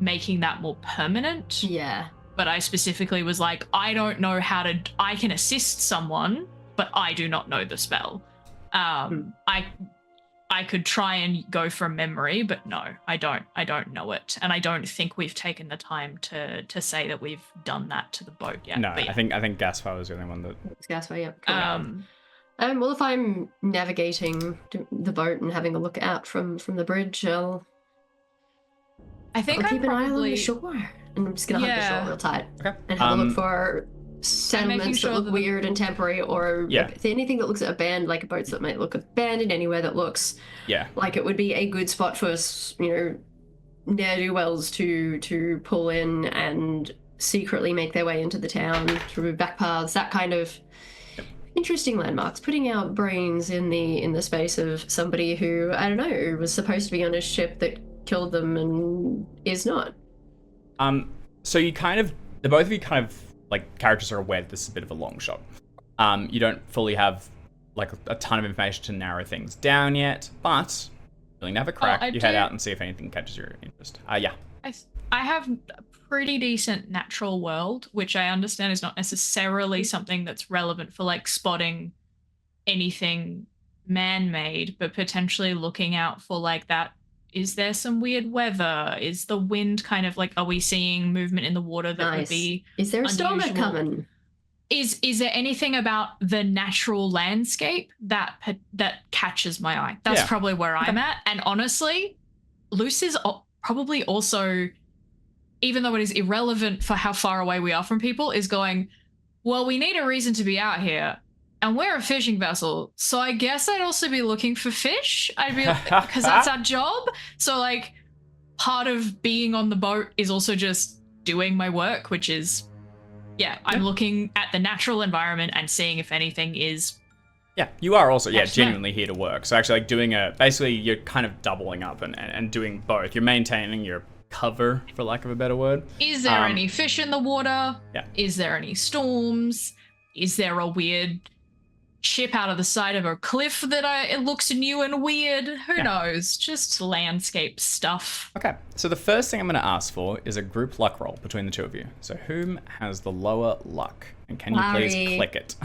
making that more permanent. Yeah. But I specifically was I don't know how to. I can assist someone, but I do not know the spell. I could try and go from memory, but no, I don't know it, and I don't think we've taken the time to say that we've done that to the boat yet. No, I think Gaspar was the only one that. It's Gaspar, yeah. Well, if I'm navigating the boat and having a look out from the bridge, I'll keep an eye along the shore, and I'm just gonna hug the shore real tight, and have a look for settlements that look weird and temporary, or anything that looks abandoned, boats that might look abandoned, anywhere that looks like it would be a good spot for ne'er-do-wells to pull in and secretly make their way into the town through back paths, that kind of interesting landmarks, putting our brains in the space of somebody who, I don't know, was supposed to be on a ship that killed them and is not. So the both of you characters are aware that this is a bit of a long shot. You don't fully have a ton of information to narrow things down yet, but willing to have a crack. Head out and see if anything catches your interest. I have a pretty decent natural world, which I understand is not necessarily something that's relevant for spotting anything man-made, but potentially looking out for that. Is there some weird weather? Is the wind kind of are we seeing movement in the water that would be Is there a storm coming? Is there anything about the natural landscape that catches my eye? That's probably where I'm at. And honestly, Luce is probably also, even though it is irrelevant for how far away we are from people, is going, well, we need a reason to be out here. And we're a fishing vessel, so I guess I'd also be looking for fish. I'd be because that's our job. So part of being on the boat is also just doing my work, which is, I'm looking at the natural environment and seeing if anything is. Yeah, you are also genuinely here to work. So actually, basically you're kind of doubling up and doing both. You're maintaining your cover, for lack of a better word. Is there any fish in the water? Yeah. Is there any storms? Is there a weird ship out of the side of a cliff that it looks new and weird? Who knows? Just landscape stuff. Okay, so the first thing I'm going to ask for is a group luck roll between the two of you. So whom has the lower luck? And can you please click it?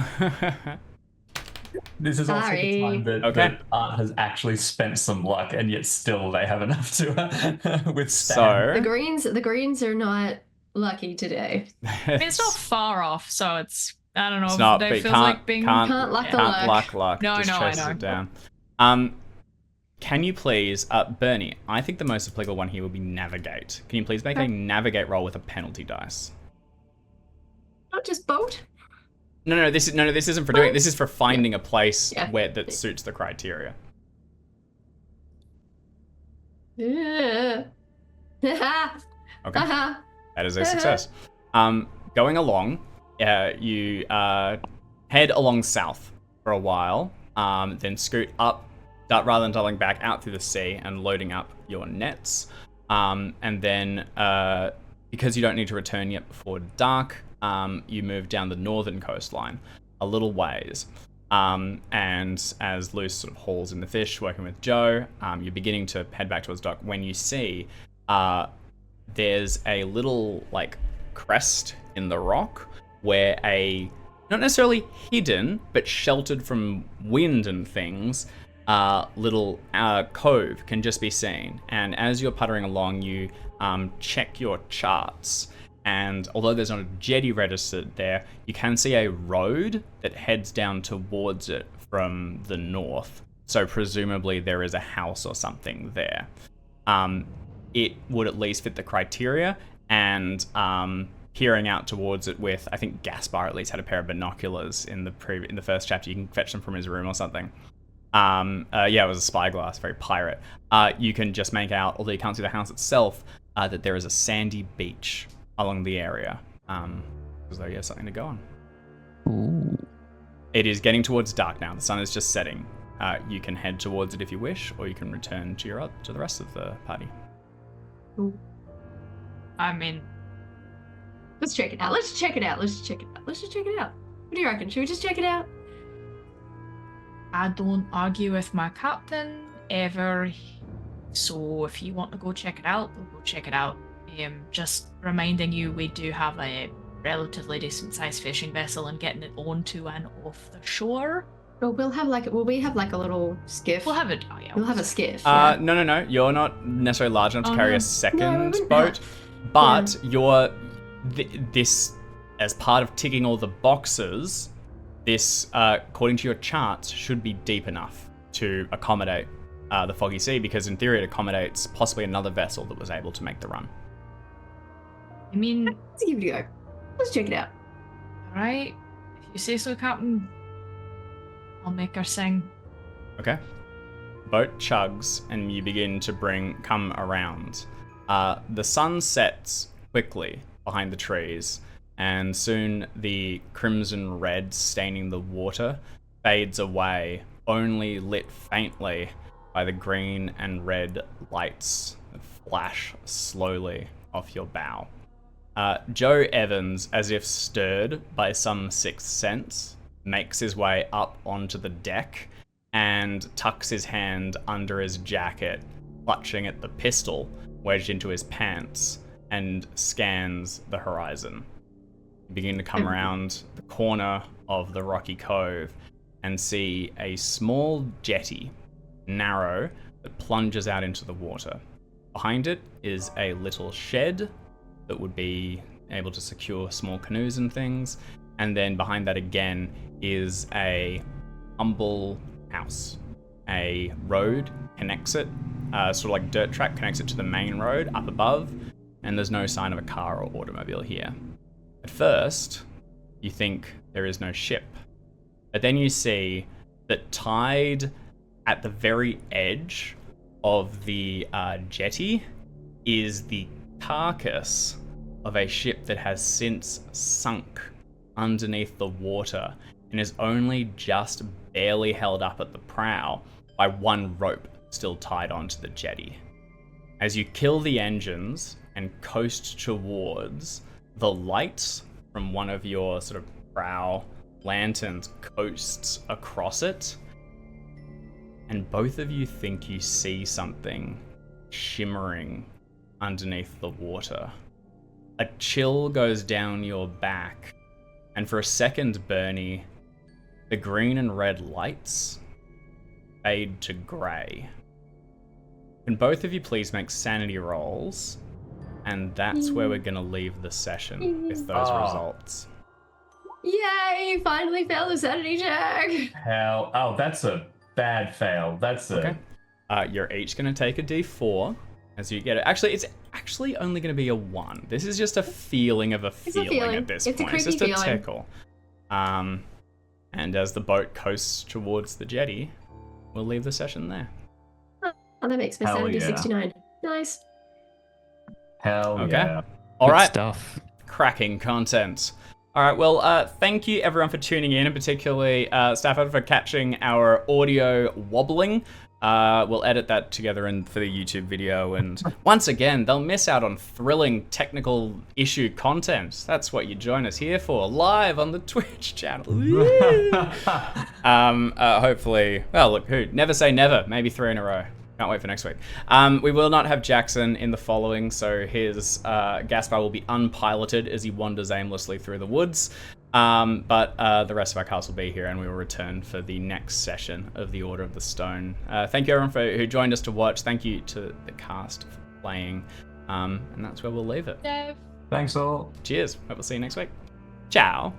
This is also the time that Art has actually spent some luck, and yet still they have enough to withstand. So the greens are not lucky today. It's not far off, so it's. I don't know. It's not, they but feels like being can't luck the luck. Luck. No, just I traces know. it down. can you please, Bernie, I think the most applicable one here will be navigate. Can you please make a navigate roll with a penalty dice? Not just boat. No, this isn't for doing. This is for finding a place Yeah. where that suits the criteria. Yeah. Okay, that is a success. Going along, you head along south for a while, then scoot up, rather than doubling back out through the sea and loading up your nets. And then, because you don't need to return yet before dark, you move down the northern coastline a little ways. And as Luce sort of hauls in the fish, working with Joe, you're beginning to head back towards dock when you see there's a little like crest in the rock where a not necessarily hidden but sheltered from wind and things little cove can just be seen. And as you're puttering along, you check your charts, and although there's not a jetty registered there, you can see a road that heads down towards it from the north, so presumably there is a house or something there. It would at least fit the criteria, and peering out towards it with, I think Gaspar at least had a pair of binoculars in the first chapter. You can fetch them from his room or something. It was a spyglass, very pirate. You can just make out, although you can't see the house itself, that there is a sandy beach along the area, as though you have something to go on. Ooh. It is getting towards dark now. The sun is just setting. You can head towards it if you wish, or you can return to the rest of the party. I mean, Let's check it out. Let's just check it out. What do you reckon? Should we just check it out? I don't argue with my captain ever. So if you want to go check it out, we'll go check it out. Just reminding you, we do have a relatively decent sized fishing vessel, and getting it onto and off the shore. Well, will we have like a little skiff? We'll have it. Oh yeah, We'll have a skiff. Yeah. No. You're not necessarily large enough to carry no. a second No, boat, but you're this as part of ticking all the boxes. This, according to your charts, should be deep enough to accommodate the foggy sea, because in theory it accommodates possibly another vessel that was able to make the run. I mean, Let's give it a go. Let's check it out. alright. If you say so, Captain, I'll make her sing. Okay. Boat chugs and you begin to come around. The sun sets quickly behind the trees, and soon the crimson red staining the water fades away, only lit faintly by the green and red lights that flash slowly off your bow. Joe Evans, as if stirred by some sixth sense, makes his way up onto the deck and tucks his hand under his jacket, clutching at the pistol wedged into his pants, and scans the horizon. You begin to come around the corner of the rocky cove and see a small jetty, narrow, that plunges out into the water. Behind it is a little shed that would be able to secure small canoes and things, and then behind that again is a humble house. A road connects it, sort of like dirt track connects it to the main road up above, and there's no sign of a car or automobile here. At first, you think there is no ship, but then you see that tied at the very edge of the jetty is the carcass of a ship that has since sunk underneath the water and is only just barely held up at the prow by one rope still tied onto the jetty. As you kill the engines and coast towards, the light from one of your sort of prow lanterns coasts across it, and both of you think you see something shimmering underneath the water. A chill goes down your back, and for a second, Bernie, the green and red lights fade to grey. Can both of you please make sanity rolls? And that's where we're going to leave the session with those results. Yay! Finally failed the sanity check. Hell, oh, that's a bad fail. That's a Okay. You're each going to take a d4 as you get it. Actually, it's actually only going to be a 1. This is just a feeling of a feeling at this point. It's just a tickle. And as the boat coasts towards the jetty, we'll leave the session there. Oh, that makes my Hell sanity yeah. 69. Nice. Hell Okay. yeah. All Good right. stuff. Cracking content. All right, well, thank you everyone for tuning in, and particularly Stafford for catching our audio wobbling. We'll edit that together for the YouTube video, and once again, they'll miss out on thrilling technical issue content. That's what you join us here for, live on the Twitch channel. Hopefully, well, look, never say never, maybe 3 in a row. Can't wait for next week. We will not have Jackson in the following, so his Gaspar will be unpiloted as he wanders aimlessly through the woods. But the rest of our cast will be here, and we will return for the next session of the Order of the Stone. Thank you everyone who joined us to watch. Thank you to the cast for playing. And that's where we'll leave it. Dave. Thanks all. Cheers. Hope we'll see you next week. Ciao.